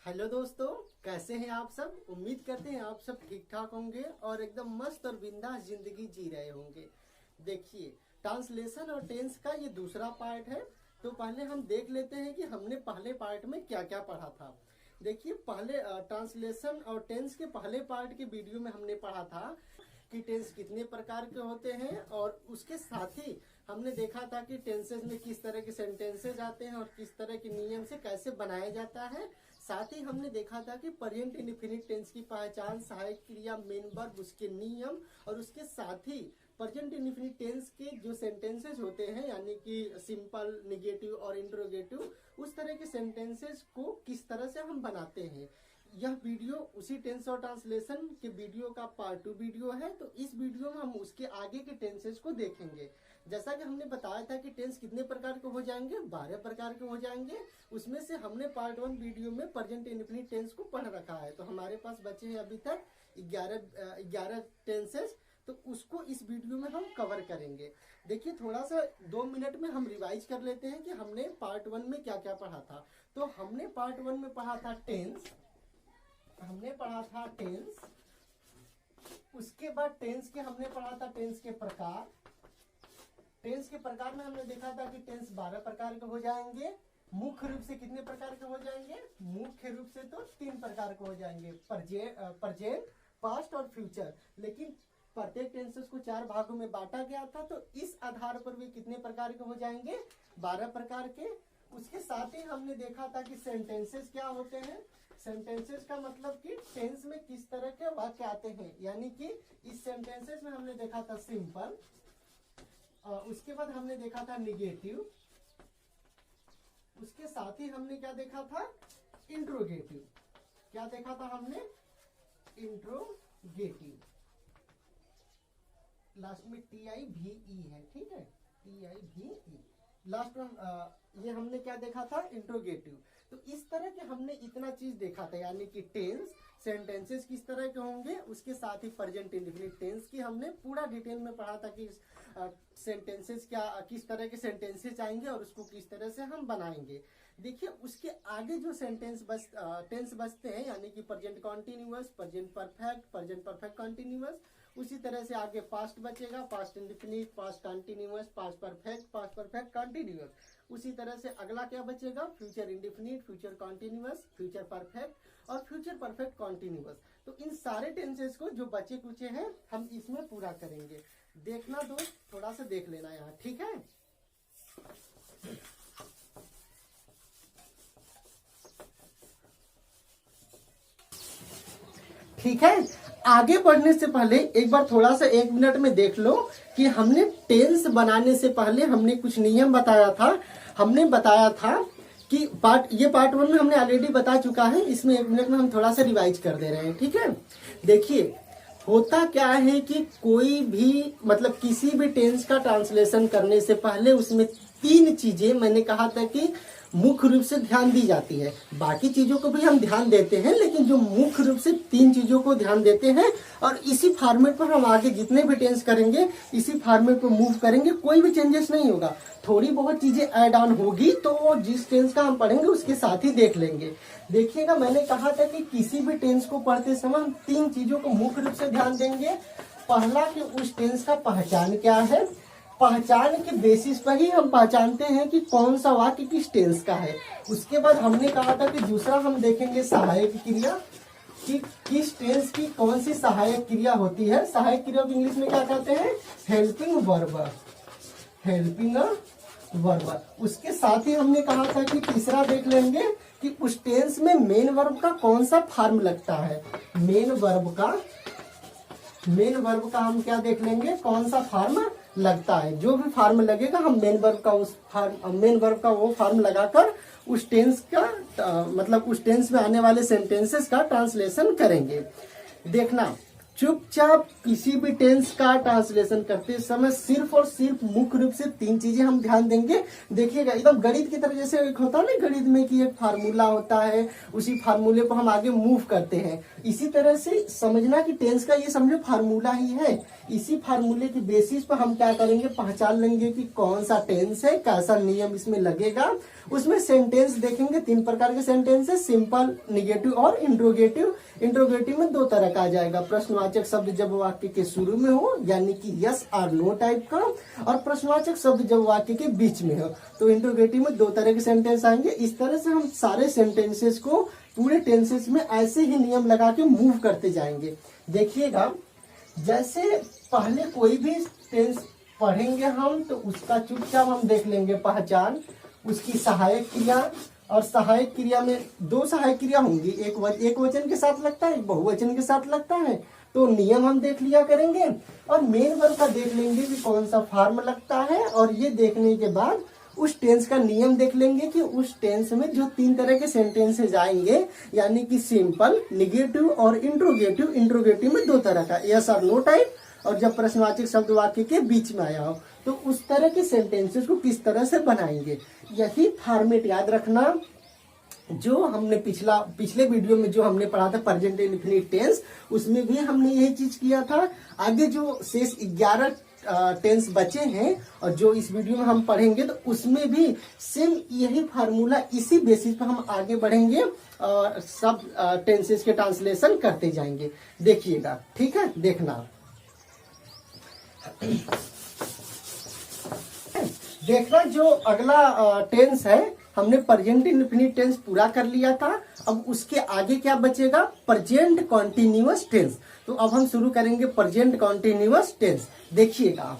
Hello दोस्तों, कैसे हैं आप सब। उम्मीद करते हैं आप सब ठीक ठाक होंगे और एकदम मस्त और बिंदास जिंदगी जी रहे होंगे। देखिए, ट्रांसलेशन और टेंस का ये दूसरा पार्ट है। तो पहले हम देख लेते हैं कि हमने पहले पार्ट में क्या क्या पढ़ा था। देखिए, पहले ट्रांसलेशन और टेंस के पहले पार्ट के वीडियो में हमने पढ़ा था कि टेंस कितने प्रकार के होते हैं, और उसके साथ ही हमने देखा था कि टेंसेस में किस तरह के सेंटेंसेस आते हैं और किस तरह के नियम से कैसे बनाया जाता है। साथ ही हमने देखा था कि प्रेजेंट इंडेफिनिट टेंस की पहचान, सहायक क्रिया, मेन वर्ब, उसके नियम, और उसके साथ ही प्रेजेंट इंडेफिनिट टेंस के जो सेंटेंसेस होते हैं यानी कि सिंपल, निगेटिव और इंट्रोगेटिव, उस तरह के सेंटेंसेस को किस तरह से हम बनाते हैं। यह वीडियो उसी टेंस और ट्रांसलेशन के वीडियो का पार्ट 2 वीडियो है। तो इस वीडियो में हम उसके आगे के टेंसेस को देखेंगे। जैसा कि हमने बताया था कि टेंस कितने प्रकार के हो जाएंगे, 12 प्रकार के हो जाएंगे। उसमें से हमने पार्ट 1 वीडियो में प्रेजेंट इंडेफिनिट टेंस को पढ़ रखा है। तो हमारे पास बचे हैं अभी तक 11 टेंसेस। तो उसको इस वीडियो में हम कवर करेंगे। देखिए, थोड़ा सा 2 मिनट में हम रिवाइज कर लेते हैं कि हमने पार्ट 1 में क्या क्या पढ़ा था। तो हमने पार्ट 1 में पढ़ा था टेंस। उसके बाद टेंस के हमने पढ़ा था टेंस के प्रकार। टेंस के प्रकार में हमने देखा था कि टेंस 12 प्रकार के हो जाएंगे। मुख्य रूप से कितने प्रकार के हो जाएंगे? मुख्य रूप से तो 3 प्रकार के हो जाएंगे, प्रेजेंट, पास्ट और फ्यूचर। लेकिन प्रत्येक टेंसेस को 4 भागों में बांटा गया था। तो इस आधार पर भी कितने प्रकार के हो जाएंगे? 12 प्रकार के। उसके साथ ही हमने देखा था कि सेंटेंसेस क्या होते हैं। सेंटेंसेस का मतलब कि टेंस में किस तरह के वाक्य आते हैं, यानी कि इस सेंटेंसेस में हमने देखा था सिंपल, उसके बाद हमने देखा था निगेटिव, उसके साथ ही हमने क्या देखा था? इंट्रोगेटिव। क्या देखा था हमने? इंट्रोगेटिव। लास्ट में TIVE है, ठीक है, TIVE लास्ट में। ये हमने क्या देखा था? इंट्रोगेटिव। तो इस तरह के हमने इतना चीज देखा था, यानी कि टेंस, सेंटेंसेस किस तरह के होंगे, उसके साथ ही प्रेजेंट इंडेफिनिट टेंस की हमने पूरा डिटेल में पढ़ा था कि सेंटेंसेस क्या, किस तरह के सेंटेंसेस आएंगे और उसको किस तरह से हम बनाएंगे। देखिए, उसके आगे जो टेंस बचते हैं, यानी कि present continuous, present perfect continuous, उसी तरह से आगे पास्ट बचेगा, past indefinite, past continuous, past perfect continuous. उसी तरह से अगला क्या बचेगा? Future indefinite, future continuous, future perfect और फ्यूचर परफेक्ट कंटिन्यूअस। तो इन सारे टेंसेस को जो बचे कुचे हैं हम इसमें पूरा करेंगे। देखना दोस्त, थोड़ा सा देख लेना यहाँ, ठीक है। ठीक है, आगे बढ़ने से पहले एक बार थोड़ा सा 1 मिनट में देख लो कि हमने टेंस बनाने से पहले हमने कुछ नियम बताया था। हमने बताया था कि ये पार्ट 1 में हमने ऑलरेडी बता चुका है। इसमें 1 मिनट में हम थोड़ा सा रिवाइज कर दे रहे हैं, ठीक है। देखिए, होता क्या है कि कोई भी मतलब किसी भी टेंस का ट्रांसलेशन करने से पहले उसमें 3 चीजें मैंने कहा था कि मुख्य रूप से ध्यान दी जाती है। बाकी चीजों को भी हम ध्यान देते हैं, लेकिन जो मुख्य रूप से 3 चीजों को ध्यान देते हैं, और इसी फॉर्मेट पर हम आगे जितने भी टेंस करेंगे इसी फॉर्मेट पर मूव करेंगे, कोई भी चेंजेस नहीं होगा। थोड़ी बहुत चीजें ऐड ऑन होगी तो जिस टेंस का हम पढ़ेंगे उसके साथ ही देख लेंगे। देखिएगा, मैंने कहा था कि किसी भी टेंस को पढ़ते समय हम 3 चीजों को मुख्य रूप से ध्यान देंगे। पहला कि उस टेंस का पहचान क्या है। पहचान के बेसिस पर ही हम पहचानते हैं कि कौन सा वाक्य किस टेंस का है। उसके बाद हमने कहा था कि दूसरा हम देखेंगे सहायक क्रिया, कि किस टेंस की कौन सी सहायक क्रिया होती है। सहायक क्रिया को इंग्लिश में क्या कहते हैं? Helping verb. उसके साथ ही हमने कहा था कि तीसरा देख लेंगे कि उस टेंस में मेन वर्ब का कौन सा फॉर्म लगता है। मेन वर्ब का हम क्या देख लेंगे? कौन सा फॉर्म लगता है। जो भी फॉर्म लगेगा हम मेन वर्ब का वो फॉर्म लगाकर उस टेंस का मतलब उस टेंस में आने वाले सेंटेंसेस का ट्रांसलेशन करेंगे। देखना, चुपचाप किसी भी टेंस का ट्रांसलेशन करते समय सिर्फ और सिर्फ मुख्य रूप से 3 चीजें हम ध्यान देंगे। देखिएगा एकदम गणित की तरह, जैसे एक होता है ना गणित में कि एक फार्मूला होता है, उसी फार्मूले को हम आगे मूव करते हैं, इसी तरह से समझना कि टेंस का ये समझो फार्मूला ही है। इसी फार्मूले की बेसिस पर हम क्या करेंगे, पहचान लेंगे कि कौन सा टेंस है, कैसा नियम इसमें लगेगा। उसमें सेंटेंस देखेंगे, 3 प्रकार के सेंटेंस है, सिंपल, निगेटिव और इंट्रोगेटिव। इंट्रोगेटिव में 2 तरह का आ जाएगा, प्रश्नवाचक शब्द जब वाक्य के शुरू में हो यानी कि यस और नो टाइप का, और प्रश्नवाचक शब्द जब वाक्य के बीच में हो। तो इंट्रोगेटिव में 2 तरह के सेंटेंस आएंगे। इस तरह से हम सारे सेंटेंसेस को पूरे टेंसेस में ऐसे ही नियम लगा के मूव करते जाएंगे। देखिएगा, जैसे पहले कोई भी टेंस पढ़ेंगे हम तो उसका चुपचाप हम देख लेंगे पहचान, उसकी सहायक क्रिया, और सहायक क्रिया में 2 सहायक क्रिया होंगी, एक वचन के साथ लगता है, एक बहुवचन के साथ लगता है। तो नियम हम देख लिया करेंगे, और मेन वर्ब का देख लेंगे कि कौन सा फॉर्म लगता है, और ये देखने के बाद उस टेंस का नियम देख लेंगे कि उस टेंस में जो 3 तरह के सेंटेंसेस आएंगे, यानी कि सिंपल, निगेटिव और इंट्रोगेटिव। इंट्रोगेटिव में 2 तरह का, यस और नो टाइप, और जब प्रश्नवाचक शब्द वाक्य के बीच में आया हो तो उस तरह के सेंटेंसेस को किस तरह से बनाएंगे, यही फॉर्मेट याद रखना। जो हमने पिछले वीडियो में जो हमने पढ़ा था प्रेजेंट इंडेफिनिट टेंस, उसमें भी हमने यही चीज किया था। आगे जो शेष 11 टेंस बचे हैं और जो इस वीडियो में हम पढ़ेंगे, तो उसमें भी सेम यही फार्मूला, इसी बेसिस पर हम आगे बढ़ेंगे और सब टेंसेस के ट्रांसलेशन करते जाएंगे। देखिएगा, ठीक है, देखना। देखना, जो अगला टेंस है, हमने प्रेजेंट इंडेफिनिट टेंस पूरा कर लिया था। अब उसके आगे क्या बचेगा, प्रेजेंट कॉन्टिन्यूअस टेंस। तो अब हम शुरू करेंगे प्रेजेंट कॉन्टिन्यूअस टेंस। देखिएगा,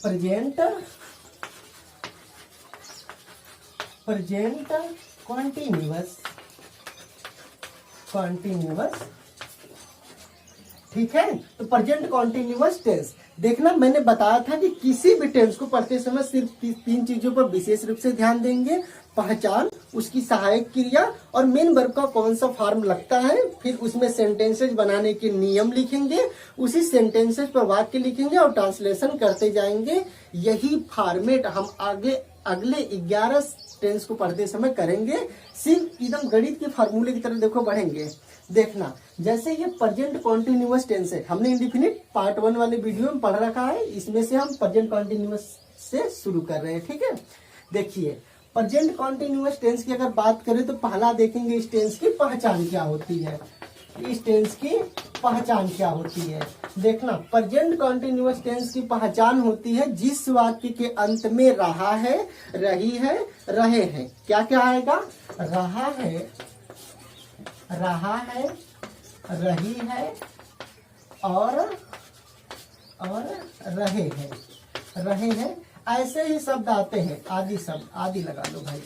प्रेजेंट कॉन्टिन्यूअस, ठीक है। तो प्रेजेंट कॉन्टिन्यूअस टेंस, देखना मैंने बताया था कि किसी भी टेंस को पढ़ते समय सिर्फ 3 चीजों पर विशेष रूप से ध्यान देंगे, पहचान, उसकी सहायक क्रिया और मेन वर्ब का कौन सा फॉर्म लगता है। फिर उसमें सेंटेंसेस बनाने के नियम लिखेंगे, उसी सेंटेंसेस पर वाक्य लिखेंगे और ट्रांसलेशन करते जाएंगे। यही फॉर्मेट हम आगे अगले 11 टेंस को पढ़ते समय करेंगे। सिर्फ एकदम गणित के फार्मूले की तरह देखो बढ़ेंगे। देखना, जैसे ये प्रेजेंट कॉन्टिन्यूअस टेंस है, हमने इंडेफिनिट पार्ट 1 वाले वीडियो में पढ़ रखा है, इसमें से हम प्रेजेंट कॉन्टिन्यूअस से शुरू कर रहे हैं, ठीक है। देखिए, प्रेजेंट कॉन्टिन्यूअस टेंस की अगर बात करें तो पहला देखेंगे इस टेंस की पहचान क्या होती है। इस टेंस की पहचान क्या होती है, देखना। प्रेजेंट कॉन्टिन्यूअस टेंस की पहचान होती है जिस वाक्य के अंत में रहा है, रही है, रहे हैं। क्या क्या आएगा, रहा है, रही है और रहे हैं, ऐसे ही शब्द आते हैं। आदि शब्द, आदि लगा लो भाई,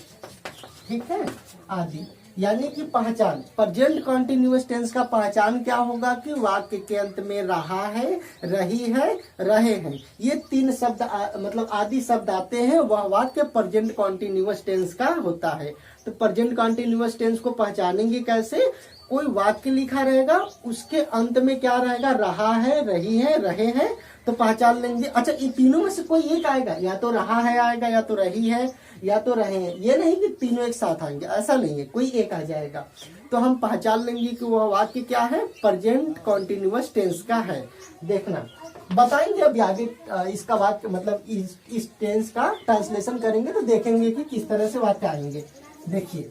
ठीक है, आदि। यानी कि पहचान, प्रेजेंट कॉन्टिन्यूअस टेंस का पहचान क्या होगा कि वाक्य के अंत में रहा है, रही है, रहे हैं, ये 3 शब्द मतलब आदि शब्द आते हैं, वह वाक्य प्रेजेंट कॉन्टिन्यूअस टेंस का होता है। तो प्रेजेंट कॉन्टिन्यूअस टेंस को पहचानेंगे कैसे, कोई वाक्य लिखा रहेगा, उसके अंत में क्या रहेगा, रहा है, रही है, रहे हैं, तो पहचान लेंगे। अच्छा, इन तीनों में से कोई एक आएगा, या तो रहा है आएगा, या तो रही है, या तो रहे हैं। ये नहीं कि तीनों एक साथ आएंगे, ऐसा नहीं है, कोई एक आ जाएगा। तो हम पहचान लेंगे कि वह वाक्य क्या है, प्रेजेंट कॉन्टिन्यूअस टेंस का है। देखना, बताएंगे अभी आगे इसका वाक्य मतलब इस टेंस का ट्रांसलेशन करेंगे तो देखेंगे कि किस तरह से वाक्य आएंगे। देखिए,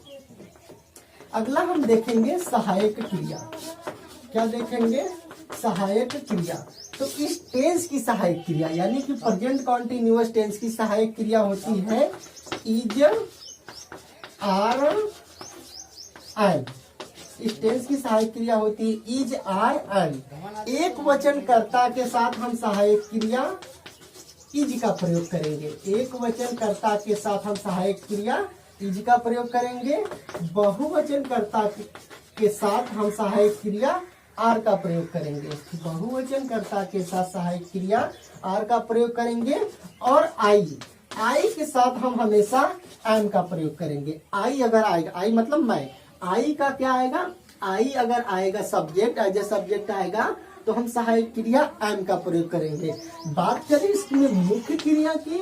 अगला हम देखेंगे सहायक क्रिया। क्या देखेंगे, सहायक क्रिया। तो इस टेंस की सहायक क्रिया यानी कि प्रेजेंट कॉन्टिन्यूअस टेंस की सहायक क्रिया होती है इज, आर, एंड। इस टेंस की सहायक क्रिया होती है इज, आर, एंड। एक वचन कर्ता के साथ हम सहायक क्रिया इज का प्रयोग करेंगे। एक वचन कर्ता के साथ हम सहायक क्रिया इज का प्रयोग करेंगे। बहुवचन कर्ता के साथ हम सहायक क्रिया आर का प्रयोग करेंगे। बहुवचन कर्ता के साथ सहायक क्रिया आर का प्रयोग करेंगे। और आई के साथ हम हमेशा एम का प्रयोग करेंगे। आई अगर आएगा, आई मतलब मैं, आई का क्या आएगा, आई अगर आएगा सब्जेक्ट, एज ए सब्जेक्ट आएगा तो हम सहायक क्रिया एम का प्रयोग करेंगे। बात करें इसमें मुख्य क्रिया की,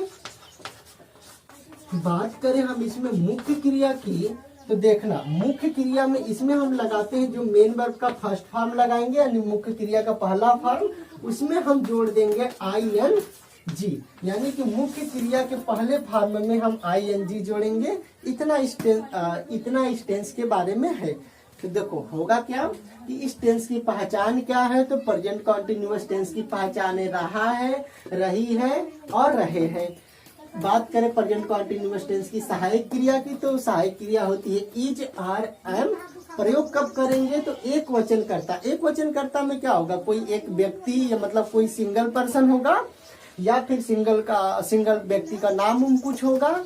बात करें हम इसमें मुख्य क्रिया की, तो देखना मुख्य क्रिया में इसमें हम लगाते हैं जो मेन वर्ब का फर्स्ट फॉर्म लगाएंगे यानी मुख्य क्रिया का पहला फॉर्म, उसमें हम जोड़ देंगे ING, यानी कि मुख्य क्रिया के पहले फॉर्म में हम ING जोड़ेंगे। इतना इस टेंस के बारे में है। तो देखो होगा क्या कि इस टेंस की पहचान क्या है, तो प्रेजेंट कॉन्टिन्यूअस टेंस की पहचान रहा है, रही है और रहे हैं। बात करें प्रेजेंट कॉन्टिन्यूअस टेंस की सहायक क्रिया की, तो सहायक क्रिया होती है इज, आर, एम। प्रयोग कब करेंगे, तो एक वचन करता। एक वचन करता में क्या होगा, कोई एक व्यक्ति या मतलब कोई सिंगल पर्सन होगा या फिर सिंगल व्यक्ति का नाम कुछ होगा,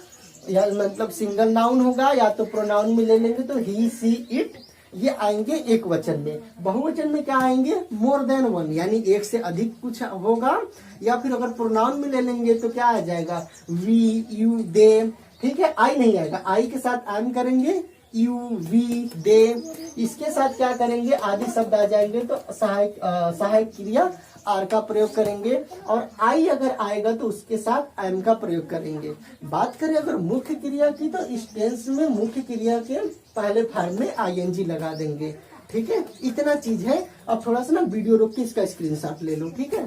या मतलब सिंगल नाउन होगा, या तो प्रोनाउन में ले लेंगे तो ही, सी, इट, ये आएंगे एक वचन में। बहुवचन में क्या आएंगे, मोर देन वन, यानी एक से अधिक कुछ होगा। या फिर अगर प्रोनाउन में ले लेंगे तो क्या आ जाएगा, वी, यू, दे। ठीक है, आई नहीं आएगा, आई के साथ एम करेंगे, यू, वी, दे। इसके साथ क्या करेंगे, आदि शब्द आ जाएंगे तो सहायक क्रिया आर का प्रयोग करेंगे, और आई अगर आएगा तो उसके साथ एम का प्रयोग करेंगे। बात करें अगर मुख्य क्रिया की, तो इस टेंस में मुख्य क्रिया के पहले फॉर्म में ING लगा देंगे। ठीक है, इतना चीज है। अब थोड़ा सा ना वीडियो रोक के इसका स्क्रीनशॉट ले लो। ठीक है,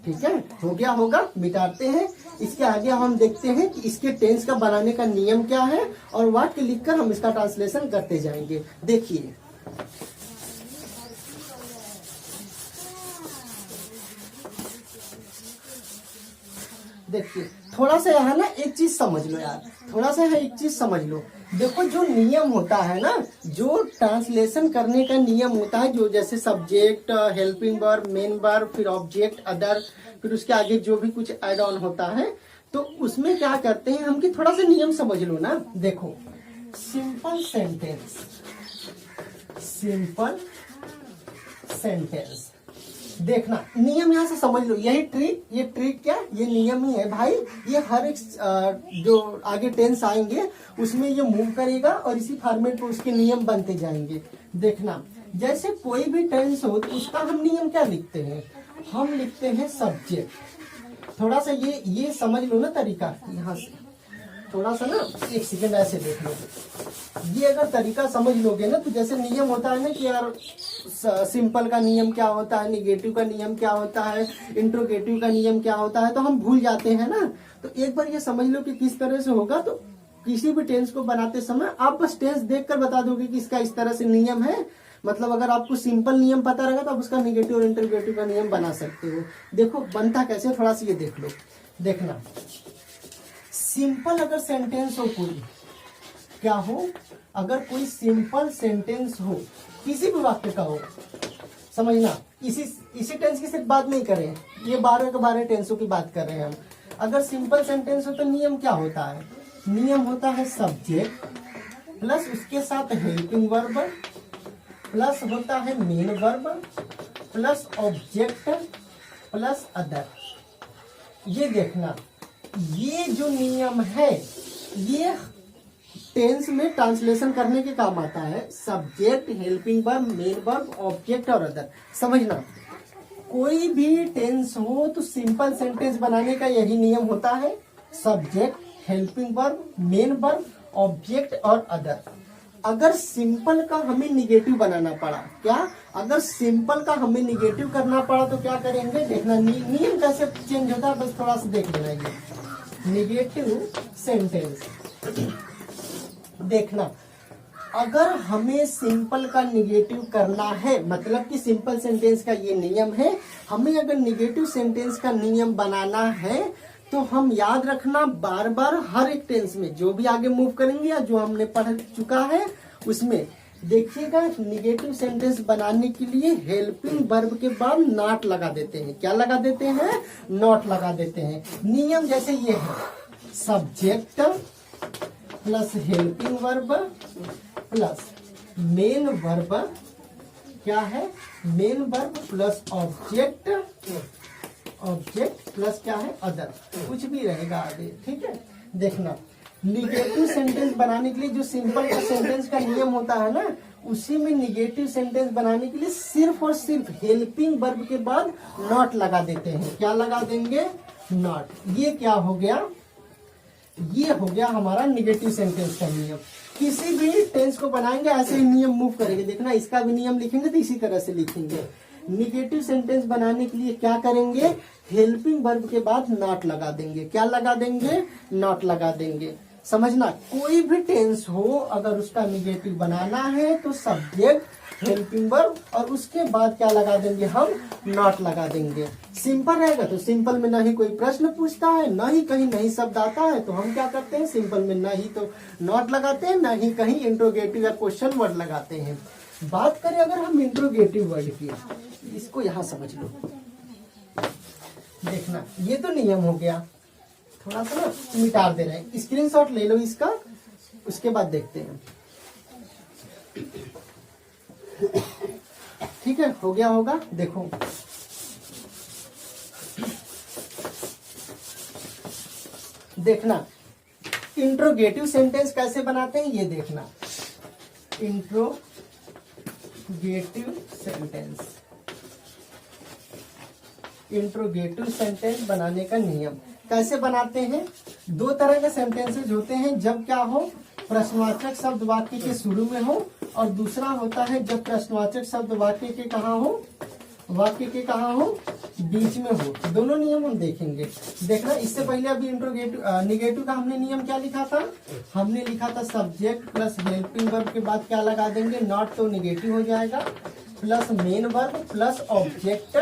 ठीक है, हो गया होगा, मिटाते हैं। इसके आगे हम देखते हैं कि इसके टेंस का बनाने का नियम क्या है, और वाक्य लिखकर हम इसका ट्रांसलेशन करते जाएंगे। देखिए देखिए थोड़ा सा यहाँ ना एक चीज समझ लो यार, थोड़ा सा यहाँ एक चीज समझ लो। देखो जो नियम होता है ना, जो ट्रांसलेशन करने का नियम होता है, जो जैसे subject, helping verb, main verb, फिर ऑब्जेक्ट, अदर, फिर उसके आगे जो भी कुछ ऐड ऑन होता है, तो उसमें क्या करते हैं हम कि थोड़ा सा नियम समझ लो ना। देखो सिंपल सेंटेंस, सिंपल सेंटेंस, देखना नियम यहाँ से समझ लो। यही ट्रिक, ये ट्रिक क्या, ये नियम ही है भाई। ये हर एक जो आगे टेंस आएंगे उसमें ये मूव करेगा और इसी फॉर्मेट पर उसके नियम बनते जाएंगे। देखना जैसे कोई भी टेंस हो तो उसका हम नियम क्या लिखते हैं, हम लिखते हैं सब्जेक्ट। थोड़ा सा ये समझ लो ना तरीका, यहाँ से थोड़ा सा ना एक सेकंड ऐसे देख लो। ये अगर तरीका समझ लोगे ना, तो जैसे नियम होता है ना कि यार सिंपल का नियम क्या होता है, निगेटिव का नियम क्या होता है, इंट्रोगेटिव का नियम क्या होता है, तो हम भूल जाते हैं ना। तो एक बार ये समझ लो कि किस तरह से होगा। तो किसी भी टेंस को बनाते समय आप बस टेंस देखकर बता दोगे कि इसका इस तरह से नियम है। मतलब अगर आपको सिंपल नियम पता रहेगा तो आप उसका निगेटिव और इंट्रोगेटिव का नियम बना सकते हो। देखो बनता कैसे, थोड़ा सा ये देख लो। देखना सिंपल अगर सेंटेंस हो, कोई क्या हो, अगर कोई सिंपल सेंटेंस हो किसी भी वाक्य का हो, समझना इसी टेंस की सिर्फ बात नहीं करें, ये 12 के 12 टेंसों की बात कर रहे हैं हम। अगर सिंपल सेंटेंस हो तो नियम क्या होता है, नियम होता है सब्जेक्ट प्लस उसके साथ हेल्पिंग वर्ब प्लस होता है main verb plus object plus other. ये देखना, ये जो नियम है ये टेंस में ट्रांसलेशन करने के काम आता है। Subject, helping verb, main verb, object और अदर। समझना कोई भी टेंस हो तो सिंपल सेंटेंस बनाने का यही नियम होता है, subject, helping verb, main verb, object और अदर। अगर सिंपल का हमें निगेटिव बनाना पड़ा, क्या अगर सिंपल का हमें निगेटिव करना पड़ा तो क्या करेंगे, देखना नियम कैसे चेंज होता है, बस थोड़ा सा देख लेना। ये निगेटिव सेंटेंस, देखना अगर हमें सिंपल का निगेटिव करना है, मतलब कि सिंपल सेंटेंस का ये नियम है, हमें अगर निगेटिव सेंटेंस का नियम बनाना है तो हम याद रखना बार बार हर एक टेंस में जो भी आगे मूव करेंगे या जो हमने पढ़ चुका है उसमें देखिएगा, निगेटिव सेंटेंस बनाने के लिए हेल्पिंग वर्ब के बाद नॉट लगा देते हैं। क्या लगा देते हैं, नॉट लगा देते हैं। नियम जैसे ये है, subject plus helping verb plus main verb, क्या है, main verb plus object, object plus क्या है, अदर, कुछ भी रहेगा आगे। ठीक है, देखना निगेटिव सेंटेंस बनाने के लिए जो सिंपल का सेंटेंस का नियम होता है ना, उसी में निगेटिव सेंटेंस बनाने के लिए सिर्फ और सिर्फ हेल्पिंग वर्ब के बाद नॉट लगा देते हैं। क्या लगा देंगे? नॉट। ये क्या हो गया? ये हो गया हमारा निगेटिव सेंटेंस का नियम। किसी भी टेंस को बनाएंगे ऐसे ही नियम मूव करेंगे। देखना, इसका भी नियम लिखेंगे तो इसी तरह से लिखेंगे। निगेटिव सेंटेंस बनाने के लिए क्या करेंगे? हेल्पिंग वर्ब के बाद नॉट लगा देंगे। क्या लगा देंगे? नॉट लगा देंगे। समझना, कोई भी टेंस हो अगर उसका निगेटिव बनाना है तो सब्जेक्ट, हेल्पिंग वर्ब और उसके बाद क्या लगा देंगे? हम नॉट लगा देंगे। सिंपल रहेगा तो सिंपल में ना ही कोई प्रश्न पूछता है, ना ही कहीं नई शब्द आता है तो हम क्या करते हैं? सिंपल में ना ही तो नॉट लगाते हैं, ना ही कहीं इंट्रोगेटिव या क्वेश्चन वर्ड लगाते हैं। बात करें अगर हम इंट्रोगेटिव वर्ड की, इसको यहाँ समझ लो। देखना, ये तो नियम हो गया, थोड़ा सा ना मिटा दे रहे हैं। स्क्रीनशॉट ले लो इसका, उसके बाद देखते हैं। ठीक है, हो गया होगा। देखो, देखना इंट्रोगेटिव सेंटेंस कैसे बनाते हैं ये देखना। इंट्रोगेटिव सेंटेंस, इंट्रोगेटिव सेंटेंस बनाने का नियम कैसे बनाते हैं? दो तरह के सेंटेंसेस होते हैं, जब क्या हो? प्रश्नवाचक शब्द वाक्य के शुरू में हो, और दूसरा होता है जब प्रश्नवाचक शब्द वाक्य के कहाँ हो? वाक्य के कहाँ हो? बीच में हो। दोनों नियम हम देखेंगे। देखना, इससे पहले अभी इंट्रोगेटिव निगेटिव का हमने नियम क्या लिखा था? हमने लिखा था सब्जेक्ट प्लस हेल्पिंग वर्ब के बाद क्या लगा देंगे? नॉट, तो निगेटिव हो जाएगा, plus main verb plus object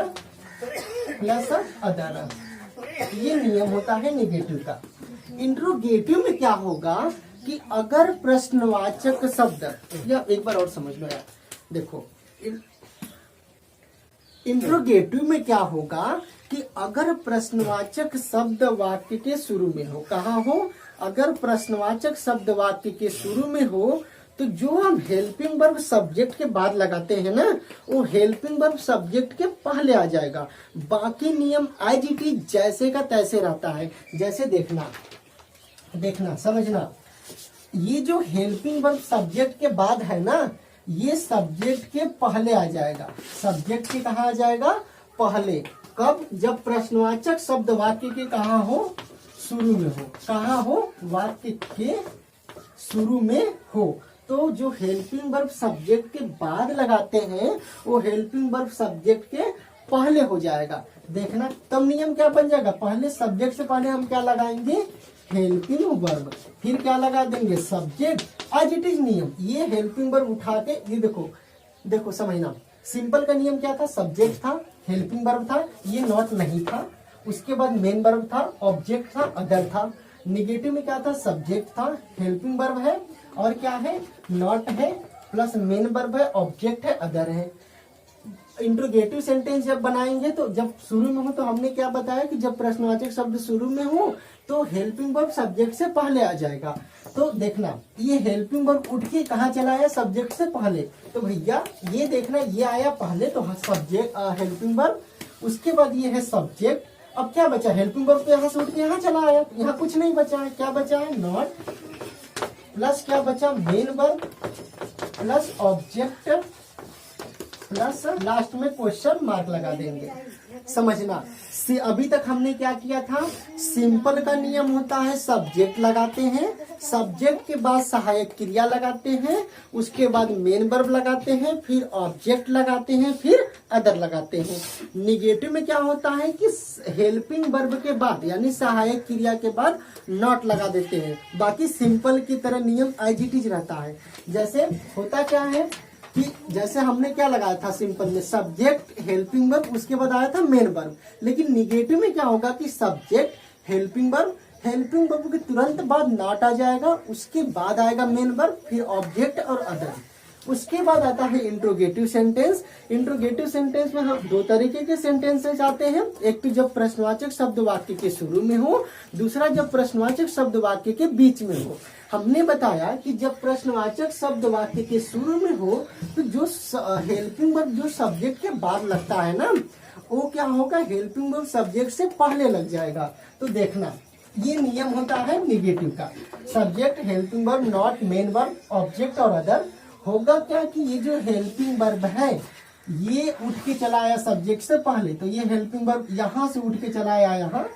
plus other. ये नियम होता है निगेटिव का। इंट्रोगेटिव में क्या होगा कि अगर प्रश्नवाचक शब्द, या एक बार और समझ लो यार, देखो इंट्रोगेटिव में क्या होगा कि अगर प्रश्नवाचक शब्द वाक्य के शुरू में हो, कहाँ हो? अगर प्रश्नवाचक शब्द वाक्य के शुरू में हो तो जो हम हेल्पिंग वर्ब सब्जेक्ट के बाद लगाते हैं ना, वो हेल्पिंग वर्ब सब्जेक्ट के पहले आ जाएगा। बाकी नियम एज इट इज जैसे का तैसे रहता है। जैसे देखना समझना, ये जो हेल्पिंग वर्ब सब्जेक्ट के बाद है ना, ये सब्जेक्ट के पहले आ जाएगा। सब्जेक्ट के कहाँ आ जाएगा? पहले। कब? जब प्रश्नवाचक शब्द वाक्य के कहाँ हो? शुरू में हो। कहाँ हो? वाक्य के शुरू में हो। तो जो हेल्पिंग वर्ब सब्जेक्ट के बाद लगाते हैं वो हेल्पिंग वर्ब सब्जेक्ट के पहले हो जाएगा। देखना, तब नियम क्या बन जाएगा? पहले सब्जेक्ट से पहले हम क्या लगाएंगे? हेल्पिंग वर्ब, फिर क्या लगा देंगे? सब्जेक्ट। आज इट इज नियम। ये हेल्पिंग वर्ब उठा के, ये देखो समझना, सिंपल का नियम क्या था? सब्जेक्ट था, हेल्पिंग वर्ब था, ये नॉट नहीं था, उसके बाद मेन वर्ब था, ऑब्जेक्ट था, अदर था। निगेटिव में क्या था? सब्जेक्ट था, हेल्पिंग वर्ब है, और क्या है? नॉट है, प्लस मेन वर्ब है, ऑब्जेक्ट है, अदर है। इंट्रोगेटिव सेंटेंस जब बनाएंगे तो जब शुरू में हो तो हमने क्या बताया कि जब प्रश्नवाचक शब्द शुरू में हो तो हेल्पिंग वर्ब सब्जेक्ट से पहले आ जाएगा। तो देखना, ये हेल्पिंग वर्ब उठ के कहाँ चला आया? सब्जेक्ट से पहले। तो भैया ये देखना, ये आया पहले तो सब्जेक्ट हेल्पिंग वर्ब, उसके बाद ये है सब्जेक्ट। अब क्या बचा? हेल्पिंग वर्ब तो यहाँ से उठ के यहाँ चला आया, यहाँ कुछ नहीं बचा है। क्या बचा है? नॉट, प्लस क्या बचा? Main verb plus object plus last में क्वेश्चन मार्क लगा देंगे। समझना, अभी तक हमने क्या किया था? सिंपल का नियम होता है सब्जेक्ट लगाते हैं, सब्जेक्ट के बाद सहायक क्रिया लगाते हैं, उसके बाद मेन वर्ब लगाते हैं, फिर ऑब्जेक्ट लगाते हैं, फिर अदर लगाते हैं। निगेटिव में क्या होता है कि हेल्पिंग वर्ब के बाद यानी सहायक क्रिया के बाद नॉट लगा देते हैं। बाकी सिंपल की तरह नियम एज इट इज रहता है। जैसे होता क्या है कि जैसे हमने क्या लगाया था सिंपल में? सब्जेक्ट, हेल्पिंग वर्ब, उसके बाद आया था मेन वर्ब। लेकिन निगेटिव में क्या होगा कि सब्जेक्ट, हेल्पिंग वर्ब के तुरंत बाद नॉट आ जाएगा, उसके बाद आएगा मेन वर्ब, फिर ऑब्जेक्ट और अदर। उसके बाद आता है इंट्रोगेटिव सेंटेंस। इंट्रोगेटिव सेंटेंस में हम दो तरीके के सेंटेंसेस आते हैं। एक तो जब प्रश्नवाचक शब्द वाक्य के शुरू में हो, दूसरा जब प्रश्नवाचक शब्द वाक्य के बीच में हो। हमने बताया कि जब प्रश्नवाचक शब्द वाक्य के शुरू में हो तो जो हेल्पिंग वर्ब जो सब्जेक्ट के बाद लगता है ना, वो क्या होगा? हेल्पिंग वर्ब सब्जेक्ट से पहले लग जाएगा। तो देखना, ये नियम होता है निगेटिव का। Subject, helping verb, not, main verb, object और अदर। होगा क्या कि ये जो हेल्पिंग वर्ब है ये उठ के चला आया सब्जेक्ट से पहले, तो ये हेल्पिंग वर्ब यहाँ से उठ के चला आया यहाँ,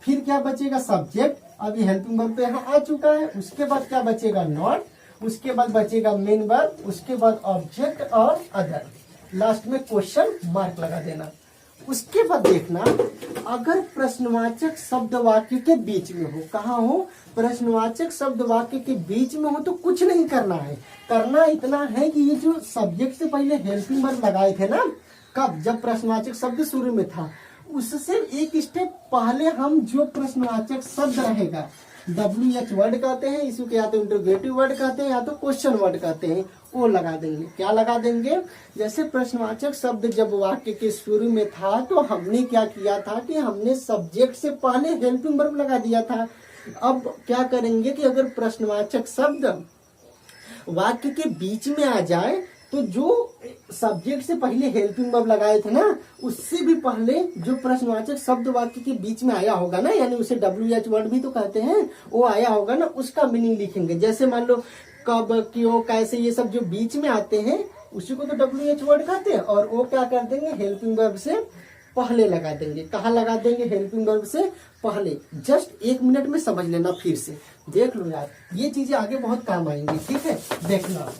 फिर क्या बचेगा सब्जेक्ट, अब ये हेल्पिंग वर्ब तो यहाँ आ चुका है, उसके बाद क्या बचेगा नॉट, उसके बाद बचेगा मेन वर्ब, उसके बाद ऑब्जेक्ट और अदर, लास्ट में क्वेश्चन मार्क लगा देना। उसके बाद देखना अगर प्रश्नवाचक शब्द वाक्य के बीच में हो, कहाँ हो, प्रश्नवाचक शब्द वाक्य के बीच में हो तो कुछ नहीं करना है, करना इतना है कि ये जो सब्जेक्ट से पहले हेल्पिंग वर्ब लगाए थे ना, कब, जब प्रश्नवाचक शब्द शुरू में था, उससे एक स्टेप पहले हम जो प्रश्नवाचक शब्द रहेगा, WH वर्ड कहते हैं इसको, या तो इंटरोगेटिव वर्ड कहते हैं या तो क्वेश्चन वर्ड कहते हैं, वो लगा देंगे। क्या लगा देंगे, जैसे प्रश्नवाचक शब्द जब वाक्य के शुरू में था तो हमने क्या किया था कि हमने सब्जेक्ट से पहले हेल्पिंग वर्ब लगा दिया था। अब क्या करेंगे कि अगर प्रश्नवाचक शब्द वाक्य के बीच में आ जाए तो जो सब्जेक्ट से पहले हेल्पिंग वर्ब लगाए थे ना, उससे भी पहले जो प्रश्नवाचक शब्द वाक्य के बीच में आया होगा ना, यानी उसे WH वर्ड भी तो कहते हैं, वो आया होगा ना, उसका मीनिंग लिखेंगे। जैसे मान लो कब, क्यों, कैसे, ये सब जो बीच में आते हैं उसी को तो WH वर्ड कहते हैं, और वो क्या कर देंगे हेल्पिंग वर्ब से पहले लगा देंगे। कहाँ लगा देंगे, हेल्पिंग वर्ब से पहले। जस्ट 1 मिनट में समझ लेना, फिर से देख लो यार, ये चीजें आगे बहुत काम आएंगी, ठीक है। देखना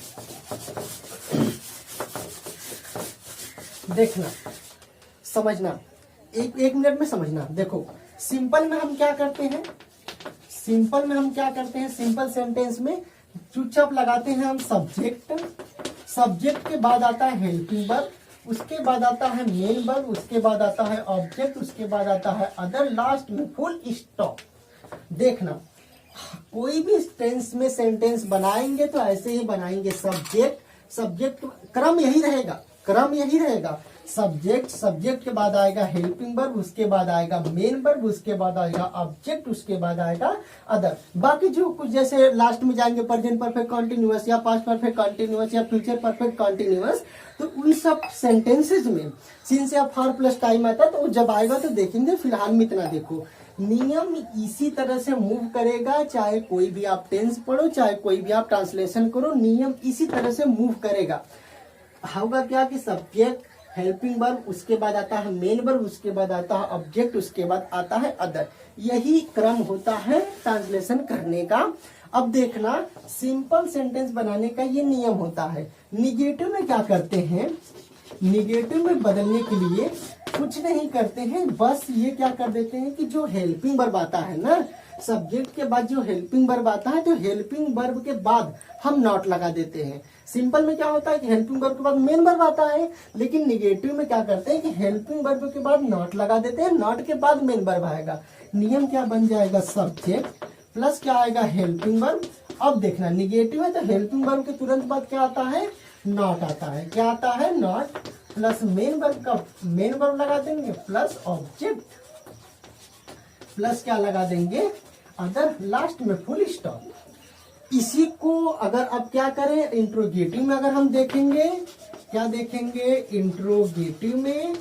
समझना, एक मिनट में समझना। देखो सिंपल में हम क्या करते हैं, सिंपल सेंटेंस में चुपचाप लगाते हैं हम सब्जेक्ट, सब्जेक्ट के बाद आता है हेल्पिंग वर्ब, उसके बाद आता है मेन वर्ब, उसके बाद आता है ऑब्जेक्ट, उसके बाद आता है अदर, लास्ट में फुल स्टॉप। देखना कोई भी टेंस में सेंटेंस बनाएंगे तो ऐसे ही बनाएंगे, सब्जेक्ट क्रम यही रहेगा, सब्जेक्ट के बाद आएगा हेल्पिंग वर्ब, उसके बाद आएगा मेन वर्ब, उसके बाद आएगा ऑब्जेक्ट, उसके बाद आएगा अदर। बाकी जो कुछ जैसे लास्ट में जाएंगे प्रेजेंट परफेक्ट कंटीन्यूअस या पास्ट परफेक्ट कंटीन्यूअस या फ्यूचर परफेक्ट कंटीन्यूअस, तो उन सब सेंटेंसेज में सिंस या फॉर प्लस टाइम आता है, तो जब आएगा तो देखेंगे। फिलहाल में इतना देखो, नियम इसी तरह से मूव करेगा, चाहे कोई भी आप टेंस पढ़ो, चाहे कोई भी आप ट्रांसलेशन करो, नियम इसी तरह से मूव करेगा। होगा क्या कि सब्जेक्ट, हेल्पिंग वर्ब, उसके बाद आता है मेन वर्ब, उसके बाद आता है ऑब्जेक्ट, उसके बाद आता है अदर। यही क्रम होता है ट्रांसलेशन करने का। अब देखना सिंपल सेंटेंस बनाने का ये नियम होता है। निगेटिव में क्या करते हैं, निगेटिव में बदलने के लिए कुछ नहीं करते हैं, बस ये क्या कर देते हैं कि जो हेल्पिंग वर्ब आता है ना, सब्जेक्ट के बाद जो हेल्पिंग वर्ब आता है, तो हेल्पिंग वर्ब के बाद हम नॉट लगा देते हैं। सिंपल में क्या होता है कि हेल्पिंग वर्ब के बाद मेन वर्ब आता है, लेकिन निगेटिव में क्या करते हैं कि हेल्पिंग वर्ब के बाद नॉट लगा देते हैं, नॉट के बाद मेन वर्ब आएगा। नियम क्या बन जाएगा, सब्जेक्ट प्लस क्या आएगा, हेल्पिंग वर्ब। अब देखना निगेटिव है तो हेल्पिंग वर्ब के तुरंत बाद क्या आता है, नॉट आता है। क्या आता है, नॉट प्लस मेन वर्ब का मेन वर्ब लगा देंगे, प्लस ऑब्जेक्ट, प्लस क्या लगा देंगे, अदर, लास्ट में फुल स्टॉप। इसी को अगर अब क्या करें, इंट्रोगेटिव में अगर हम देखेंगे, क्या देखेंगे, इंट्रोगेटिव में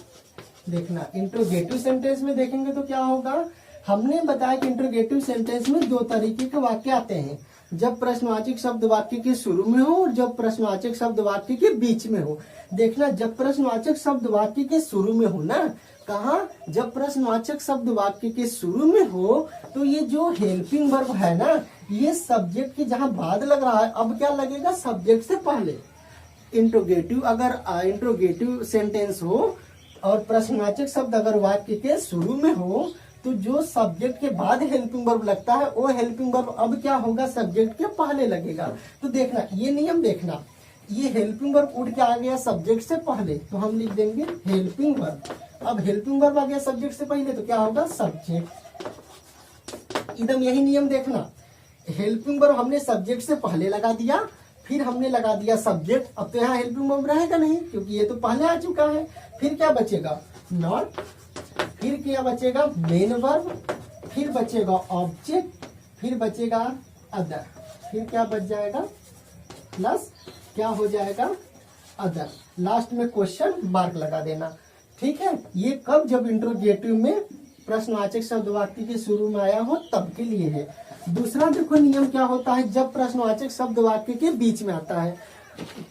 देखना, इंट्रोगेटिव सेंटेंस में देखेंगे तो क्या होगा, हमने बताया कि इंट्रोगेटिव सेंटेंस में 2 तरीके के वाक्य आते हैं, जब प्रश्नवाचक शब्द वाक्य के शुरू में हो और जब प्रश्नवाचक शब्द वाक्य के बीच में हो। देखना जब प्रश्नवाचक शब्द वाक्य के शुरू में हो ना, कहा, जब प्रश्नवाचक शब्द वाक्य के शुरू में हो तो ये जो हेल्पिंग वर्ब है ना, ये सब्जेक्ट के जहां बाद लग रहा है, अब क्या लगेगा, सब्जेक्ट से पहले। इंट्रोगेटिव अगर इंट्रोगेटिव सेंटेंस हो और प्रश्नवाचक शब्द अगर वाक्य के शुरू में हो, तो जो सब्जेक्ट के बाद हेल्पिंग वर्ब लगता है वो हेल्पिंग वर्ब अब क्या होगा, सब्जेक्ट के पहले लगेगा। तो देखना ये नियम, देखना ये हेल्पिंग वर्ब उठ के आ गया सब्जेक्ट से पहले, तो हम लिख देंगे हेल्पिंग वर्ब। अब हेल्पिंग वर्ब आ गया सब्जेक्ट से पहले तो क्या होगा, सब्जेक्ट। एकदम यही नियम देखना, हेल्पिंग वर्ब हमने सब्जेक्ट से पहले लगा दिया, फिर हमने लगा दिया सब्जेक्ट। अब तो यहाँ हेल्पिंग वर्ब रहेगा नहीं क्योंकि ये तो पहले आ चुका है। फिर क्या बचेगा, नॉट, फिर क्या बचेगा, मेन वर्ब, फिर बचेगा ऑब्जेक्ट, फिर बचेगा अदर, फिर क्या बच जाएगा, प्लस क्या हो जाएगा, अदर, लास्ट में क्वेश्चन मार्क लगा देना। ठीक है, ये कब, जब इंट्रोगेटिव में प्रश्नवाचक शब्द वाक्य के शुरू में आया हो तब के लिए है। दूसरा देखो नियम क्या होता है, जब प्रश्नवाचक शब्द वाक्य के बीच में आता है।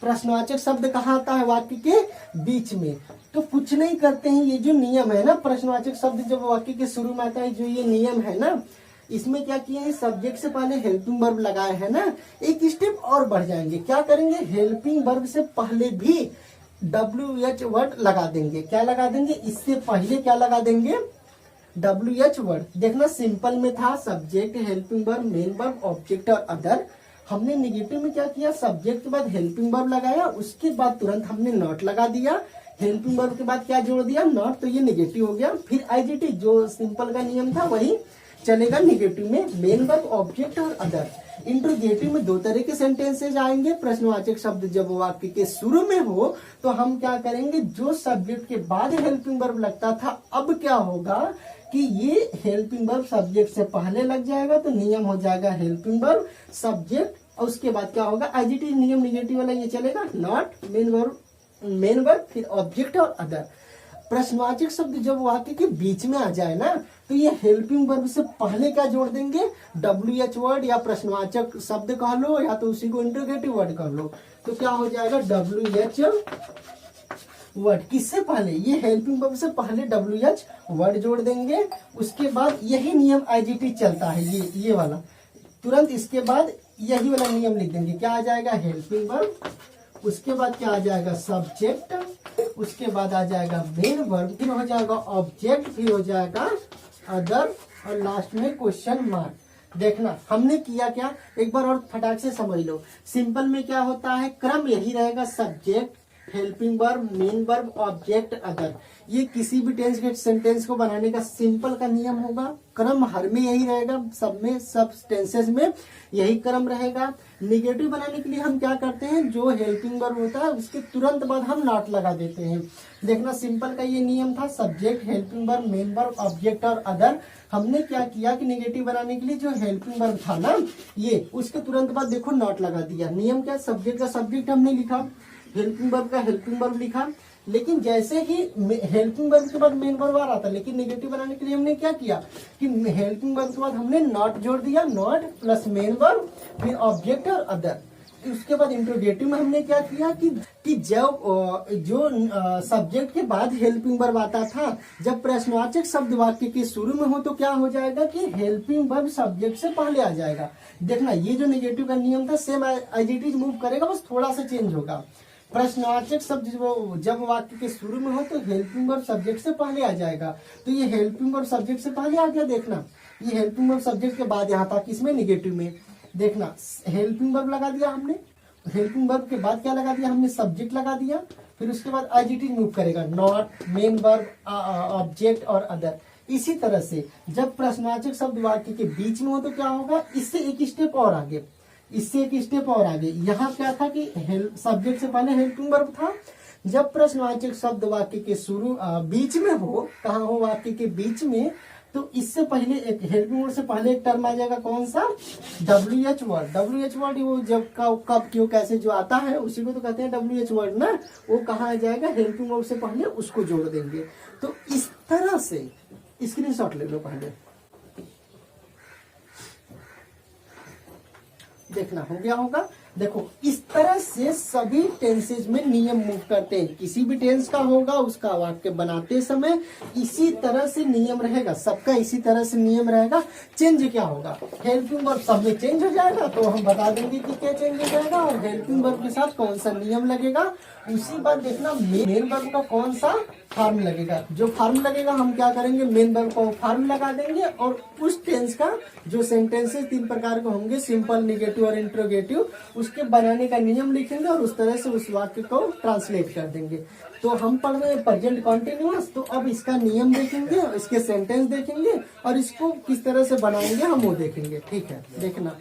प्रश्नवाचक शब्द कहाँ आता है? वाक्य के बीच में। तो कुछ नहीं करते हैं, ये जो नियम है ना, प्रश्नवाचक शब्द जब वाक्य के शुरू में आता है, जो ये नियम है ना, इसमें क्या किया है, सब्जेक्ट से पहले हेल्पिंग वर्ब लगाए है ना, एक स्टेप और बढ़ जाएंगे। क्या करेंगे? हेल्पिंग वर्ब से पहले भी WH वर्ड लगा देंगे। क्या लगा देंगे? इससे पहले क्या लगा देंगे? WH word. देखना सिंपल में था subject, helping verb, main verb, object और अदर। हमने निगेटिव में क्या किया? सब्जेक्ट के बाद हेल्पिंग वर्ब लगाया, उसके बाद तुरंत हमने नॉट लगा दिया। हेल्पिंग वर्ब के बाद क्या जोड़ दिया? नॉट। तो ये निगेटिव हो गया। फिर IGT जो सिंपल का नियम था वही चलेगा निगेटिव में, मेन वर्ब, ऑब्जेक्ट और अदर। इंट्रोगेटिव में दो तरह के सेंटेंसेज आएंगे। प्रश्नवाचक शब्द जब वाक्य के शुरू में हो तो हम क्या करेंगे? जो सब्जेक्ट के बाद हेल्पिंग वर्ब लगता था, अब क्या होगा कि ये हेल्पिंग वर्ब सब्जेक्ट से पहले लग जाएगा, तो नियम हो जाएगा हेल्पिंग वर्ब सब्जेक्ट, और उसके बाद क्या होगा? IGT नियम निगेटिव वाला ये चलेगा, नॉट, मेन वर्ब, फिर ऑब्जेक्ट और अदर। प्रश्नवाचक शब्द जब वाक्य के बीच में आ जाए ना, तो ये हेल्पिंग वर्ब से पहले क्या जोड़ देंगे? WH वर्ड, या प्रश्नवाचक शब्द कह लो, या तो उसी को इंटरोगेटिव वर्ड कह लो। तो क्या हो जाएगा? WH word. किससे पहले? ये हेल्पिंग वर्ब से पहले WH वर्ड जोड़ देंगे। उसके बाद यही नियम IGT चलता है, ये वाला। तुरंत इसके बाद यही वाला नियम लिख देंगे। क्या आ जाएगा? हेल्पिंग वर्ब, उसके बाद क्या आ जाएगा? सब्जेक्ट, उसके बाद आ जाएगा मेन वर्ब, फिर हो जाएगा ऑब्जेक्ट, फिर हो जाएगा अदर, और लास्ट में क्वेश्चन मार्क। देखना हमने किया क्या, एक बार और फटाक से समझ लो। सिंपल में क्या होता है? क्रम यही रहेगा, subject, helping verb, main verb, object, other. ये किसी भी टेंस के सेंटेंस को बनाने का सिंपल का नियम होगा। क्रम हर में यही रहेगा, सब में, सब टेंसेस में यही क्रम रहेगा। निगेटिव बनाने के लिए हम क्या करते हैं? जो हेल्पिंग वर्ब होता है उसके तुरंत बाद हम नॉट लगा देते हैं। देखना सिंपल का ये नियम था, subject, helping verb, main verb, object और अदर। हमने क्या किया कि निगेटिव बनाने के लिए जो हेल्पिंग वर्ब था ना, ये उसके तुरंत बाद देखो नॉट लगा दिया। नियम क्या? सब्जेक्ट का सब्जेक्ट हमने लिखा, हेल्पिंग वर्ब का हेल्पिंग वर्ब लिखा, लेकिन जैसे ही हेल्पिंग वर्ब के बाद मेन वर्ब आ रहा था, लेकिन नेगेटिव बनाने के लिए हमने क्या किया कि हेल्पिंग वर्ब के बाद हमने नॉट जोड़ दिया, नॉट प्लस मेन वर्ब, फिर ऑब्जेक्ट और अदर। उसके बाद इंट्रोगेटिव में हमने क्या किया कि जब जो सब्जेक्ट के बाद हेल्पिंग वर्ब आता था, जब प्रश्नवाचक शब्द वाक्य के शुरू में हो तो क्या हो जाएगा कि हेल्पिंग वर्ब सब्जेक्ट से पहले आ जाएगा। देखना ये जो नेगेटिव का नियम था सेम IGT मूव करेगा, बस थोड़ा सा चेंज होगा। प्रश्नवाचक शब्द जब वाक्य के शुरू में हो तो हेल्पिंग वर्ब सब्जेक्ट से पहले आ जाएगा। तो ये हेल्पिंग वर्ब सब्जेक्ट से पहले आ गया। देखना ये हेल्पिंग वर्ब सब्जेक्ट के बाद यहाँ था, किसमें? निगेटिव में। देखना हेल्पिंग वर्ब लगा दिया हमने, हेल्पिंग वर्ब के बाद क्या लगा दिया हमने? सब्जेक्ट लगा दिया, फिर उसके बाद IGT मूव करेगा, नॉट, मेन वर्ब, ऑब्जेक्ट और अदर। इसी तरह से जब प्रश्नवाचक शब्द वाक्य के बीच में हो तो क्या होगा? इससे एक स्टेप और आगे, इससे एक स्टेप और आगे। यहाँ क्या था कि सब्जेक्ट से पहले हेल्पिंग वर्ब था। जब प्रश्नवाचक शब्द वाक्य के शुरू बीच में हो, कहाँ हो? वाक्य के बीच में, तो इससे पहले एक हेल्पिंग वर्ड से पहले एक टर्म आ जाएगा, कौन सा? WH word. WH वर्ड वो जब कब क्यों कैसे जो आता है उसी को तो कहते हैं WH वर्ड ना। वो कहाँ आ जाएगा? हेल्पिंग वर्ड से पहले उसको जोड़ देंगे। तो इस तरह से स्क्रीनशॉट ले लो पहले। देखना हो गया होगा। देखो इस तरह से सभी टेंसेज में नियम मूव करते हैं। किसी भी टेंस का होगा उसका वाक्य बनाते समय इसी तरह से नियम रहेगा, सबका इसी तरह से नियम रहेगा। चेंज क्या होगा? हेल्पिंग वर्ब सब में चेंज हो जाएगा, तो हम बता देंगे कि क्या चेंज हो जाएगा और हेल्पिंग वर्ब के साथ कौन सा नियम लगेगा। उसी बात देखना मेन वर्ब का कौन सा फॉर्म लगेगा। जो फॉर्म लगेगा हम क्या करेंगे? मेन वर्ब को फॉर्म लगा देंगे और उस टेंस का जो सेंटेंसेस 3 प्रकार के होंगे, सिंपल, निगेटिव और इंट्रोगेटिव, उसके बनाने का नियम लिखेंगे और उस तरह से उस वाक्य को ट्रांसलेट कर देंगे। तो हम पढ़ रहे हैं प्रेजेंट कॉन्टिन्यूअस, तो अब इसका नियम देखेंगे, इसके सेंटेंस देखेंगे और इसको किस तरह से बनाएंगे हम वो देखेंगे। ठीक है, देखना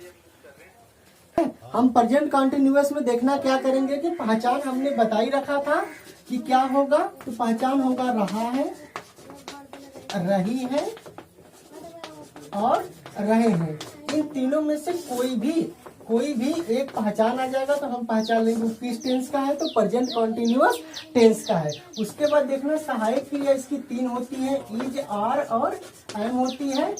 हम प्रेजेंट कॉन्टिन्यूअस में देखना क्या करेंगे कि पहचान हमने बताई रखा था कि क्या होगा। तो पहचान होगा रहा है, रही है और रहे हैं। इन तीनों में से कोई कोई भी एक पहचान आ जाएगा तो हम पहचान लेंगे किस टेंस का है, तो प्रेजेंट कॉन्टिन्यूअस टेंस का है। उसके बाद देखना सहायक क्रिया इसकी 3 होती है, इज, आर और एम होती है।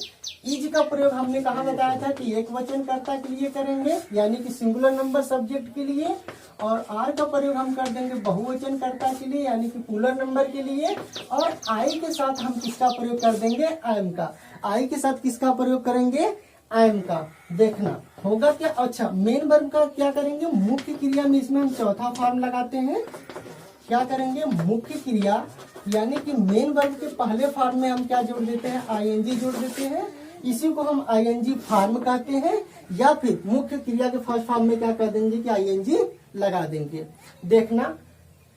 इज का प्रयोग हमने कहा बताया था कि एक वचनकर्ता के लिए करेंगे, यानी कि सिंगुलर नंबर सब्जेक्ट के लिए, और आर का प्रयोग हम कर देंगे बहुवचनकर्ता के लिए, यानी कि प्लूरल नंबर के लिए। और आई के साथ हम किसका प्रयोग कर देंगे, एम का। आई के साथ किसका प्रयोग करेंगे, एम का। देखना होगा क्या, अच्छा मेन वर्ब का क्या करेंगे, मुख्य क्रिया में इसमें हम चौथा फॉर्म लगाते हैं। क्या करेंगे, मुख्य क्रिया यानी कि मेन वर्ब के पहले फॉर्म में हम क्या जोड़ देते हैं, आईएनजी जोड़ देते हैं। इसी को हम आईएनजी फॉर्म कहते हैं, या फिर मुख्य क्रिया के फर्स्ट फॉर्म में क्या कर देंगे कि आईएनजी लगा देंगे। देखना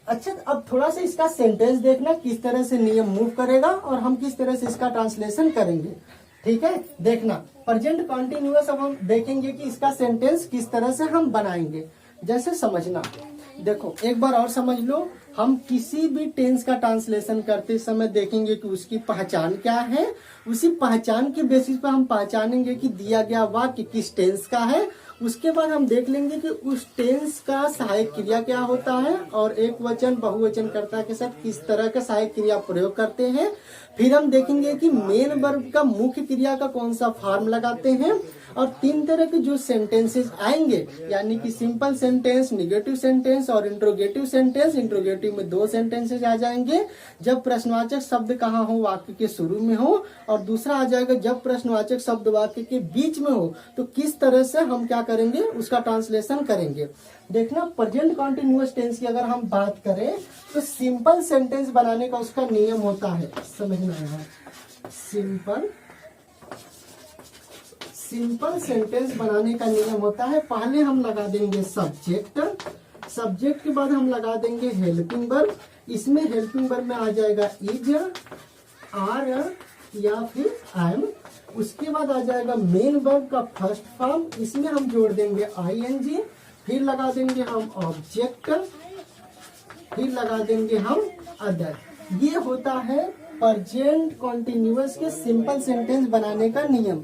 अच्छा, अब थोड़ा सा इसका सेंटेंस देखना किस तरह से नियम मूव करेगा और हम किस तरह से इसका ट्रांसलेशन करेंगे। ठीक है, देखना प्रेजेंट कॉन्टिन्यूअस अब हम देखेंगे कि इसका सेंटेंस किस तरह से हम बनाएंगे। जैसे समझना, देखो एक बार और समझ लो, हम किसी भी टेंस का ट्रांसलेशन करते समय देखेंगे कि उसकी पहचान क्या है। उसी पहचान के बेसिस पर हम पहचानेंगे कि दिया गया वाक्य किस टेंस का है। उसके बाद हम देख लेंगे कि उस टेंस का सहायक क्रिया क्या होता है और एक वचन बहुवचनकर्ता के साथ किस तरह का सहायक क्रिया प्रयोग करते हैं। फिर हम देखेंगे कि मेन वर्ब का मुख्य क्रिया का कौन सा फॉर्म लगाते हैं, और 3 तरह के जो सेंटेंसेस आएंगे, यानी कि सिंपल सेंटेंस, निगेटिव सेंटेंस और इंट्रोगेटिव सेंटेंस। इंट्रोगेटिव में 2 सेंटेंसेस आ जाएंगे, जब प्रश्नवाचक शब्द कहाँ हो, वाक्य के शुरू में हो, और दूसरा आ जाएगा जब प्रश्नवाचक शब्द वाक्य के बीच में हो, तो किस तरह से हम क्या करेंगे, उसका ट्रांसलेशन करेंगे। देखना प्रेजेंट कॉन्टिन्यूअस टेंस की अगर हम बात करें तो सिंपल सेंटेंस बनाने का उसका नियम होता है, समझना है। सिंपल सेंटेंस बनाने का नियम होता है, पहले हम लगा देंगे सब्जेक्ट, सब्जेक्ट के बाद हम लगा देंगे हेल्पिंग वर्ब। इसमें हेल्पिंग वर्ब में आ जाएगा इज, आर या फिर एम। उसके बाद आ जाएगा मेन वर्ब का फर्स्ट फॉर्म, इसमें हम जोड़ देंगे आईएनजी। फिर लगा देंगे हम ऑब्जेक्ट, फिर लगा देंगे हम अदर। ये होता है प्रेजेंट कॉन्टिन्यूअस के सिंपल सेंटेंस बनाने का नियम।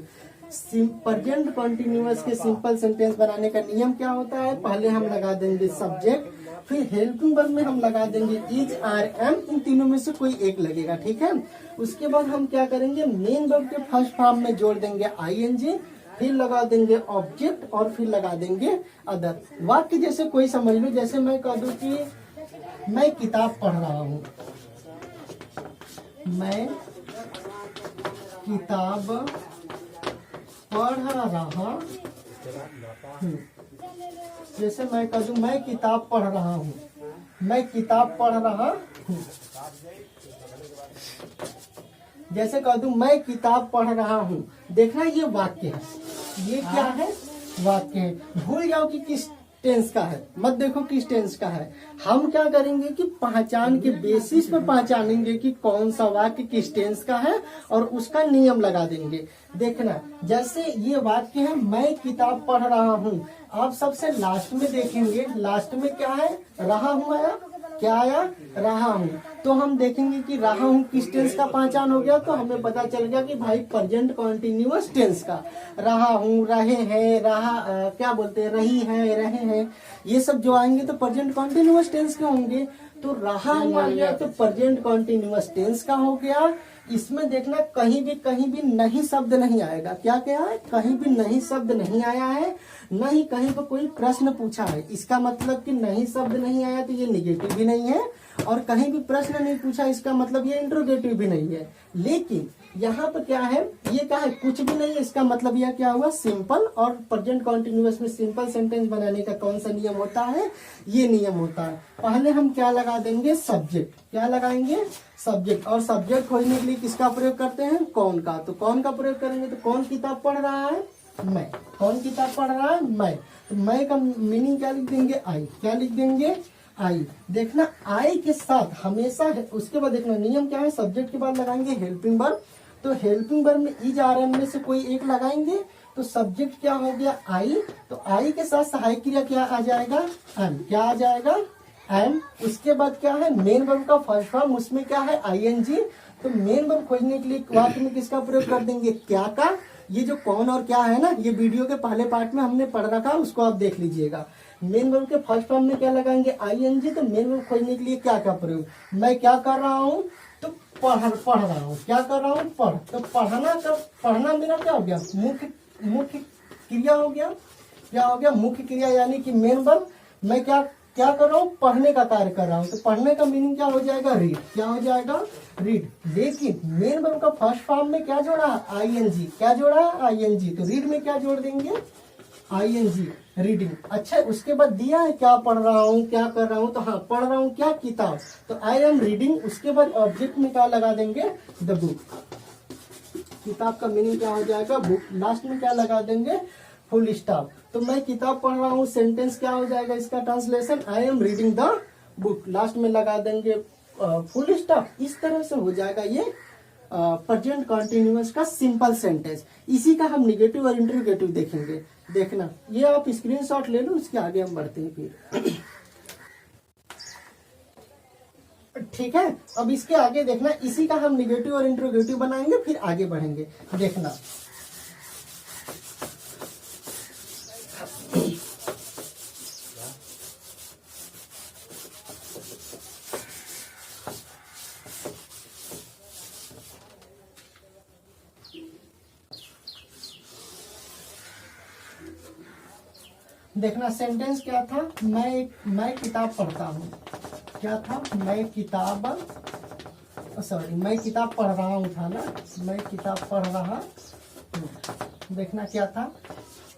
प्रेजेंट कॉन्टिन्यूअस के सिंपल सेंटेंस बनाने का नियम क्या होता है, पहले हम लगा देंगे सब्जेक्ट, फिर हेल्पिंग वर्ब में हम लगा देंगे इज, आर, एम। इन तीनों में से कोई एक लगेगा, ठीक है। उसके बाद हम क्या करेंगे, मेन वर्ब के फर्स्ट फॉर्म में जोड़ देंगे आईएनजी, फिर लगा देंगे ऑब्जेक्ट और फिर लगा देंगे अदर। वाक्य जैसे कोई समझ लो, जैसे मैं कह दूं कि मैं किताब पढ़ रहा हूँ, मैं किताब पढ़ रहा हूँ। जैसे मैं कह दूं मैं किताब पढ़ रहा हूँ, मैं किताब पढ़ रहा हूँ। जैसे कह दूं मैं किताब पढ़ रहा हूँ, देखना ये वाक्य है, ये क्या है, वाक्य है। भूल जाओ कि किस टेंस का है, मत देखो किस टेंस का है। हम क्या करेंगे कि पहचान के बेसिस पर पहचानेंगे कि कौन सा वाक्य किस टेंस का है और उसका नियम लगा देंगे। देखना जैसे ये वाक्य है, मैं किताब पढ़ रहा हूँ, आप सबसे लास्ट में देखेंगे, लास्ट में क्या है, रहा हूँ आया, क्या आया, रहा हूँ। तो हम देखेंगे कि रहा हूँ किस टेंस का पहचान हो गया, तो हमें पता चल गया कि भाई प्रेजेंट कॉन्टिन्यूअस टेंस का। रहा हूँ, रहे हैं, क्या बोलते हैं, रही है, रहे हैं, ये सब जो आएंगे तो प्रेजेंट कॉन्टिन्यूअस टेंस के होंगे। तो रहा हूँ आ गया तो प्रेजेंट कॉन्टिन्यूअस टेंस का हो गया। इसमें देखना कहीं भी नहीं शब्द नहीं आएगा। क्या क्या है, कहीं भी नहीं शब्द नहीं आया है, न ही कहीं पर कोई प्रश्न पूछा है। इसका मतलब कि नहीं शब्द नहीं आया तो ये निगेटिव भी नहीं है, और कहीं भी प्रश्न नहीं पूछा इसका मतलब ये इंट्रोगेटिव भी नहीं है। लेकिन यहाँ पर क्या है, ये क्या है, कुछ भी नहीं है, इसका मतलब यह क्या हुआ, सिंपल। और प्रेजेंट कॉन्टिन्यूअस में सिंपल सेंटेंस बनाने का कौन सा नियम होता है, ये नियम होता है। पहले हम क्या लगा देंगे, सब्जेक्ट। क्या लगाएंगे, सब्जेक्ट। और सब्जेक्ट खोजने के लिए किसका प्रयोग करते हैं, कौन का। तो कौन का प्रयोग करेंगे, तो कौन किताब पढ़ रहा है, मैं। कौन किताब पढ़ रहा है, मैं। तो मैं का मीनिंग क्या लिख देंगे, आई। क्या लिख देंगे, आई। देखना आई के साथ हमेशा है। उसके बाद देखना नियम क्या है, सब्जेक्ट के बाद लगाएंगे हेल्पिंग वर्ब। तो हेल्पिंग वर्ब में इज, आर, एम में से कोई एक लगाएंगे, तो सब्जेक्ट क्या हो गया, आई। तो आई के साथ सहायक क्रिया क्या आ जाएगा, एम। क्या आ जाएगा, एम। उसके बाद क्या है, मेन वर्ब का फर्स्ट फॉर्म, उसमें क्या है, आईएनजी। तो मेन वर्ब खोजने के लिए वाक्य में किसका प्रयोग कर देंगे, क्या का। ये जो कौन और क्या है ना, ये वीडियो के पहले पार्ट में हमने पढ़ रखा, उसको आप देख लीजिएगा। मेन वर्ब के फर्स्ट फॉर्म में क्या लगाएंगे, आईएनजी। तो मेन वर्ब खोजने के लिए क्या क्या प्रयोग, मैं क्या कर रहा हूँ, तो पढ़ रहा हूँ, क्या कर रहा हूँ, पढ़। तो पढ़ना मेरा क्या हो गया, मुख्य क्रिया हो गया। क्या हो गया, मुख्य क्रिया, यानी कि मेन वर्ब। मैं क्या कर रहा हूँ, पढ़ने का कार्य कर रहा हूँ। तो पढ़ने का मीनिंग क्या हो जाएगा, रीड। क्या हो जाएगा, रीड। लेकिन मेन वर्ब का फर्स्ट फॉर्म में क्या जोड़ा, आईएनजी। क्या जोड़ा, आईएनजी। तो रीड में क्या जोड़ देंगे, आईएनजी, रीडिंग। अच्छा, उसके बाद दिया है क्या पढ़ रहा हूँ, क्या कर रहा हूँ। तो हाँ, पढ़ रहा हूँ क्या, किताब। तो आई एम रीडिंग। उसके बाद ऑब्जेक्ट में क्या लगा देंगे, द बुक। किताब का मीनिंग क्या हो जाएगा, बुक। लास्ट में क्या लगा देंगे, फुल स्टॉप। तो मैं किताब पढ़ रहा हूँ, सेंटेंस क्या हो जाएगा इसका translation, I am reading the book. Last में लगा देंगे फुल स्टॉप। इस तरह से हो जाएगा ये प्रेजेंट कॉन्टिन्यूअस का सिंपल सेंटेंस। इसी का हम निगेटिव और इंटरोगेटिव देखेंगे। देखना, ये आप स्क्रीनशॉट ले लो, उसके आगे हम बढ़ते हैं फिर। ठीक है, अब इसके आगे देखना, इसी का हम निगेटिव और इंटरोगेटिव बनाएंगे, फिर आगे बढ़ेंगे। देखना, देखना सेंटेंस क्या था, मैं किताब पढ़ता हूँ। क्या था, मैं किताब पढ़ रहा हूँ था ना, मैं किताब पढ़ रहा हूँ। देखना क्या था,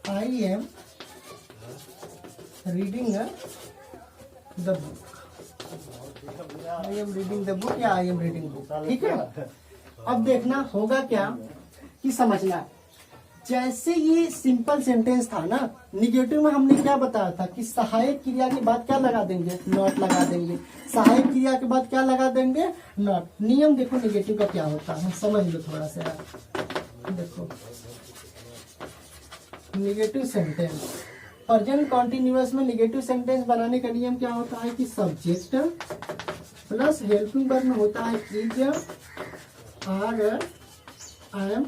I am reading the book. I am reading the book या आई एम रीडिंग बुक। ठीक है, अब देखना होगा क्या कि समझना, जैसे ये सिंपल सेंटेंस था ना, निगेटिव में हमने क्या बताया था कि सहायक क्रिया के बाद क्या लगा देंगे, नॉट लगा देंगे। सहायक क्रिया के बाद क्या लगा देंगे, नॉट। नियम देखो निगेटिव का क्या होता है, समझ लो थोड़ा सा। देखो निगेटिव सेंटेंस, प्रेजेंट कॉन्टिन्यूअस में निगेटिव सेंटेंस बनाने का नियम क्या होता है कि सब्जेक्ट प्लस हेल्पिंग वर्ब में होता है is, are, I am,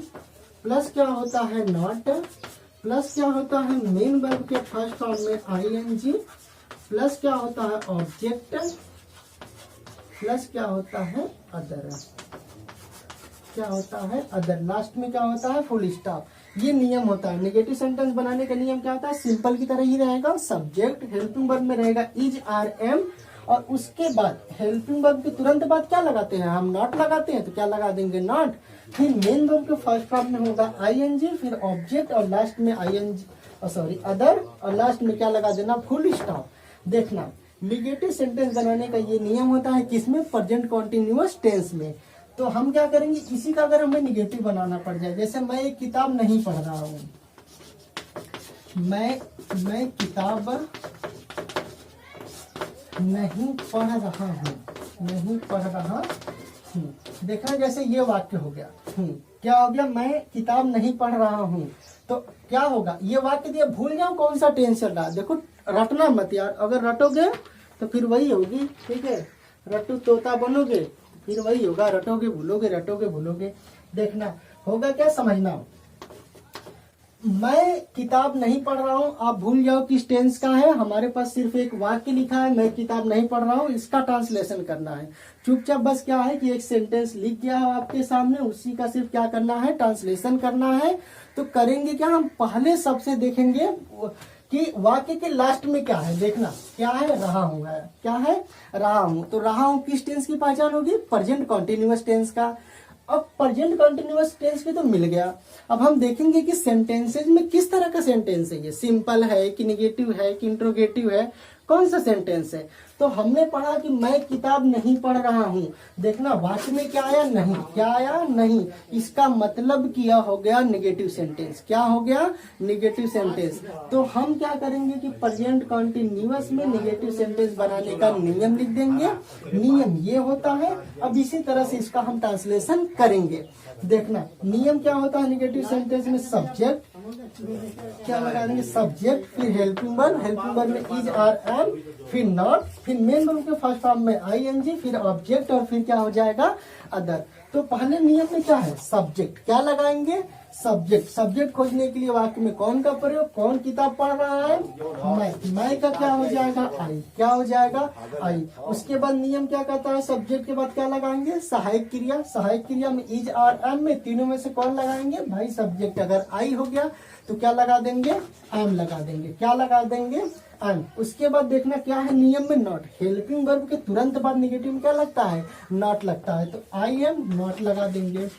plus क्या होता है नॉट, प्लस क्या होता है मेन वर्ब के फर्स्ट फॉर्म में आईएनजी, प्लस क्या होता है ऑब्जेक्ट, प्लस क्या होता है अदर। क्या होता है अदर। लास्ट में क्या होता है फुल स्टॉप। ये नियम होता है निगेटिव सेंटेंस बनाने का। नियम क्या होता है, सिंपल की तरह ही रहेगा। सब्जेक्ट हेल्पिंग वर्ब में रहेगा इज, आर, एम, और उसके बाद हेल्पिंग वर्ब के तुरंत बाद क्या लगाते हैं, हम नॉट लगाते हैं। तो क्या लगा देंगे, नॉट। फिर मेन वर्ब के फर्स्ट फॉर्म में होगा आईएनजी, फिर ऑब्जेक्ट, और लास्ट में अदर, और लास्ट में क्या लगा देना, फुल स्टॉप। देखना निगेटिव सेंटेंस बनाने का ये नियम होता है किसमें, प्रेजेंट कॉन्टिन्यूअस टेंस में। तो हम क्या करेंगे, इसी का अगर हमें निगेटिव बनाना पड़ जाए, जैसे मैं एक किताब नहीं पढ़ रहा हूँ, मैं किताब नहीं पढ़ रहा हूँ। देखा, जैसे ये वाक्य हो गया। क्या हो गया, मैं किताब नहीं पढ़ रहा हूँ। तो क्या होगा, ये वाक्य दिया, भूल जाओ कौन सा टेंस चल रहा है। देखो रटना मत यार, अगर रटोगे तो फिर वही होगी। ठीक है, रटू तोता बनोगे, फिर वही होगा, रटोगे भूलोगे, रटोगे भूलोगे। देखना होगा क्या, समझना, मैं किताब नहीं पढ़ रहा हूँ। आप भूल जाओ किस टेंस का है, हमारे पास सिर्फ एक वाक्य लिखा है, मैं किताब नहीं पढ़ रहा हूँ, इसका ट्रांसलेशन करना है। चुपचाप बस क्या है कि एक सेंटेंस लिख गया है आपके सामने, उसी का सिर्फ क्या करना है, ट्रांसलेशन करना है। तो करेंगे क्या, हम पहले सबसे देखेंगे कि वाक्य के लास्ट में क्या है। देखना क्या है, रहा हूँ है। क्या है, रहा हूँ। तो रहा हूँ किस टेंस की पहचान होगी, प्रेजेंट कॉन्टिन्यूअस टेंस का। अब प्रेजेंट कॉन्टिन्यूअस टेंस की तो मिल गया। अब हम देखेंगे कि सेंटेंसेज में किस तरह का सेंटेंस है, ये सिंपल है कि निगेटिव है कि इंट्रोगेटिव है, कौन सा सेंटेंस है। तो हमने पढ़ा कि मैं किताब नहीं पढ़ रहा हूँ। देखना वाक्य में क्या आया, नहीं। क्या आया, नहीं। इसका मतलब किया हो गया निगेटिव सेंटेंस। क्या हो गया, निगेटिव सेंटेंस। तो हम क्या करेंगे कि प्रेजेंट कॉन्टिन्यूअस में निगेटिव सेंटेंस बनाने का नियम लिख देंगे। नियम ये होता है। अब इसी तरह से इसका हम ट्रांसलेशन करेंगे। देखना नियम क्या होता है निगेटिव सेंटेंस में, सब्जेक्ट क्या लगा देंगे, सब्जेक्ट, फिर हेल्पिंग वर्ब में इज, आर, एम, फिर नॉट, फिर मेन वर्ब के फर्स्ट फॉर्म में आईएनजी, फिर ऑब्जेक्ट, और फिर क्या हो जाएगा अदर। तो पहले नियम में क्या है, सब्जेक्ट क्या लगाएंगे, सब्जेक्ट। सब्जेक्ट खोजने के लिए वाक्य में कौन का प्रयोग, कौन किताब पढ़ रहा है, मैं का क्या हो जाएगा, आई। क्या हो जाएगा, आई। उसके बाद नियम क्या कहता है, सब्जेक्ट के बाद क्या लगाएंगे, सहायक क्रिया। सहायक क्रिया में इज और एम में तीनों में से कौन लगाएंगे, भाई सब्जेक्ट। अगर आई हो गया तो क्या लगा देंगे, एम लगा देंगे। क्या लगा देंगे, एम। उसके बाद देखना क्या है नियम में, नॉट। हेल्पिंग वर्ब के तुरंत बाद निगेटिव में क्या लगता है, नॉट लगता है, तो आई एम नॉट लगा देंगे।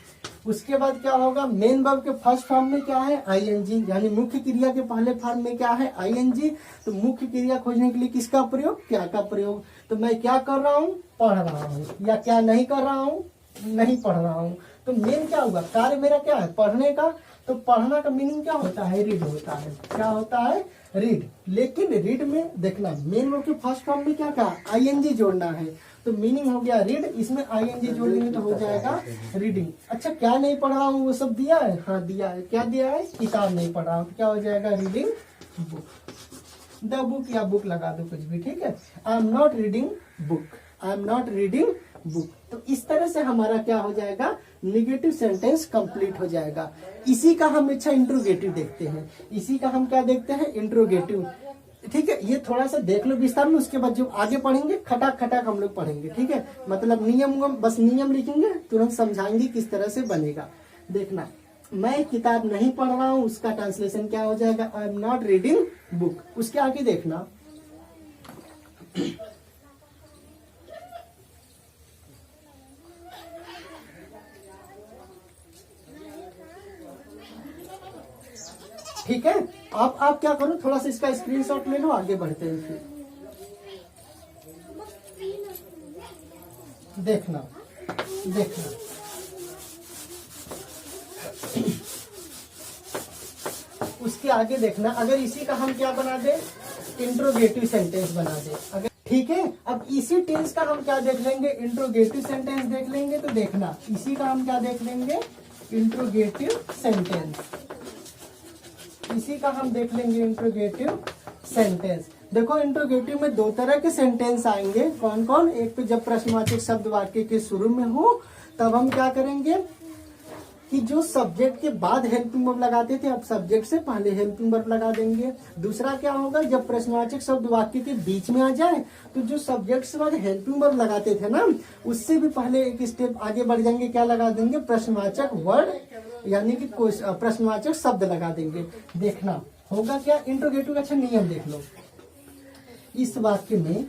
उसके बाद क्या होगा, मेन वर्ब के फर्स्ट फॉर्म में क्या है, आईएनजी, यानी मुख्य क्रिया के पहले फॉर्म में क्या है, आईएनजी। तो मुख्य क्रिया खोजने के लिए किसका प्रयोग, क्या का प्रयोग। तो मैं क्या कर रहा हूँ, पढ़ रहा हूँ, या क्या नहीं कर रहा हूँ, नहीं पढ़ रहा हूँ। तो मेन क्या होगा, कार्य मेरा क्या है, पढ़ने का। तो पढ़ना का मीनिंग क्या होता है, रीड होता है। क्या होता है, रीड। लेकिन रीड में देखना मेन वर्ब के फर्स्ट फॉर्म में क्या कहा, आईएनजी जोड़ना है, तो मीनिंग हो गया रीड, इसमें आईएनजी जोड़ देंगे तो हो जाएगा रीडिंग। अच्छा क्या नहीं पढ़ रहा हूँ, वो सब दिया है, हाँ दिया है। क्या दिया है, किताब नहीं पढ़ रहा हूँ, क्या हो जाएगा, रीडिंग बुक। द बुक या बुक लगा दो कुछ भी, ठीक है। I am not reading book, I am not reading book. तो इस तरह से हमारा क्या हो जाएगा, निगेटिव सेंटेंस कंप्लीट हो जाएगा। इसी का हम अच्छा इंट्रोगेटिव देखते हैं, इसी का हम क्या देखते हैं, इंट्रोगेटिव। ठीक है, ये थोड़ा सा देख लो विस्तार में, उसके बाद जो आगे पढ़ेंगे खटाक खटाक हम लोग पढ़ेंगे, ठीक है। मतलब नियम, बस नियम लिखेंगे, तुरंत समझाएंगे किस तरह से बनेगा। देखना, मैं किताब नहीं पढ़ रहा हूँ, उसका ट्रांसलेशन क्या हो जाएगा, I am not reading book. उसके आगे देखना, ठीक है। आप क्या करो, थोड़ा सा इसका स्क्रीनशॉट ले लो, आगे बढ़ते हैं फिर। देखना देखना, उसके आगे देखना, अगर इसी का हम क्या बना दे, इंट्रोगेटिव सेंटेंस बना दे अगर, ठीक है। अब इसी टेंस का हम क्या देख लेंगे, इंट्रोगेटिव सेंटेंस देख लेंगे। तो देखना, इसी का हम क्या देख लेंगे, इंट्रोगेटिव सेंटेंस। इसी का हम देख लेंगे इंट्रोगेटिव सेंटेंस। देखो इंट्रोगेटिव में दो तरह के सेंटेंस आएंगे, कौन कौन। एक तो जब प्रश्नवाचक शब्द वाक्य के शुरू में हो, तब हम क्या करेंगे कि जो सब्जेक्ट के बाद हेल्पिंग वर्ब लगाते थे, अब सब्जेक्ट से पहले हेल्पिंग वर्ब लगा देंगे। दूसरा क्या होगा, जब प्रश्नवाचक शब्द वाक्य के बीच में आ जाए, तो जो सब्जेक्ट से बाद हेल्पिंग वर्ब लगाते थे ना, उससे भी पहले एक स्टेप आगे बढ़ जाएंगे, क्या लगा देंगे, प्रश्नवाचक वर्ड, यानी कि प्रश्नवाचक शब्द लगा देंगे। देखना होगा क्या, इंट्रोगेटिव का अच्छा नियम देख लो। इस वाक्य में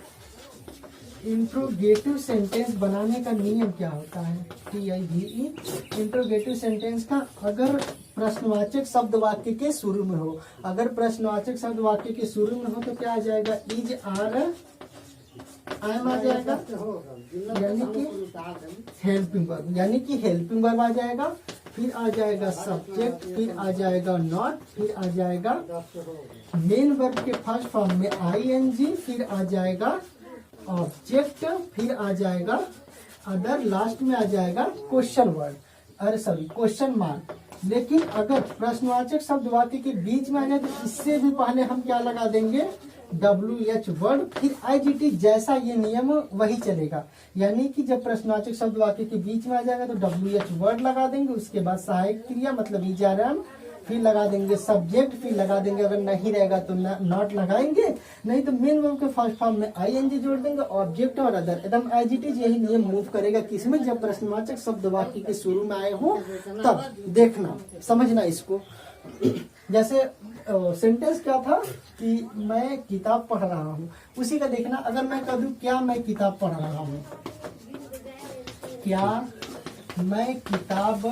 इंट्रोगेटिव सेंटेंस बनाने का नियम क्या होता है, TIVE। इंट्रोगेटिव सेंटेंस का, अगर प्रश्नवाचक शब्द वाक्य के शुरू में हो, अगर प्रश्नवाचक शब्द वाक्य के शुरू में हो तो क्या आ जाएगा, इज आर एम आ जाएगा, यानी कि हेल्पिंग वर्ब, यानी कि हेल्पिंग वर्ब आ जाएगा। फिर आ जाएगा सब्जेक्ट, फिर आ जाएगा नॉट, फिर आ जाएगा मेन वर्ब के फर्स्ट फॉर्म में ING, फिर आ जाएगा ऑब्जेक्ट, फिर आ जाएगा अदर, लास्ट में आ जाएगा क्वेश्चन वर्ड, अरे सॉरी क्वेश्चन मार्क। लेकिन अगर प्रश्नवाचक शब्द वाक्य के बीच में आ जाए तो इससे भी पहले हम क्या लगा देंगे, WH वर्ड, फिर IGT। जैसा ये नियम वही चलेगा, यानी कि जब प्रश्नवाचक शब्द वाक्य के बीच में आ जाएगा तो WH वर्ड लगा देंगे, उसके बाद सहायक क्रिया मतलब इजाराम, फिर लगा देंगे सब्जेक्ट, फिर लगा देंगे, अगर नहीं रहेगा तो नॉट लगाएंगे, नहीं तो मेन वर्ब के फर्स्ट फॉर्म में ING जोड़ देंगे, ऑब्जेक्ट और अदर, एकदम IGT। यही नियम मूव करेगा किसमें, जब प्रश्नवाचक शब्द वाक्य के शुरू में आए हो तब। देखना, समझना इसको। जैसे सेंटेंस क्या था कि मैं किताब पढ़ रहा हूँ, उसी का देखना। अगर मैं कह दूं क्या मैं किताब पढ़ रहा हूँ, क्या मैं किताब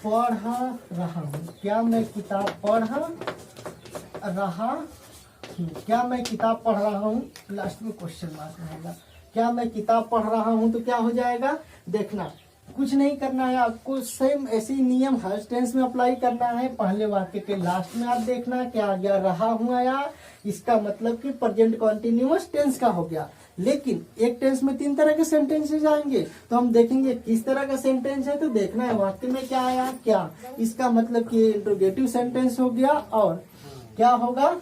पढ़ रहा हूँ, क्या मैं किताब पढ़ रहा हूँ, क्या मैं किताब पढ़ रहा हूँ, लास्ट में क्वेश्चन मार्क रहेगा। क्या मैं किताब पढ़ रहा हूँ तो क्या हो जाएगा, देखना कुछ नहीं करना है आपको, सेम ऐसे ही नियम हर टेंस में अप्लाई करना है। पहले वाक्य के लास्ट में आप देखना क्या आ गया, रहा हूँ आया, इसका मतलब कि प्रेजेंट कॉन्टिन्यूअस टेंस का हो गया। लेकिन एक टेंस में 3 तरह के सेंटेंसेस आएंगे, तो हम देखेंगे किस तरह का सेंटेंस है। तो देखना है वाक्य में क्या आया, क्या, इसका मतलब कि इंट्रोगेटिव सेंटेंस हो गया, और क्या होगा,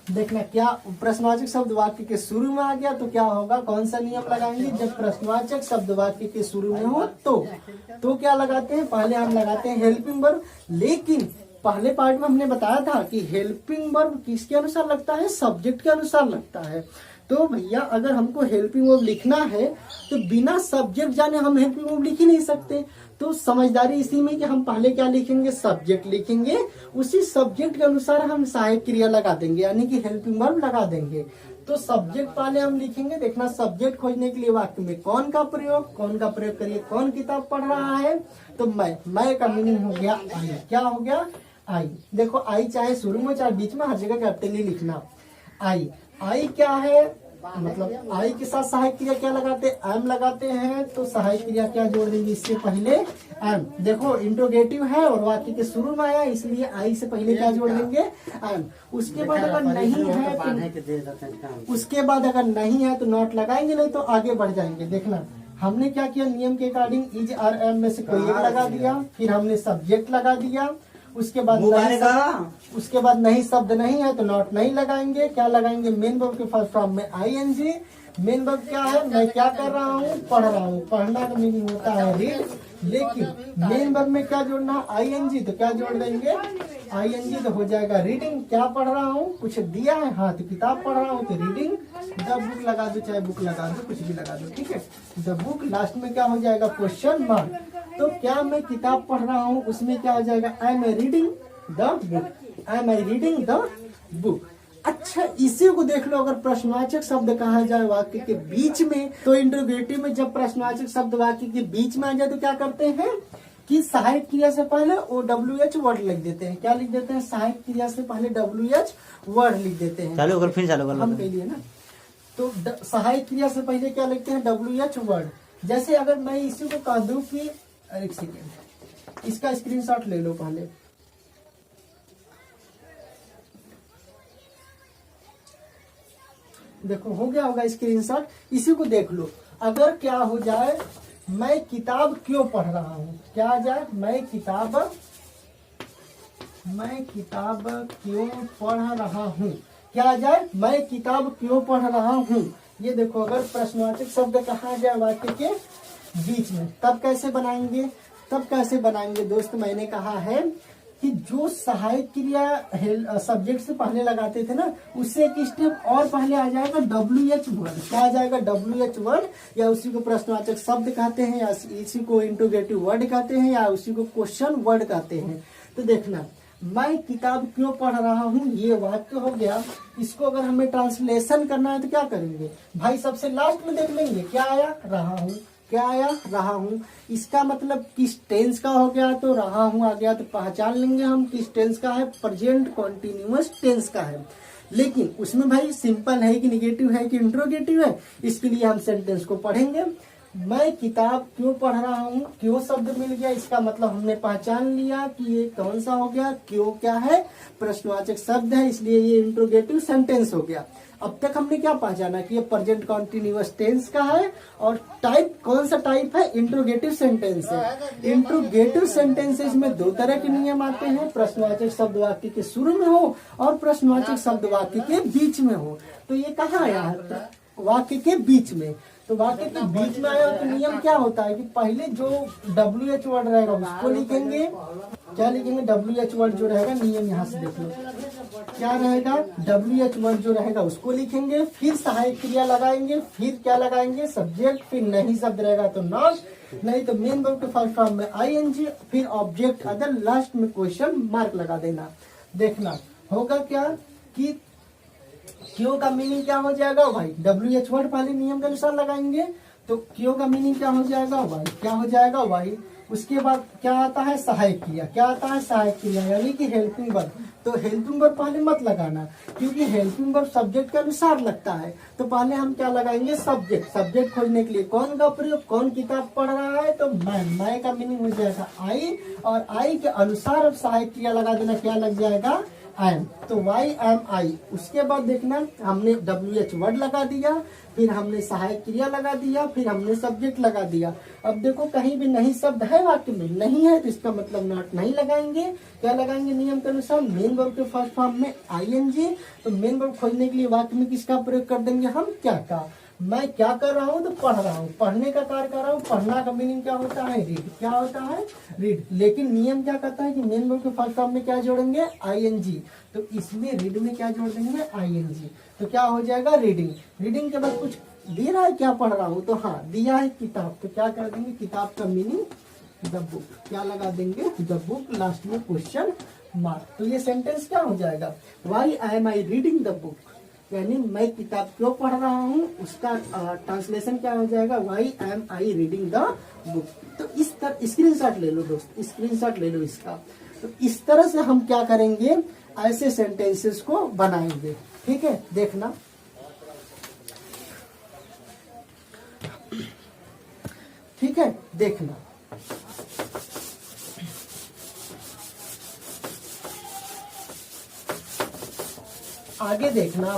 देखना क्या प्रश्नवाचक शब्द वाक्य के शुरू में आ गया तो क्या होगा, कौन सा नियम लगाएंगे, जब प्रश्नवाचक शब्द वाक्य के शुरू में हो तो क्या लगाते हैं, पहले हम लगाते हैं हेल्पिंग वर्ब। लेकिन पहले पार्ट में हमने बताया था कि हेल्पिंग वर्ब किसके अनुसार लगता है, सब्जेक्ट के अनुसार लगता है। तो भैया अगर हमको हेल्पिंग वर्ब लिखना है तो बिना सब्जेक्ट जाने हम हेल्पिंग वर्ब लिख ही नहीं सकते। तो समझदारी इसी में कि हम पहले क्या लिखेंगे, सब्जेक्ट लिखेंगे, उसी सब्जेक्ट के अनुसार हम सहायक क्रिया लगा देंगे, यानी कि हेल्पिंग वर्ब लगा देंगे। तो सब्जेक्ट पहले हम लिखेंगे। देखना सब्जेक्ट खोजने के लिए वाक्य में कौन का प्रयोग करिए, कौन किताब पढ़ रहा है, तो मैं का मीनिंग हो गया आई। क्या हो गया, आई। देखो आई चाहे शुरू में चाहे बीच में हर जगह कैपिटल लिखना। आई क्या है, मतलब आई के साथ सहायक क्रिया क्या लगाते हैं, एम लगाते हैं। तो सहायक क्रिया क्या जोड़ देंगे, इससे पहले एम। देखो इंट्रोगेटिव है और वाक्य के शुरू में आया, इसलिए आई से पहले क्या जोड़ देंगे, एम। उसके बाद अगर नहीं है तो नॉट लगाएंगे, नहीं तो आगे बढ़ जाएंगे। देखना हमने क्या किया, नियम के अकॉर्डिंग इज आर एम में से कोई एक लगा दिया, फिर हमने सब्जेक्ट लगा दिया। उसके बाद नहीं शब्द नहीं है तो नॉट नहीं लगाएंगे। क्या लगाएंगे, मेन वर्ब के फर्स्ट फॉर्म में आईएनजी। मेन वर्ब क्या है, मैं क्या कर रहा हूँ, पढ़ रहा हूँ। पढ़ना का मीनिंग होता है रीड, लेकिन मेन वर्ब में क्या जोड़ना है, आईएनजी। तो क्या जोड़ देंगे, आईएनजी, तो हो जाएगा रीडिंग। क्या पढ़ रहा हूँ, कुछ दिया है, हाँ तो किताब पढ़ रहा हूँ तो रीडिंग। द बुक लगा दो, चाहे बुक लगा दो, कुछ भी लगा दो, ठीक है। द बुक लास्ट में क्या हो जाएगा, क्वेश्चन मार्क। तो क्या मैं किताब पढ़ रहा हूँ, उसमेम क्या हो जाएगा, I am reading the book, I am reading the book. अच्छा इसी को देख लो, अगर प्रश्नवाचक शब्द कहा जाए वाक्य के बीच में, तो इंट्रोगेटिव में जब प्रश्नवाचक शब्द वाक्य के बीच में आ जाए तो क्या करते हैं कि सहायक क्रिया से पहले OWH वर्ड लिख देते हैं। क्या लिख देते हैं, सहायक क्रिया से पहले WH वर्ड लिख देते हैं। चालू कर, फिर चालू कर, हम कह लिए ना। तो सहायक क्रिया से पहले क्या लिखते हैं, WH वर्ड। जैसे अगर मैं इसी को कह दूं कि, एक सेकेंड, इसका स्क्रीनशॉट ले लो पहले। देखो हो गया होगा स्क्रीनशॉट, इसी को देख लो। अगर क्या हो जाए, मैं किताब क्यों पढ़ रहा हूँ, क्या आ जाए, मैं किताब क्यों पढ़ रहा हूँ। क्या आ जाए, मैं किताब क्यों पढ़ रहा हूँ। ये देखो अगर प्रश्नवाचक शब्द कहा जाए वाक्य के बीच में, तब कैसे बनाएंगे दोस्त। मैंने कहा है कि जो सहायक क्रिया सब्जेक्ट से पहले लगाते थे ना, उससे एक स्टेप और पहले आ जाएगा WH वर्ड। क्या आ जाएगा, WH वर्ड, या उसी को प्रश्नवाचक शब्द कहते हैं, या इसी को इंट्रोगेटिव वर्ड कहते हैं, या उसी को क्वेश्चन वर्ड कहते हैं। तो देखना मैं किताब क्यों पढ़ रहा हूँ, ये वाक्य हो गया। इसको अगर हमें ट्रांसलेशन करना है तो क्या करेंगे भाई, सबसे लास्ट में देख लेंगे क्या आया, रहा हूँ। क्या आया, रहा हूँ। इसका मतलब किस टेंस का हो गया, तो रहा हूँ आ गया, तो पहचान लेंगे हम किस टेंस का है, प्रेजेंट कॉन्टिन्यूअस टेंस का है। लेकिन उसमें भाई सिंपल है कि निगेटिव है कि इंट्रोगेटिव है, इसके लिए हम सेंटेंस को पढ़ेंगे। मैं किताब क्यों पढ़ रहा हूँ, क्यों शब्द मिल गया, इसका मतलब हमने पहचान लिया कि ये कौन सा हो गया, क्यों क्या है, प्रश्नवाचक शब्द है, इसलिए ये इंट्रोगेटिव सेंटेंस हो गया। अब तक हमने क्या पहचाना कि ये प्रेजेंट कॉन्टिन्यूअस टेंस का है, और टाइप कौन सा टाइप है, इंट्रोगेटिव सेंटेंस है। इंट्रोगेटिव सेंटेंसेस में दो तरह के नियम आते हैं, प्रश्नवाचक शब्द वाक्य के शुरू में हो और प्रश्नवाचक शब्द वाक्य के बीच में हो। तो ये कहाँ आया है, वाक्य के बीच में। तो वाक्य के बीच में आया तो नियम क्या होता है कि पहले जो WH वर्ड रहेगा उसको लिखेंगे। क्या लिखेंगे, WH वर्ड जो रहेगा, नियम यहाँ से देख लो क्या रहेगा, WH वर्ड जो रहेगा उसको लिखेंगे, फिर सहायक क्रिया लगाएंगे, फिर क्या लगाएंगे, सब्जेक्ट, फिर नहीं शब्द रहेगा तो नॉट, नहीं तो मेन वर्ब के फर्स्ट फॉर्म में ING, फिर ऑब्जेक्ट अदर, लास्ट में क्वेश्चन मार्क लगा देना। देखना होगा क्या कि क्यों का मीनिंग क्या हो जाएगा भाई, WH वर्ड पहले नियम के अनुसार लगाएंगे, तो क्यों का मीनिंग क्या हो जाएगा भाई, क्या हो जाएगा भाई। उसके बाद क्या आता है, सहायक क्रिया। क्या आता है, सहायक क्रिया, यानी कि हेल्पिंग वर्ब। तो हेल्पिंग वर्ब पहले मत लगाना, क्योंकि हेल्पिंग वर्ब सब्जेक्ट के अनुसार लगता है। तो पहले हम क्या लगाएंगे, सब्जेक्ट। सब्जेक्ट खोजने के लिए कौन का प्रयोग, कौन किताब पढ़ रहा है, तो मैं का मीनिंग हो जाएगा आई, और आई के अनुसार अब सहायक क्रिया लगा देना, क्या लग जाएगा, एम, तो YMI। उसके बाद देखना हमने WH वर्ड लगा दिया, फिर हमने सहायक क्रिया लगा दिया, फिर हमने सब्जेक्ट लगा दिया। अब देखो कहीं भी नहीं शब्द है वाक्य में, नहीं है तो इसका मतलब नॉट नहीं लगाएंगे। क्या लगाएंगे नियम के अनुसार, मेन वर्ब के फर्स्ट फॉर्म में ING। तो मेन वर्ब खोजने के लिए वाक्य में किसका प्रयोग कर देंगे हम, क्या का। मैं क्या कर रहा हूँ, तो पढ़ रहा हूँ, पढ़ने का कार्य कर रहा हूँ। पढ़ना का मीनिंग क्या होता है, रीड। क्या होता है, रीड। लेकिन नियम क्या कहता है कि मेन वर्ब के फर्स्ट फॉर्म में क्या जोड़ेंगे, ING। तो इसमें रीड में क्या जोड़ देंगे, ING। तो क्या हो जाएगा, रीडिंग। रीडिंग के बाद कुछ दे रहा है, क्या पढ़ रहा हूँ, तो हाँ दिया है किताब, तो क्या कर देंगे, किताब का मीनिंग द बुक। क्या लगा देंगे, द बुक, लास्ट में क्वेश्चन मार्क। तो ये सेंटेंस क्या हो जाएगा, why am I reading the book, यानी मैं किताब क्यों पढ़ रहा हूँ, उसका ट्रांसलेशन क्या हो जाएगा, why am I reading the book. तो इस तरह स्क्रीनशॉट ले लो दोस्त, स्क्रीनशॉट ले लो इसका। तो इस तरह से हम क्या करेंगे, ऐसे सेंटेंसेस को बनाएंगे। ठीक है, देखना। ठीक है, देखना। आगे देखना।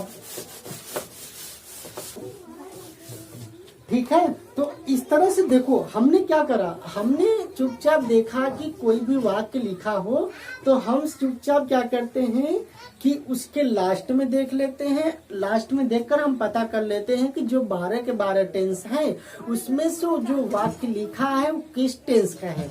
ठीक है, तो इस तरह से देखो हमने क्या करा, हमने चुपचाप देखा कि कोई भी वाक्य लिखा हो तो हम चुपचाप क्या करते हैं कि उसके लास्ट में देख लेते हैं। लास्ट में देखकर हम पता कर लेते हैं कि जो 12 के 12 टेंस है उसमें से जो वाक्य लिखा है वो किस टेंस का है।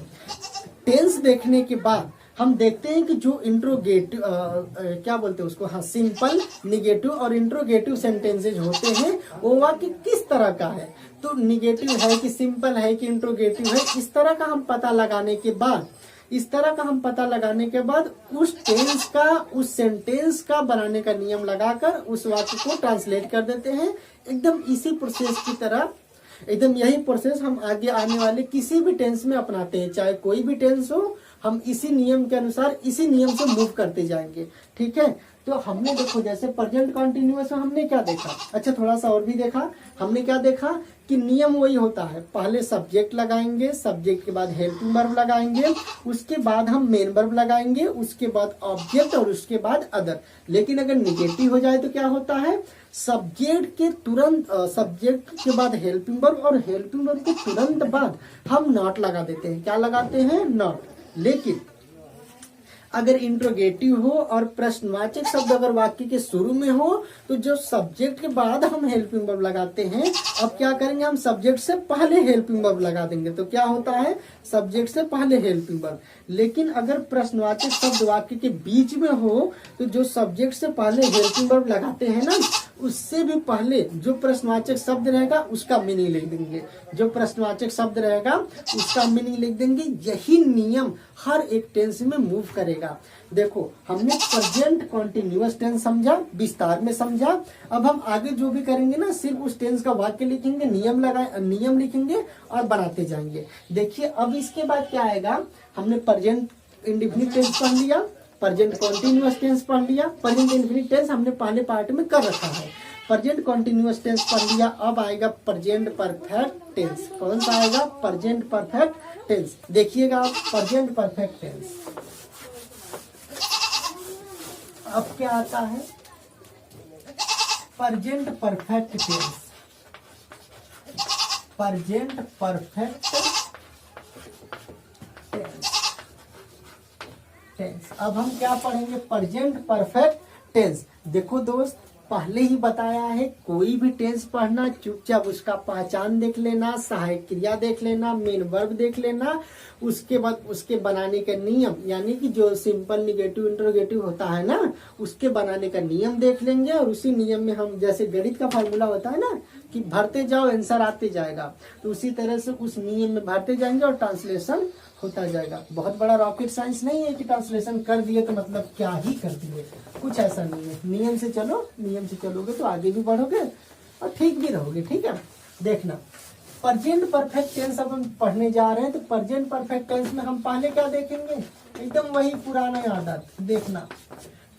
टेंस देखने के बाद हम देखते हैं कि जो इंट्रोगेटिव क्या बोलते हैं उसको, हाँ सिंपल, निगेटिव और इंट्रोगेटिव सेंटेंसेज होते हैं वो वाक्य किस तरह का है। तो निगेटिव है कि सिंपल है कि इंट्रोगेटिव है, इस तरह का हम पता लगाने के बाद, इस तरह का हम पता लगाने के बाद उस टेंस का, उस सेंटेंस का बनाने का नियम लगाकर उस वाक्य को ट्रांसलेट कर देते हैं। एकदम इसी प्रोसेस की तरह, एकदम यही प्रोसेस हम आगे आने वाले किसी भी टेंस में अपनाते हैं, चाहे कोई भी टेंस हो, हम इसी नियम के अनुसार, इसी नियम से मूव करते जाएंगे। ठीक है, तो हमने देखो जैसे प्रेजेंट कंटिन्यूअस में हमने क्या देखा, अच्छा थोड़ा सा और भी देखा। हमने क्या देखा कि नियम वही होता है, पहले सब्जेक्ट लगाएंगे, सब्जेक्ट के बाद हेल्पिंग वर्ब लगाएंगे, उसके बाद हम मेन वर्ब लगाएंगे, उसके बाद ऑब्जेक्ट और उसके बाद अदर। लेकिन अगर निगेटिव हो जाए तो क्या होता है, सब्जेक्ट के तुरंत, सब्जेक्ट के बाद हेल्पिंग वर्ब और हेल्पिंग वर्ब के तुरंत बाद हम नॉट लगा देते हैं। क्या लगाते हैं, नॉट। लेकिन अगर इंट्रोगेटिव हो और प्रश्नवाचक शब्द अगर वाक्य के शुरू में हो तो जो सब्जेक्ट के बाद हम हेल्पिंग वर्ब लगाते हैं, अब क्या करेंगे हम सब्जेक्ट से पहले हेल्पिंग वर्ब लगा देंगे। तो क्या होता है, सब्जेक्ट से पहले हेल्पिंग वर्ब। लेकिन अगर प्रश्नवाचक शब्द वाक्य के बीच में हो तो जो सब्जेक्ट से पहले हेल्पिंग वर्ब लगाते हैं ना, उससे भी पहले जो प्रश्नवाचक शब्द रहेगा उसका मीनिंग लिख देंगे, जो प्रश्नवाचक शब्द रहेगा उसका मीनिंग लिख देंगे। यही नियम हर एक टेंस में मूव करेगा। देखो हमने प्रेजेंट कॉन्टिन्यूअस टेंस समझा, विस्तार में समझा। अब हम आगे जो भी करेंगे ना, सिर्फ उस टेंस का वाक्य लिखेंगे, नियम लिखेंगे और बनाते जाएंगे। देखिए अब इसके बाद क्या आएगा, हमने प्रेजेंट इंडेफिनिट टेंस पढ़ लिया, प्रेजेंट कॉन्टिन्यूअस टेंस पढ़ लिया, प्रेजेंट इंडेफिनिट टेंस हमने पहले पार्ट में कर रखा है, प्रेजेंट कॉन्टिन्यूअस टेंस पढ़ लिया। अब आएगा प्रेजेंट परफेक्ट टेंस। कौन सा आएगा, प्रेजेंट परफेक्ट टेंस। देखिएगा प्रेजेंट परफेक्ट टेंस अब क्या आता है, present perfect tense, present perfect tense. अब हम क्या पढ़ेंगे, प्रेजेंट परफेक्ट टेंस। देखो दोस्त पहले ही बताया है, कोई भी टेंस पढ़ना चुपचाप उसका पहचान देख लेना, सहायक क्रिया देख लेना, मेन वर्ब देख लेना, उसके बाद उसके बनाने का नियम, यानी कि जो सिंपल, निगेटिव, इंट्रोगेटिव होता है ना, उसके बनाने का नियम देख लेंगे। और उसी नियम में हम, जैसे गणित का फार्मूला होता है ना कि भरते जाओ आंसर आते जाएगा, तो उसी तरह से उस नियम में भरते जाएंगे और ट्रांसलेशन होता जाएगा। बहुत बड़ा रॉकेट साइंस नहीं है कि ट्रांसलेशन कर दिए तो मतलब क्या ही कर दिए, कुछ ऐसा नहीं है। नियम से चलो, नियम से चलोगे तो आगे भी बढ़ोगे और ठीक भी रहोगे। ठीक है, देखना प्रेजेंट परफेक्ट टेंस अब हम पढ़ने जा रहे हैं। तो प्रेजेंट परफेक्ट टेंस में हम पहले क्या देखेंगे, एकदम वही पुराना आदत, देखना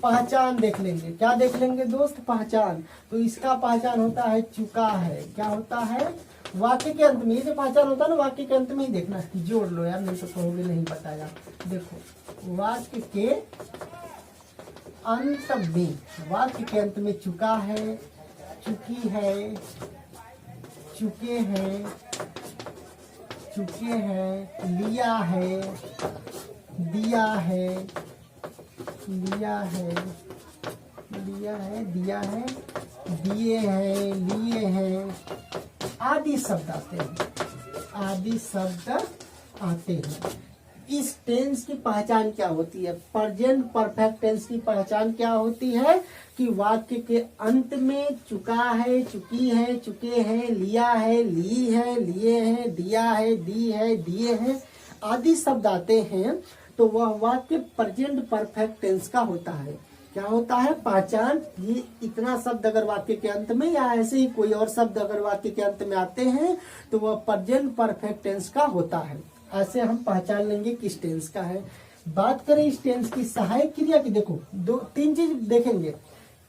पहचान देख लेंगे। क्या देख लेंगे दोस्त, पहचान। तो इसका पहचान होता है चुका है। क्या होता है, वाक्य के अंत में, ये जो पहचान होता है ना वाक्य के अंत में ही देखना, जोड़ लो यार नहीं तो कहोगे नहीं बताया। देखो वाक्य के अंत में, वाक्य के अंत में चुका है, चुकी है, चुके हैं, चुके हैं, लिया है, दिया है, लिया है, लिया है, दिया है, दिए हैं, लिए हैं, आदि शब्द आते हैं, आदि शब्द आते हैं। इस टेंस की पहचान क्या होती है? प्रेजेंट परफेक्ट टेंस की पहचान क्या होती है कि वाक्य के अंत में चुका है, चुकी है, चुके हैं, लिया है, ली है, लिए हैं, दिया है, दी है, दिए हैं, आदि शब्द आते हैं तो वह वाक्य प्रेजेंट परफेक्ट टेंस का होता है। क्या होता है? पहचान, ये इतना शब्द अगर वाक्य के अंत में या ऐसे ही कोई और शब्द अगर वाक्य के अंत में आते हैं तो वह प्रेजेंट परफेक्ट टेंस का होता है। ऐसे हम पहचान लेंगे किस टेंस का है। बात करें इस टेंस की सहायक क्रिया की, देखो दो तीन चीज देखेंगे।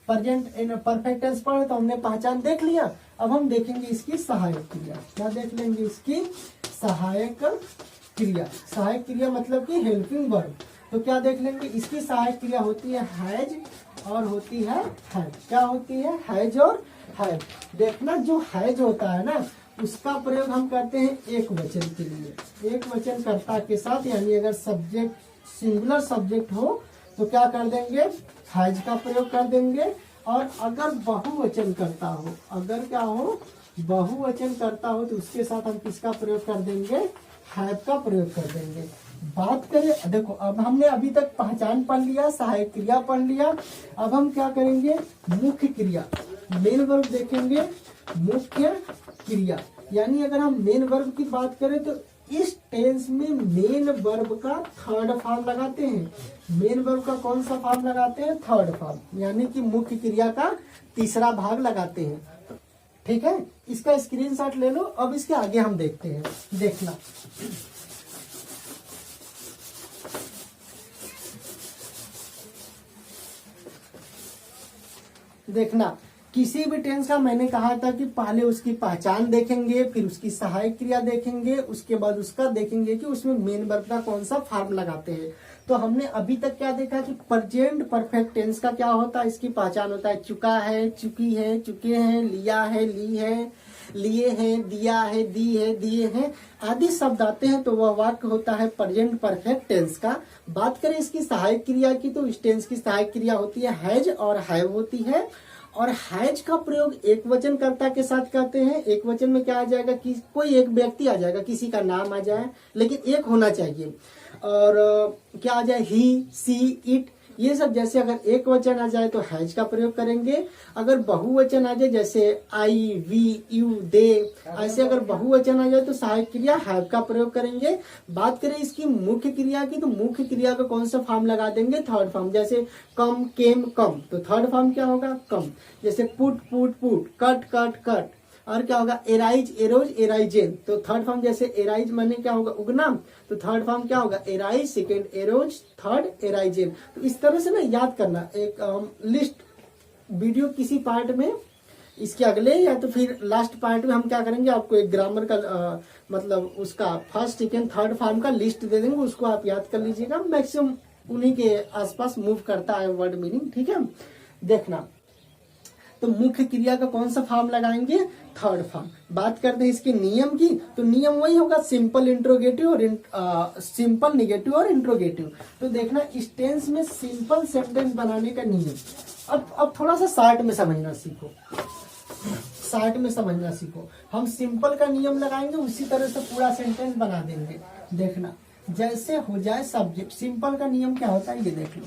प्रेजेंट परफेक्ट टेंस पढ़े तो हमने पहचान देख लिया, अब हम देखेंगे इसकी सहायक क्रिया। क्या देख लेंगे? इसकी सहायक क्रिया। सहायक क्रिया मतलब कि हेल्पिंग वर्ब। तो क्या देख लेंगे? इसकी सहायक क्रिया होती है हैज और होती है हैव। क्या होती है? हैज और हैव। देखना जो हैज होता है ना उसका प्रयोग हम करते हैं एक वचन के लिए, एक वचन कर्ता के साथ, यानी अगर सब्जेक्ट सिंगुलर सब्जेक्ट हो तो क्या कर देंगे? हैज का प्रयोग कर देंगे। और अगर बहुवचन करता हो, अगर क्या हो? बहुवचन करता हो तो उसके साथ हम किसका प्रयोग कर देंगे? हैव का प्रयोग कर देंगे। बात करें, देखो अब हमने अभी तक पहचान पढ़ लिया, सहायक क्रिया पढ़ लिया, अब हम क्या करेंगे? मुख्य क्रिया, मेन वर्ब देखेंगे। मुख्य क्रिया यानी अगर हम मेन वर्ब की बात करें तो इस टेंस में मेन वर्ब का थर्ड फॉर्म लगाते हैं। मेन वर्ब का कौन सा फॉर्म लगाते हैं? थर्ड फॉर्म, यानी कि मुख्य क्रिया का तीसरा भाग लगाते हैं। ठीक है, इसका स्क्रीनशॉट ले लो। अब इसके आगे हम देखते हैं, देखना। देखना किसी भी टेंस का मैंने कहा था कि पहले उसकी पहचान देखेंगे, फिर उसकी सहायक क्रिया देखेंगे, उसके बाद उसका देखेंगे कि उसमें मेन वर्ब का कौन सा फॉर्म लगाते हैं। तो हमने अभी तक क्या देखा कि प्रेजेंट परफेक्ट टेंस का क्या होता है? इसकी पहचान होता है चुका है, चुकी है, चुके हैं, लिया है, ली है, लिए हैं, दिया है, दी है, दिए हैं, आदि शब्द आते हैं तो वह वाक्य होता है प्रेजेंट परफेक्ट टेंस का। बात करें इसकी सहायक क्रिया की तो इस टेंस की सहायक क्रिया होती है हैज और हैव होती है। और हैज का प्रयोग एक वचन कर्ता के साथ करते हैं। एक वचन में क्या आ जाएगा? कि कोई एक व्यक्ति आ जाएगा, किसी का नाम आ जाए, लेकिन एक होना चाहिए। और क्या आ जाए? ही, सी, इट, ये सब जैसे अगर एक वचन आ जाए तो हैज का प्रयोग करेंगे। अगर बहुवचन आ जाए जैसे आई, वी, यू, दे, ऐसे अगर बहुवचन आ जाए तो सहायक क्रिया हैव का प्रयोग करेंगे। बात करें इसकी मुख्य क्रिया की तो मुख्य क्रिया का कौन सा फॉर्म लगा देंगे? Third form. जैसे कम, केम, कम, तो थर्ड फॉर्म क्या होगा? कम। जैसे put, put, put, cut, cut, cut, और क्या होगा? एराइज, एरोज, एराइजेन, तो थर्ड फॉर्म। जैसे एराइज माने क्या होगा? उगना, तो थर्ड फॉर्म क्या होगा? Arise, second arose, third arisen. तो इस तरह से ना याद करना। एक लिस्ट वीडियो किसी पार्ट में, इसके अगले या तो फिर लास्ट पार्ट में हम क्या करेंगे? आपको एक ग्रामर का मतलब उसका फर्स्ट, सेकेंड, थर्ड फॉर्म का लिस्ट दे देंगे, उसको आप याद कर लीजिएगा। मैक्सिमम उन्हीं के आसपास मूव करता है वर्ड मीनिंग। ठीक है, देखना। तो मुख्य क्रिया का कौन सा फॉर्म लगाएंगे? Third form. बात करते हैं इसके नियम की तो नियम वही होगा सिंपल इंट्रोगेटिव और सिंपल निगेटिव और इंट्रोगेटिव। तो देखना इस टेंस में सिंपल सेंटेंस बनाने का नियम। अब थोड़ा सा शार्ट में समझना सीखो, शार्ट में समझना सीखो। हम सिंपल का नियम लगाएंगे, उसी तरह से पूरा सेंटेंस बना देंगे। देखना, जैसे हो जाए सब्जेक्ट। सिंपल का नियम क्या होता है ये देख लो।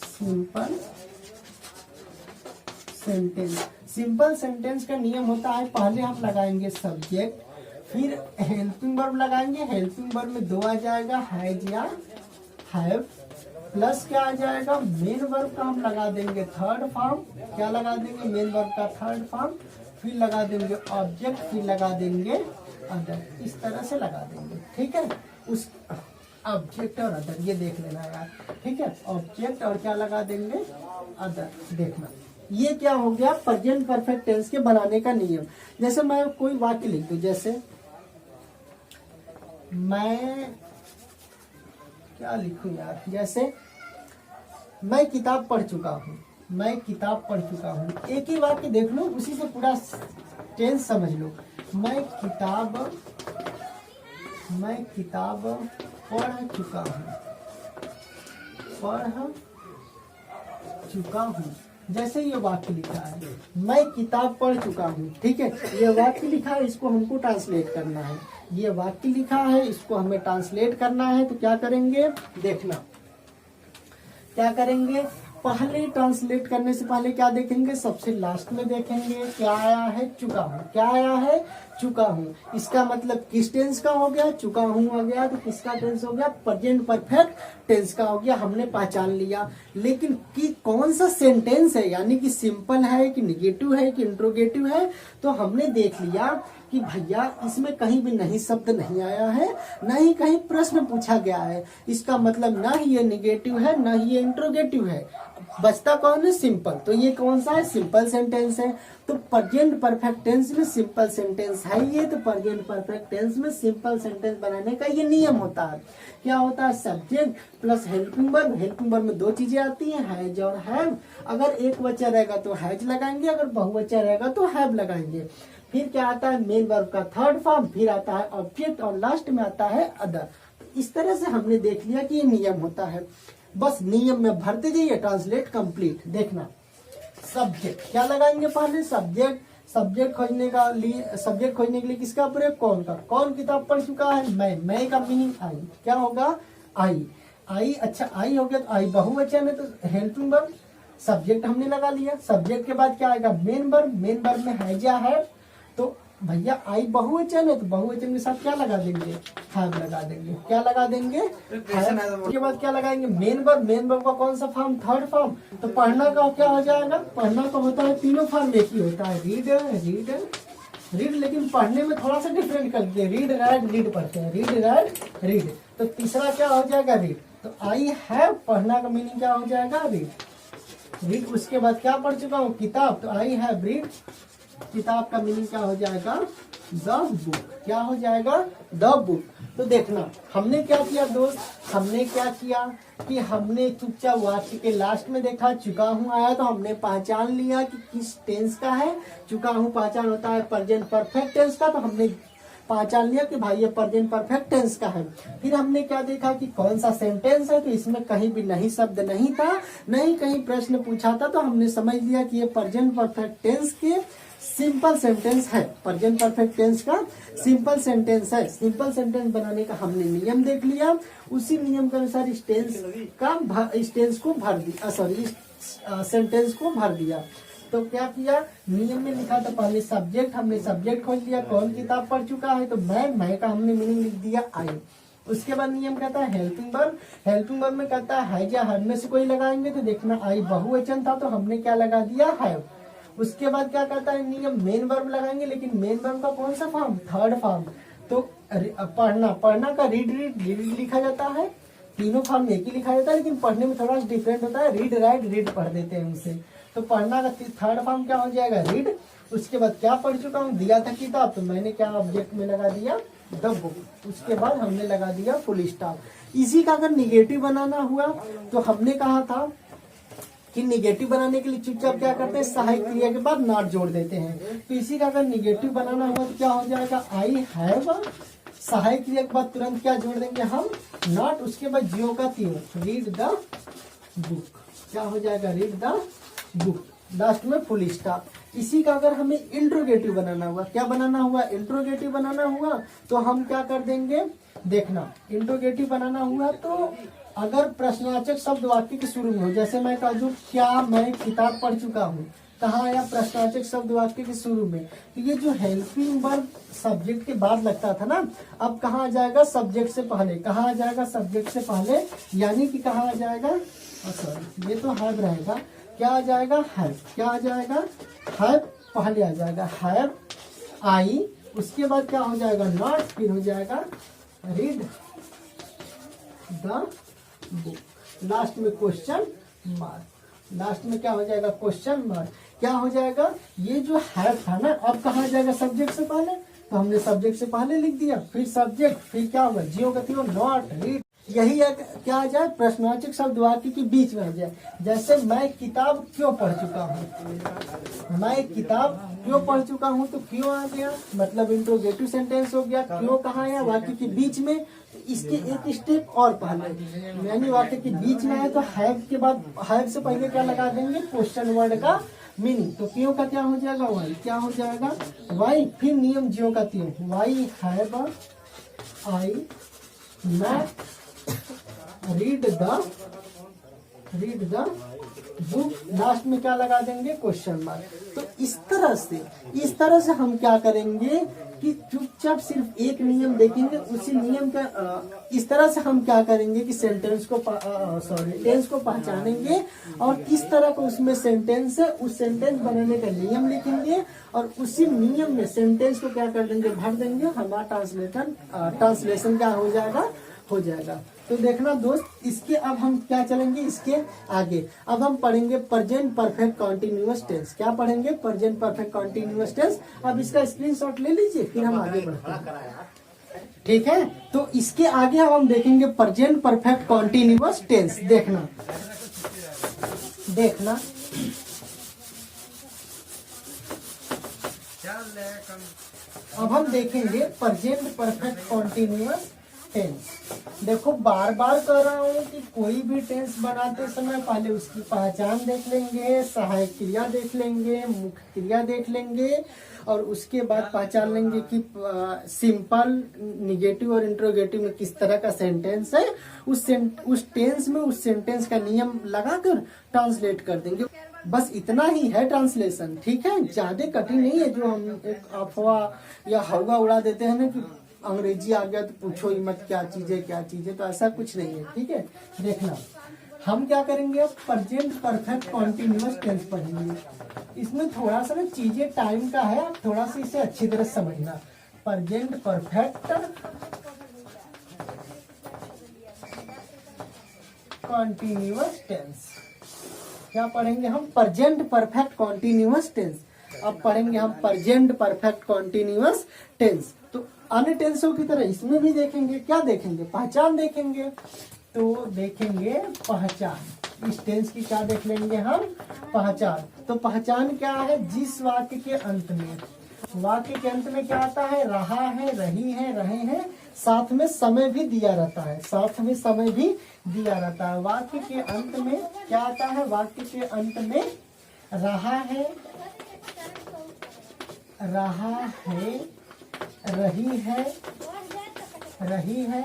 सिंपल सेंटेंस, सिंपल सेंटेंस का नियम होता है पहले हम लगाएंगे सब्जेक्ट, फिर हेल्पिंग वर्ब लगाएंगे। हेल्पिंग वर्ब में दो आ जाएगा, हैज या हैव, प्लस क्या आ जाएगा? मेन वर्ब का हम लगा देंगे थर्ड फॉर्म। क्या लगा देंगे? मेन वर्ब का थर्ड फॉर्म। फिर लगा देंगे ऑब्जेक्ट, फिर लगा देंगे अदर। इस तरह से लगा देंगे। ठीक है, उस ऑब्जेक्ट और अदर ये देख लेना यार। ठीक है, ऑब्जेक्ट और क्या लगा देंगे? अदर। देखना ये क्या हो गया? प्रेजेंट परफेक्ट टेंस के बनाने का नियम। जैसे मैं कोई वाक्य लिख दूं, जैसे मैं क्या लिखूं यार? जैसे मैं किताब पढ़ चुका हूँ, मैं किताब पढ़ चुका हूँ। एक ही वाक्य देख लो, उसी से पूरा टेंस समझ लो। मैं किताब पढ़ चुका हूँ, पढ़ चुका हूँ। जैसे ये वाक्य लिखा है, मैं किताब पढ़ चुका हूँ, ठीक है। ये वाक्य लिखा है, इसको हमको ट्रांसलेट करना है। ये वाक्य लिखा है, इसको हमें ट्रांसलेट करना है। तो क्या करेंगे, देखना क्या करेंगे। पहले ट्रांसलेट करने से पहले क्या देखेंगे, सबसे लास्ट में देखेंगे क्या आया है, चुका हूँ। क्या आया है, चुका हूँ। इसका मतलब किस टेंस का हो गया, चुका हूँ हो गया। तो किसका टेंस हो गया, प्रेजेंट परफेक्ट टेंस का हो गया। हमने पहचान लिया, लेकिन कि कौन सा सेंटेंस है, यानी कि सिंपल है कि निगेटिव है कि इंट्रोगेटिव है, तो हमने देख लिया कि भैया इसमें कहीं भी नहीं शब्द नहीं आया है, न ही कहीं प्रश्न पूछा गया है। इसका मतलब ना ही ये निगेटिव है, ना ही ये इंट्रोगेटिव है। बचता कौन है, सिंपल। तो ये कौन सा है, सिंपल सेंटेंस है। तो प्रेजेंट परफेक्ट टेंस में सिंपल सेंटेंस है ये। तो प्रेजेंट परफेक्ट टेंस में सिंपल सेंटेंस बनाने का ये नियम होता है। क्या होता है, subject plus helping verb. Helping verb में दो चीजें आती हैं, हैज और हैव। अगर एक बच्चा रहेगा तो हैज लगाएंगे, अगर बहुवचन रहेगा तो हैव लगाएंगे। फिर क्या आता है, मेन वर्ब का थर्ड फॉर्म, फिर आता है ऑब्जेक्ट, और लास्ट में आता है अदर। इस तरह से हमने देख लिया कि ये नियम होता है। बस नियम में भरते जाइए, ट्रांसलेट कंप्लीट। देखना, सब्जेक्ट क्या लगाएंगे, पहले सब्जेक्ट खोजने के लिए किसका प्रयोग, कौन का। कौन किताब पढ़ चुका है, मैं का मीनिंग आई। क्या होगा, आई। अच्छा, आई हो गया तो आई बहुवचन है, तो हेल्पिंग वर्ब। सब्जेक्ट हमने लगा लिया। सब्जेक्ट के बाद क्या आएगा, मेन वर्ब। मेन वर्ब में हैज या हैव। तो भैया आई बहुवचन है, तो बहुवचन के साथ क्या लगा देंगे, हैव लगा देंगे। क्या लगा देंगे, उसके बाद क्या लगाएंगे, मेन वर्ब। मेन वर्ब का कौन सा फॉर्म, थर्ड फॉर्म। तो पढ़ना का क्या हो जाएगा, पढ़ना का होता है तीनों फॉर्म एक ही होता है, रीड। लेकिन पढ़ने में थोड़ा सा डिफरेंट कर दिए, रीड राइट रीड पढ़ते हैं, रीड राइट रीड। तो तीसरा क्या हो जाएगा, रीड। तो आई हैव, पढ़ना का मीनिंग क्या हो जाएगा, रीड। उसके बाद क्या पढ़ चुका हूँ, किताब। तो आई हैव रीड, किताब का मीनिंग क्या हो जाएगा, द बुक। क्या हो जाएगा, द बुक। तो देखना, हमने क्या किया दोस्त, हमने क्या किया कि हमने चुपचाप वाक्य के लास्ट में देखा चुका हूँ आया, तो हमने पहचान लिया कि किस टेंस का है। चुका हूँ पहचान होता है प्रेजेंट परफेक्ट टेंस का, तो हमने पहचान लिया कि भाई ये प्रेजेंट परफेक्ट टेंस का है। फिर हमने क्या देखा कि कौन सा सेंटेंस है, तो इसमें कहीं भी नहीं शब्द नहीं था, नहीं कहीं प्रश्न पूछा था, तो हमने समझ लिया कि ये प्रेजेंट परफेक्ट टेंस के सिंपल सेंटेंस है। प्रेजेंट परफेक्ट टेंस का सिंपल सेंटेंस है। सिंपल सेंटेंस बनाने का हमने नियम देख लिया। उसी नियम के अनुसार इस टेंस को भर दिया, सॉरी इस सेंटेंस को भर दिया। तो क्या किया, नियम में लिखा था पहले सब्जेक्ट, हमने सब्जेक्ट खोज लिया, कौन किताब पढ़ चुका है, तो मैं का हमने मीनिंग लिख दिया आई। उसके बाद नियम कहता है हेल्पिंग वर्ब। हेल्पिंग वर्ब में कहता है हैज या हैव में से कोई लगाएंगे, तो देखना आई बहुवचन था, तो हमने क्या लगा दिया, हैव। उसके बाद क्या कहता है नियम, मेन वर्ब लगाएंगे, लेकिन मेन वर्ब का कौन सा फॉर्म, थर्ड फॉर्म। तो पढ़ना का रीड लिखा जाता है, तीनों फॉर्म एक ही लिखा जाता है, लेकिन पढ़ने में थोड़ा डिफरेंट होता है, रीड राइट रीड पढ़ देते हैं उसे। तो पढ़ना का थर्ड फॉर्म क्या हो जाएगा, रीड। उसके बाद क्या पढ़ चुका हूँ, दिया था किताब, तो मैंने क्या ऑब्जेक्ट में लगा दिया, द बुक। उसके बाद हमने लगा दिया फुल स्टॉप। इसी का अगर निगेटिव बनाना हुआ, तो हमने कहा था कि निगेटिव बनाने के लिए चुपचाप क्या करते हैं, सहायक क्रिया के बाद नॉट जोड़ देते हैं। तो इसी का अगर निगेटिव बनाना हुआ तो क्या हो जाएगा, आई हैव, सहायक क्रिया के बाद तुरंत क्या जोड़ देंगे हम, नॉट। उसके बाद जियो का तीन, रीड द बुक। क्या हो जाएगा, रीड द बुक। लास्ट में फुल स्टॉप। इसी का अगर हमें इंट्रोगेटिव बनाना हुआ, क्या बनाना हुआ, इंट्रोगेटिव बनाना हुआ, तो हम क्या कर देंगे, देखना इंट्रोगेटिव बनाना हुआ तो अगर प्रश्नवाचक शब्द वाक्य के शुरू में हो, जैसे मैं कह दूं क्या मैं किताब पढ़ चुका हूँ, कहाँ आया, प्रश्नवाचक शब्द वाक्य के शुरू में। तो ये जो हेल्पिंग वर्ब सब्जेक्ट के बाद लगता था ना, अब कहाँ आ जाएगा, सब्जेक्ट से पहले। कहाँ आ जाएगा, सब्जेक्ट से पहले, यानी कि कहाँ आ जाएगा, सॉरी ये तो हैव रहेगा, क्या आ जाएगा, हैव। क्या आ जाएगा, हैव पहले आ जाएगा, हैव आई। उसके बाद क्या हो जाएगा, नॉट। फिर हो जाएगा रीड द बुक। लास्ट में क्वेश्चन मार्क। लास्ट में क्या हो जाएगा, क्वेश्चन मार्क। क्या हो जाएगा, ये जो हैव था ना, अब कहाँ आ जाएगा, सब्जेक्ट से पहले। तो हमने सब्जेक्ट से पहले लिख दिया, फिर सब्जेक्ट, फिर क्या होगा, जियो गति हो, नॉट रीड। यही एक क्या आ जाए, प्रश्नवाचक शब्द वाक्य के बीच में आ जाए। जैसे मैं किताब क्यों पढ़ चुका हूँ, मैं किताब क्यों पढ़ चुका हूँ, तो क्यों आ गया, मतलब इंट्रोगेटिव सेंटेंस हो गया। क्यों कहाँ है, वाक्य के बीच में। तो इसके एक स्टेप और पहले, यानी वाक्य के बीच में है तो हैव के बाद, हैव से पहले क्या लगा देंगे, क्वेश्चन वर्ड का मीनिंग। तो क्यों का क्या हो जाएगा, वाई क्या हो जाएगा, वाई। फिर नियम ज्यों का त्यों, why have I not read the book, last में क्या लगा देंगे, क्वेश्चन मार्क। तो इस तरह से हम क्या करेंगे कि चुपचाप सिर्फ एक नियम देखेंगे, उसी नियम का इस तरह से हम क्या करेंगे कि सेंटेंस को टेंस को पहचानेंगे और किस तरह का उसमें सेंटेंस है, उस सेंटेंस बनाने का नियम लिखेंगे और उसी नियम में सेंटेंस को क्या कर देंगे, भर देंगे। हमारा ट्रांसलेशन क्या हो जाएगा। तो देखना दोस्त, इसके अब हम क्या चलेंगे, इसके आगे अब हम पढ़ेंगे प्रेजेंट परफेक्ट कॉन्टिन्यूअस टेंस। क्या पढ़ेंगे, प्रेजेंट परफेक्ट कॉन्टिन्यूअस टेंस। अब इसका स्क्रीनशॉट ले लीजिए, फिर हम आगे बढ़ते हैं, ठीक है। तो इसके आगे अब हम देखेंगे प्रेजेंट परफेक्ट कॉन्टिन्यूअस टेंस। देखना अब हम देखेंगे प्रेजेंट परफेक्ट कॉन्टिन्यूअस टेंस। देखो बार बार कह रहा हूँ कि कोई भी टेंस बनाते समय पहले उसकी पहचान देख लेंगे, सहायक क्रिया देख लेंगे, मुख्य क्रिया देख लेंगे और उसके बाद पहचान लेंगे कि सिंपल, निगेटिव और इंट्रोगेटिव में किस तरह का सेंटेंस है। उस टेंस में उस सेंटेंस का नियम लगाकर ट्रांसलेट कर देंगे। बस इतना ही है ट्रांसलेशन, ठीक है, ज्यादा कठिन नहीं है। जो हम एक अफवाह या हवा उड़ा देते हैं ना कि अंग्रेजी आ गया तो पूछो ही मत क्या चीज है, तो ऐसा कुछ नहीं है, ठीक है। देखना हम क्या करेंगे, अब प्रेजेंट परफेक्ट कॉन्टिन्यूअस टेंस पढ़ेंगे। इसमें थोड़ा सा ना चीजें टाइम का है, आप थोड़ा सा इसे अच्छी तरह समझना। प्रेजेंट परफेक्ट कॉन्टिन्यूअस टेंस क्या पढ़ेंगे हम, प्रेजेंट परफेक्ट कॉन्टिन्यूअस टेंस। अब पढ़ेंगे हम प्रेजेंट परफेक्ट कॉन्टिन्यूअस टेंस। तो अन्य टेंसों की तरह इसमें भी देखेंगे, क्या देखेंगे, पहचान देखेंगे। तो देखेंगे पहचान, इस टेंस की क्या देख लेंगे हम, पहचान। तो पहचान क्या है, जिस वाक्य के अंत में क्या आता है, रहा है, रही है, रहे हैं, साथ में समय भी दिया रहता है, वाक्य के अंत में क्या आता है, वाक्य के अंत में रहा है, रही है,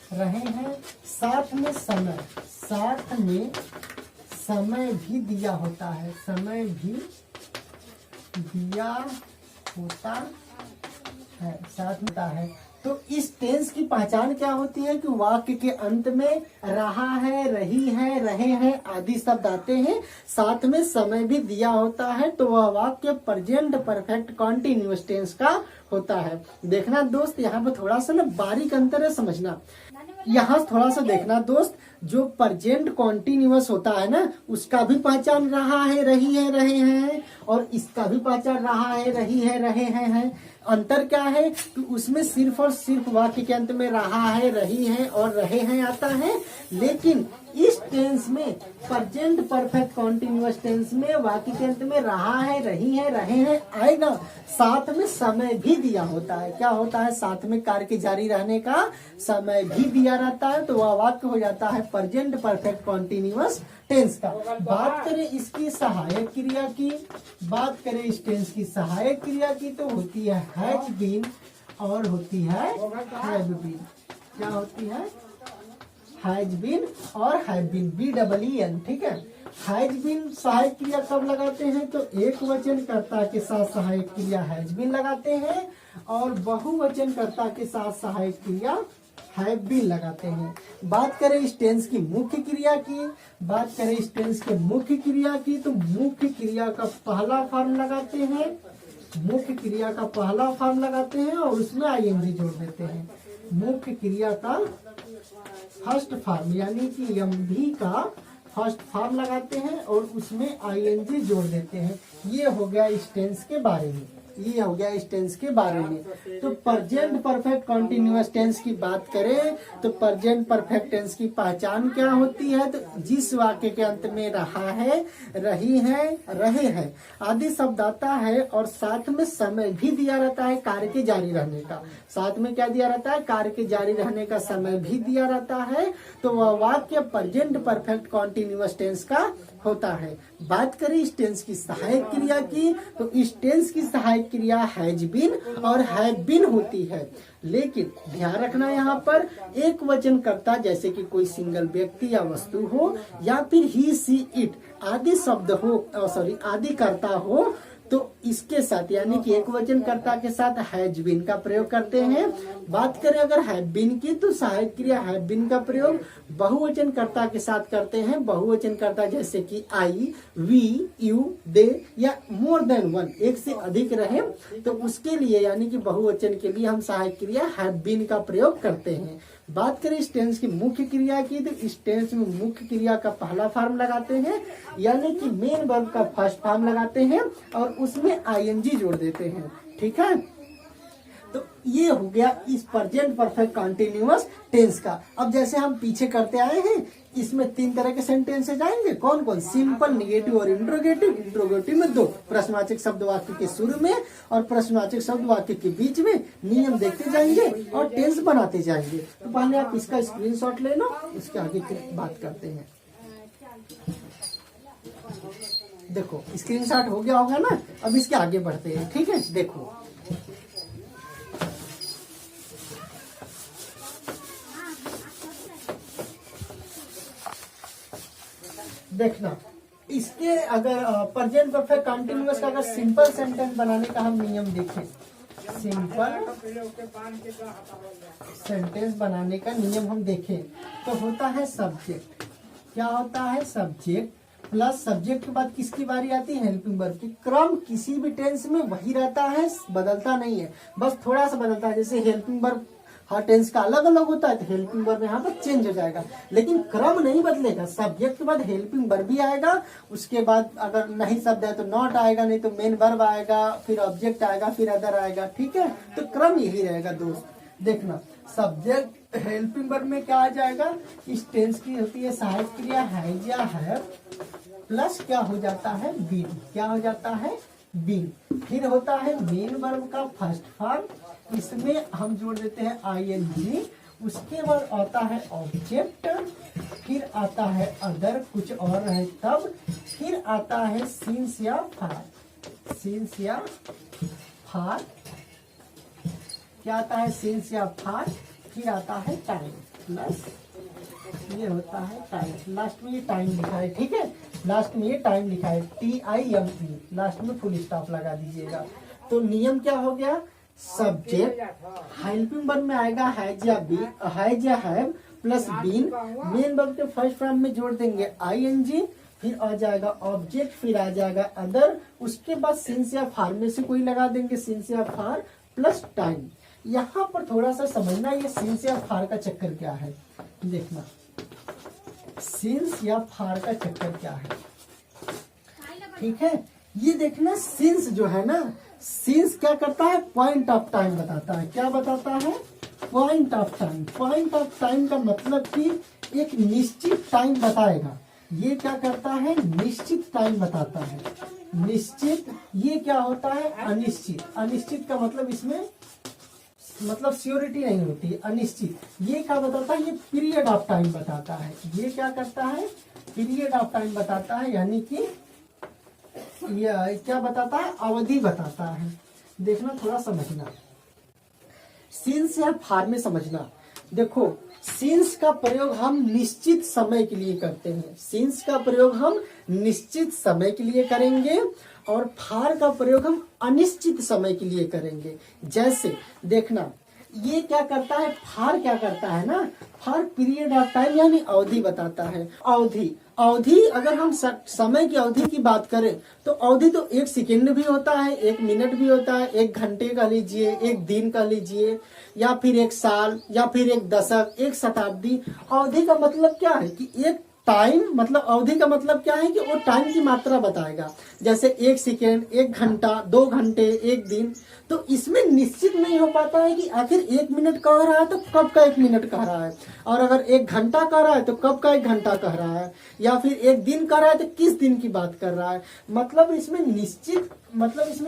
रहे हैं, साथ में समय भी दिया होता है, साथ में है। तो इस टेंस की पहचान क्या होती है कि वाक्य के अंत में रहा है, रही है, रहे हैं आदि शब्द आते हैं, साथ में समय भी दिया होता है, तो वह वाक्य प्रेजेंट परफेक्ट कॉन्टिन्यूअस टेंस का होता है। देखना दोस्त, यहाँ पर थोड़ा सा ना बारीक अंतर है, समझना। यहाँ थोड़ा सा देखना दोस्त, जो प्रेजेंट कॉन्टिन्यूअस होता है ना, उसका भी पहचान रहा है, रही है, रहे हैं, और इसका भी पहचान रहा है, रही है, रहे हैं। अंतर क्या है कि उसमें सिर्फ और सिर्फ वाक्य के अंत में रहा है, रही है और रहे हैं आता है, लेकिन इस टेंस में प्रेजेंट परफेक्ट कॉन्टिन्यूअस टेंस में वाक्य के अंत में रहा है, रही है, रहे हैं आएगा, साथ में समय भी दिया होता है। क्या होता है, साथ में कार्य के जारी रहने का समय भी दिया रहता है, तो वह वाक्य हो जाता है प्रेजेंट परफेक्ट कॉन्टिन्यूअस टेंस का। बात करें इसकी सहायक क्रिया की, बात करें इस टेंस की सहायक क्रिया की, तो होती है हैज बीन और होती है हैव बीन। क्या होती है, हैज बीन और हैव बीन, BEEN, ठीक है। हैज बीन सहायक क्रिया कब लगाते हैं, तो एक वचन कर्ता के साथ सहायक क्रिया हैज बीन लगाते हैं और बहुवचन कर्ता के साथ सहायक क्रिया हैव बीन लगाते हैं। बात करें इस टेंस की मुख्य क्रिया की, तो मुख्य क्रिया का पहला फॉर्म लगाते हैं, और उसमें ING जोड़ देते हैं। मुख्य क्रिया का फर्स्ट फॉर्म यानी कि MV का फर्स्ट फॉर्म लगाते हैं और उसमें ING जोड़ देते हैं। ये हो गया इस टेंस के बारे में। ये हो गया इस टेंस के बारे में। तो प्रेजेंट परफेक्ट कॉन्टिन्यूअस टेंस की बात करें तो प्रेजेंट परफेक्ट टेंस की पहचान क्या होती है, तो जिस वाक्य के अंत में रहा है, रही है, रहे हैं आदि शब्द आता है और साथ में समय भी दिया रहता है कार्य के जारी रहने का। साथ में क्या दिया रहता है, कार्य के जारी रहने का समय भी दिया रहता है, तो वह वाक्य प्रेजेंट परफेक्ट कॉन्टिन्यूअस टेंस का होता है। बात करें इस टेंस की सहायक क्रिया की, तो इस टेंस की सहायक क्रिया हैज बीन और हैव बीन होती है। लेकिन ध्यान रखना यहाँ पर एक वचन कर्ता जैसे कि कोई सिंगल व्यक्ति या वस्तु हो या फिर ही सी इट आदि शब्द हो, सॉरी आदि कर्ता हो, तो इसके साथ यानी कि एक वचन कर्ता के साथ हैज बीन का प्रयोग करते हैं। बात करें अगर हैव बीन की, तो सहायक क्रिया हैव बीन का प्रयोग बहुवचन कर्ता के साथ करते हैं। बहुवचन कर्ता जैसे कि आई, वी, यू, दे या मोर देन वन, एक से अधिक रहे तो उसके लिए यानी कि बहुवचन के लिए हम सहायक क्रिया हैव बीन का प्रयोग करते हैं। बात करें इस टेंस की मुख्य क्रिया की, तो इस टेंस में मुख्य क्रिया का पहला फॉर्म लगाते हैं यानी कि मेन वर्ब का फर्स्ट फॉर्म लगाते हैं और उसमें आईएनजी जोड़ देते हैं। ठीक है, तो ये हो गया इस प्रेजेंट परफेक्ट कॉन्टिन्यूअस टेंस का। अब जैसे हम पीछे करते आए हैं, इसमें 3 तरह के सेंटेंसेस आएंगे। कौन कौन? सिंपल, निगेटिव और इंट्रोगेटिव। इंट्रोगेटिव में 2 प्रश्नवाचक शब्द वाक्य के शुरू में और प्रश्नवाचक शब्द वाक्य के बीच में नियम देखते जाएंगे और टेंस बनाते जाएंगे। तो पहले आप इसका स्क्रीनशॉट ले लो, उसके आगे की बात करते हैं। देखो स्क्रीनशॉट हो गया होगा ना, अब इसके आगे बढ़ते हैं। ठीक है, देखो देखना, इसके अगर प्रेजेंट परफेक्ट कंटिन्यूअस का अगर सिंपल सेंटेंस बनाने का हम नियम देखें, सिंपल सेंटेंस बनाने का नियम हम देखें तो होता है सब्जेक्ट। क्या होता है? सब्जेक्ट प्लस सब्जेक्ट के बाद किसकी बारी आती है? हेल्पिंग वर्ब की। क्रम किसी भी टेंस में वही रहता है, बदलता नहीं है, बस थोड़ा सा बदलता है। जैसे हेल्पिंग वर्ब हर टेंस का अलग अलग होता है तो हेल्पिंग वर्ब यहाँ पर चेंज हो जाएगा, लेकिन क्रम नहीं बदलेगा। सब्जेक्ट के बाद हेल्पिंग वर्ब भी आएगा, उसके बाद अगर नहीं शब्द है तो नॉट आएगा, नहीं तो मेन वर्ब आएगा, फिर ऑब्जेक्ट आएगा, फिर अदर आएगा। ठीक है, तो क्रम यही रहेगा दोस्त। देखना, सब्जेक्ट हेल्पिंग वर्ब में क्या आ जाएगा? इस टेंस की होती है सहायक क्रिया हैज या हैव प्लस क्या हो जाता है? बीन। क्या हो जाता है? बीन। फिर होता है मेन वर्ब का फर्स्ट फॉर्म, इसमें हम जोड़ देते हैं आईएनजी। उसके बाद आता है ऑब्जेक्ट, फिर आता है अदर, कुछ और रहे तब, फिर आता है सिंस या फार। सिंस या फार, क्या आता है? सिंस या फार। फिर आता है टाइम प्लस ये होता है टाइम। लास्ट में ये टाइम लिखा है। ठीक है, लास्ट में ये टाइम लिखा है TIME, लास्ट में फुल स्टॉप लगा दीजिएगा। तो नियम क्या हो गया? सब्जेक्ट हेल्पिंग वर्ब में आएगा हैज या बी, हैज या have plus been. Main verb के फर्स्ट फॉर्म में जोड़ देंगे आईएनजी, फिर आ जाएगा ऑब्जेक्ट, फिर आ जाएगा अदर, उसके बाद सिंस या फार में से कोई लगा देंगे, सिंस या फार प्लस टाइम। यहाँ पर थोड़ा सा समझना ये सिंस या फार का चक्कर क्या है। देखना, सिंस या फार का चक्कर क्या है। ठीक है, ये देखना, सिंस जो है ना, सिंस क्या करता है? पॉइंट ऑफ टाइम बताता है। क्या बताता है? Point of time. Point of time का मतलब कि एक निश्चित टाइम बताएगा। ये क्या करता है? निश्चित टाइम बताता है। निश्चित, ये क्या होता है? अनिश्चित। अनिश्चित का मतलब इसमें मतलब श्योरिटी नहीं होती, अनिश्चित। ये क्या बताता है? ये पीरियड ऑफ टाइम बताता है। ये क्या करता है? पीरियड ऑफ टाइम बताता है, यानी कि ये क्या बताता है? अवधि बताता है। देखना, थोड़ा समझना, सिंस या फार में समझना। देखो, सिंस का प्रयोग हम निश्चित समय के लिए करते हैं। सिंस का प्रयोग हम निश्चित समय के लिए करेंगे और फार का प्रयोग हम अनिश्चित समय के लिए करेंगे। जैसे देखना, ये क्या करता है? फार क्या करता है ना, फार पीरियड ऑफ टाइम यानी अवधि बताता है। अवधि, अवधि अगर हम समय की अवधि की बात करें तो अवधि तो 1 सेकेंड भी होता है, 1 मिनट भी होता है, 1 घंटे का लीजिए, 1 दिन का लीजिए, या फिर 1 साल, या फिर 1 दशक, 1 शताब्दी। अवधि का मतलब क्या है कि एक टाइम मतलब अवधि का मतलब क्या है कि वो टाइम की मात्रा बताएगा, जैसे 1 सेकेंड, 1 घंटा, 2 घंटे, 1 दिन। तो इसमें निश्चित नहीं हो पाता है कि आखिर 1 मिनट कह रहा है तो कब का 1 मिनट कह रहा है, और अगर 1 घंटा कह रहा है तो कब का 1 घंटा कह रहा है, या फिर 1 दिन कह रहा है तो किस दिन की बात कर रहा है। मतलब इसमें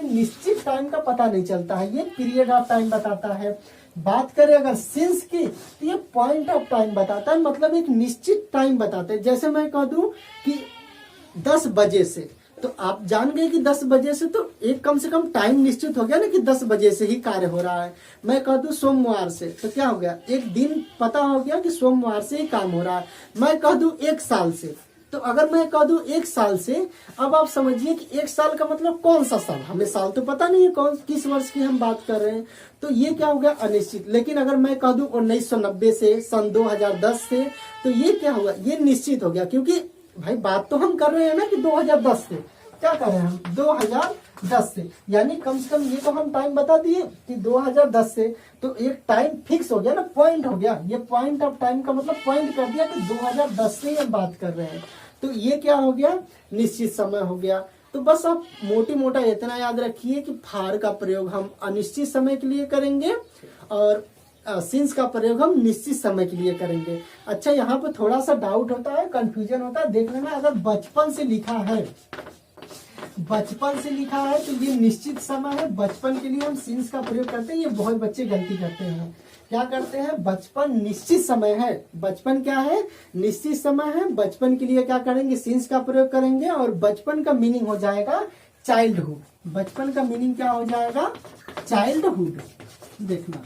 निश्चित टाइम का पता नहीं चलता है, ये पीरियड ऑफ टाइम बताता है। बात करें अगर सिंस की तो ये पॉइंट ऑफ टाइम बताता है, मतलब एक निश्चित टाइम बताता है। जैसे मैं कह दूं कि 10 बजे से, तो आप जान गए कि 10 बजे से, तो एक कम से कम टाइम निश्चित हो गया ना कि 10 बजे से ही कार्य हो रहा है। मैं कह दूं सोमवार से, तो क्या हो गया, एक दिन पता हो गया कि सोमवार से ही काम हो रहा है। मैं कह दूं 1 साल से, तो अगर मैं कह दूं 1 साल से, अब आप समझिए कि 1 साल का मतलब कौन सा साल, हमें साल तो पता नहीं है कौन किस वर्ष की हम बात कर रहे हैं, तो ये क्या हो गया अनिश्चित। लेकिन अगर मैं कह दूं 1990 से, सन 2010 से, तो ये क्या होगा, ये निश्चित हो गया, क्योंकि भाई बात तो हम कर रहे हैं ना कि 2010 से, क्या कर रहे हैं हम 2010 से, यानी कम से कम ये तो हम टाइम बता दिए कि 2010 से, तो एक टाइम फिक्स हो गया ना, पॉइंट हो गया। ये पॉइंट ऑफ टाइम का मतलब पॉइंट कर दिया कि 2010 से हम बात कर रहे हैं, तो ये क्या हो गया, निश्चित समय हो गया। तो बस आप मोटी मोटा इतना याद रखिए कि फार का प्रयोग हम अनिश्चित समय के लिए करेंगे और सिंस का प्रयोग हम निश्चित समय के लिए करेंगे। अच्छा, यहाँ पे थोड़ा सा डाउट होता है, कंफ्यूजन होता है, देख लेना। अगर बचपन से लिखा है, बचपन से लिखा है तो ये निश्चित समय है, बचपन के लिए हम सिंस का प्रयोग करते हैं। ये बहुत बच्चे गलती करते हैं, क्या करते हैं, बचपन निश्चित समय है, बचपन क्या है, निश्चित समय है, बचपन के लिए क्या करेंगे, सिंस का प्रयोग करेंगे, और बचपन का मीनिंग हो जाएगा चाइल्डहुड। बचपन का मीनिंग क्या हो जाएगा, चाइल्डहुड। देखना,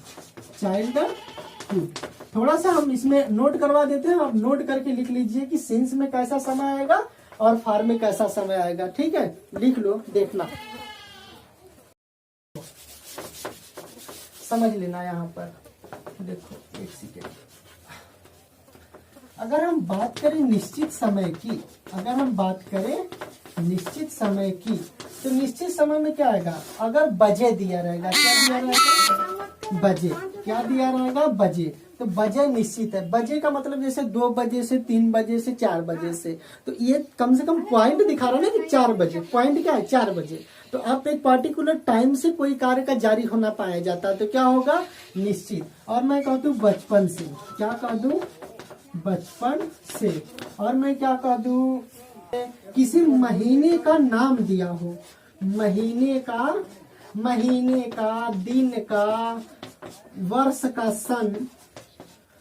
चाइल्डहुड। थोड़ा सा हम इसमें नोट करवा देते हैं, आप नोट करके लिख लीजिए कि सिंस में कैसा समय आएगा और फार में कैसा समय आएगा, ठीक है, लिख लो, देखना, समझ लेना। यहाँ पर देखो, एक सेकेंड, अगर हम बात करें निश्चित समय की, अगर हम बात करें निश्चित समय की, तो निश्चित समय में क्या आएगा, अगर बजे दिया रहेगा, क्या दिया रहेगा, बजे, क्या दिया रहेगा, बजे, तो बजे निश्चित है। बजे का मतलब जैसे 2 बजे से, 3 बजे से, 4 बजे से, तो ये कम से कम पॉइंट दिखा रहा है ना कि 4 बजे, पॉइंट क्या है, 4 बजे। तो आप एक पार्टिकुलर टाइम से कोई कार्य का जारी होना पाया जाता है, तो क्या होगा, निश्चित। और मैं कह दूं बचपन से, क्या कह दूं, बचपन से। और मैं क्या कह दूं, किसी महीने का नाम दिया हो, महीने का, दिन का, वर्ष का, सन,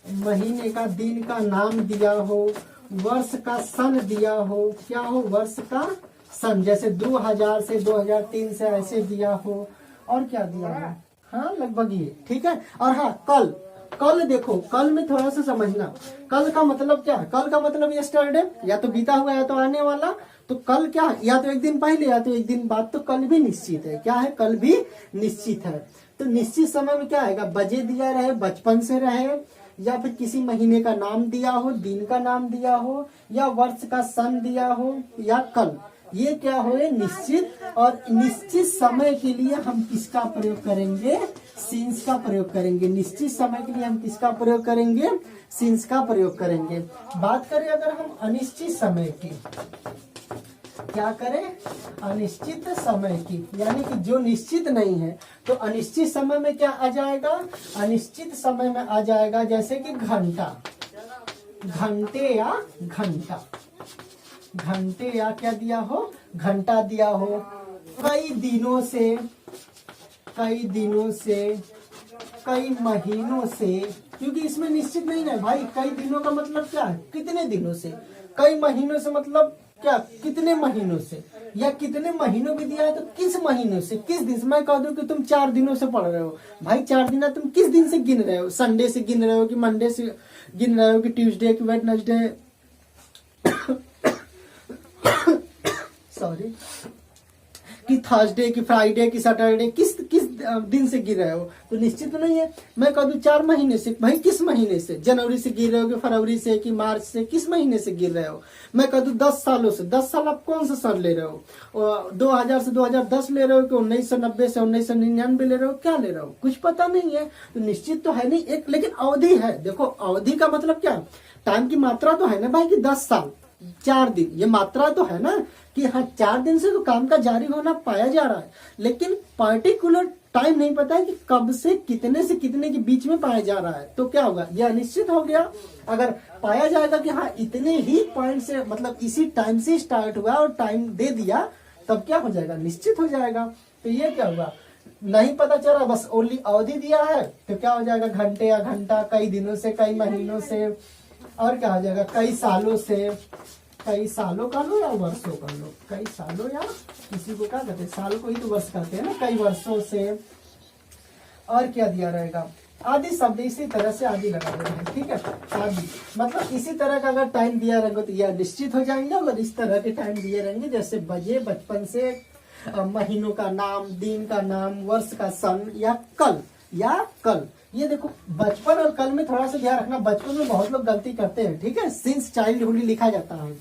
महीने का, दिन का नाम दिया हो, वर्ष का सन दिया हो, क्या हो, वर्ष का सन, जैसे 2000 से 2003 से ऐसे दिया हो, और क्या दिया हो, हाँ लगभग ये, ठीक है। और हाँ, कल, कल देखो, कल में थोड़ा सा समझना, कल का मतलब क्या है, कल का मतलब यस्टरडे, या तो बीता हुआ या तो आने वाला। तो कल क्या है, या तो एक दिन पहले या तो एक दिन बाद, तो कल भी निश्चित है, क्या है, कल भी निश्चित है। तो निश्चित समय में क्या आएगा, बजे दिया रहे, बचपन से रहे, या फिर किसी महीने का नाम दिया हो, दिन का नाम दिया हो, या वर्ष का सन दिया हो, या कल, ये क्या हो, निश्चित। और निश्चित समय के लिए हम किसका प्रयोग करेंगे, सिंस का प्रयोग करेंगे। निश्चित समय के लिए हम किसका प्रयोग करेंगे, सिंस का प्रयोग करेंगे। बात करें अगर हम अनिश्चित समय की, क्या करें, अनिश्चित समय की, यानी कि जो निश्चित नहीं है, तो अनिश्चित समय में क्या आ जाएगा, अनिश्चित समय में आ जाएगा जैसे कि घंटा, घंटे या घंटा, घंटे या क्या दिया हो, घंटा दिया हो, कई दिनों से, कई दिनों से, कई महीनों से, क्योंकि इसमें निश्चित नहीं है भाई, कई दिनों का मतलब क्या है, कितने दिनों से, कई महीनों से मतलब क्या, कितने महीनों से, या कितने महीनों भी दिया है तो किस महीनों से, किस दिन से। मैं कह दूं कि तुम 4 दिनों से पढ़ रहे हो, भाई 4 दिन तुम किस दिन से गिन रहे हो, संडे से गिन रहे हो कि मंडे से गिन रहे हो कि ट्यूसडे की वेडनेसडे सॉरी, कि थर्सडे की फ्राइडे की सैटरडे, किस किस दिन से गिर रहे हो, तो निश्चित तो नहीं है। मैं कह दूं 4 महीने से, भाई किस महीने से, जनवरी से गिर रहे हो कि फरवरी से कि मार्च से, किस महीने से गिर रहे हो। मैं कह दूं 10 सालों से, 10 साल आप कौन सा सन ले रहे हो, 2000 से 2010 ले रहे हो कि 1990 से 1999 ले रहे हो, क्या ले रहे हो, कुछ पता नहीं है, तो निश्चित तो है नहीं एक, लेकिन अवधि है। देखो अवधि का मतलब क्या, टाइम की मात्रा तो है ना भाई कि 10 साल, 4 दिन, ये मात्रा तो है ना कि हाँ 4 दिन से तो काम का जारी होना पाया जा रहा है, लेकिन पार्टिकुलर टाइम नहीं पता है कि कब से कितने के बीच में पाया जा रहा है। तो क्या होगा, यह अनिश्चित हो गया। अगर पाया जाएगा कि हाँ इतने ही पॉइंट से मतलब इसी टाइम से स्टार्ट हुआ और टाइम दे दिया, तब क्या हो जाएगा, निश्चित हो जाएगा। तो ये क्या हुआ, नहीं पता चला, बस ओनली अवधि दिया है, तो क्या हो जाएगा, घंटे या घंटा, कई दिनों से, कई महीनों से, और क्या हो जाएगा, कई सालों से, कई सालों का लो या वर्षों का लो, कई सालों या किसी को क्या कहते हैं, साल को ही तो वर्ष कहते हैं ना, कई वर्षों से, और क्या दिया रहेगा, आदि शब्द इसी तरह से आदि लगा देंगे, ठीक है। आदि मतलब इसी तरह का अगर टाइम दिया रहेगा तो यह निश्चित हो जाएंगे। अगर इस तरह के टाइम दिए रहेंगे जैसे बजे, बचपन से, महीनों का नाम, दिन का नाम, वर्ष का सन, या कल। ये देखो बचपन और कल में थोड़ा सा ध्यान रखना, बचपन में बहुत लोग गलती करते हैं, ठीक है। सिंस चाइल्डहुड लिखा जाता है,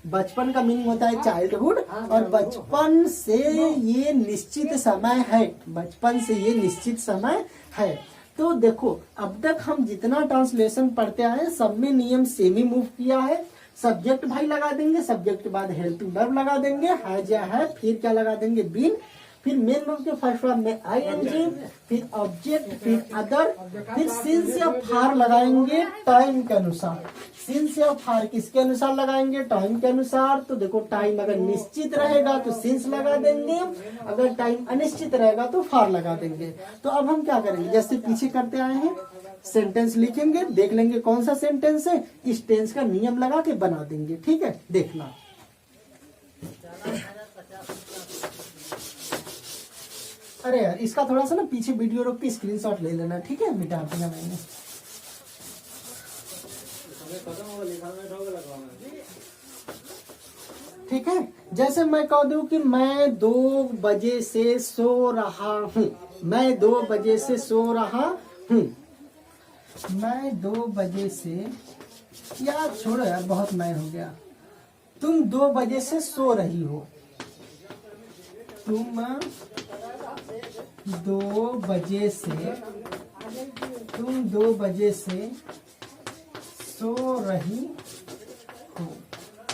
बचपन का मीनिंग होता है चाइल्डहुड, और बचपन से ये निश्चित समय है, बचपन से ये निश्चित समय है। तो देखो अब तक हम जितना ट्रांसलेशन पढ़ते आए सब में नियम सेम ही मूव किया है। सब्जेक्ट भाई लगा देंगे, सब्जेक्ट के बाद हेल्पिंग वर्ब लगा देंगे, है या है, फिर क्या लगा देंगे, बीन, फिर मेन वर्ब के फर्स्ट फॉर्म में आईएनजी, फिर ऑब्जेक्ट, फिर अदर, फिर सिंस या फार लगाएंगे टाइम के अनुसार। सिंस या फार किसके अनुसार लगाएंगे, टाइम के अनुसार। तो देखो टाइम अगर निश्चित रहेगा तो सिंस लगा देंगे, अगर टाइम अनिश्चित रहेगा तो फार लगा देंगे। तो अब हम क्या करेंगे, जैसे पीछे करते आए हैं, सेंटेंस लिखेंगे, देख लेंगे कौन सा सेंटेंस है, इस टेंस का नियम लगा के बना देंगे, ठीक है। देखना अरे यार इसका थोड़ा सा ना पीछे वीडियो रोक के स्क्रीनशॉट ले लेना, ठीक है, मिटा दिया मैंने। ठीक है, जैसे मैं कह दूं कि मैं 2 बजे से सो रहा हूँ, मैं 2 बजे से सो रहा हूँ, मैं 2 बजे से, यार छोड़ो यार बहुत मैं हो गया, तुम 2 बजे से सो रही हो, तुम 2 बजे से, तुम 2 बजे से सो रही हो,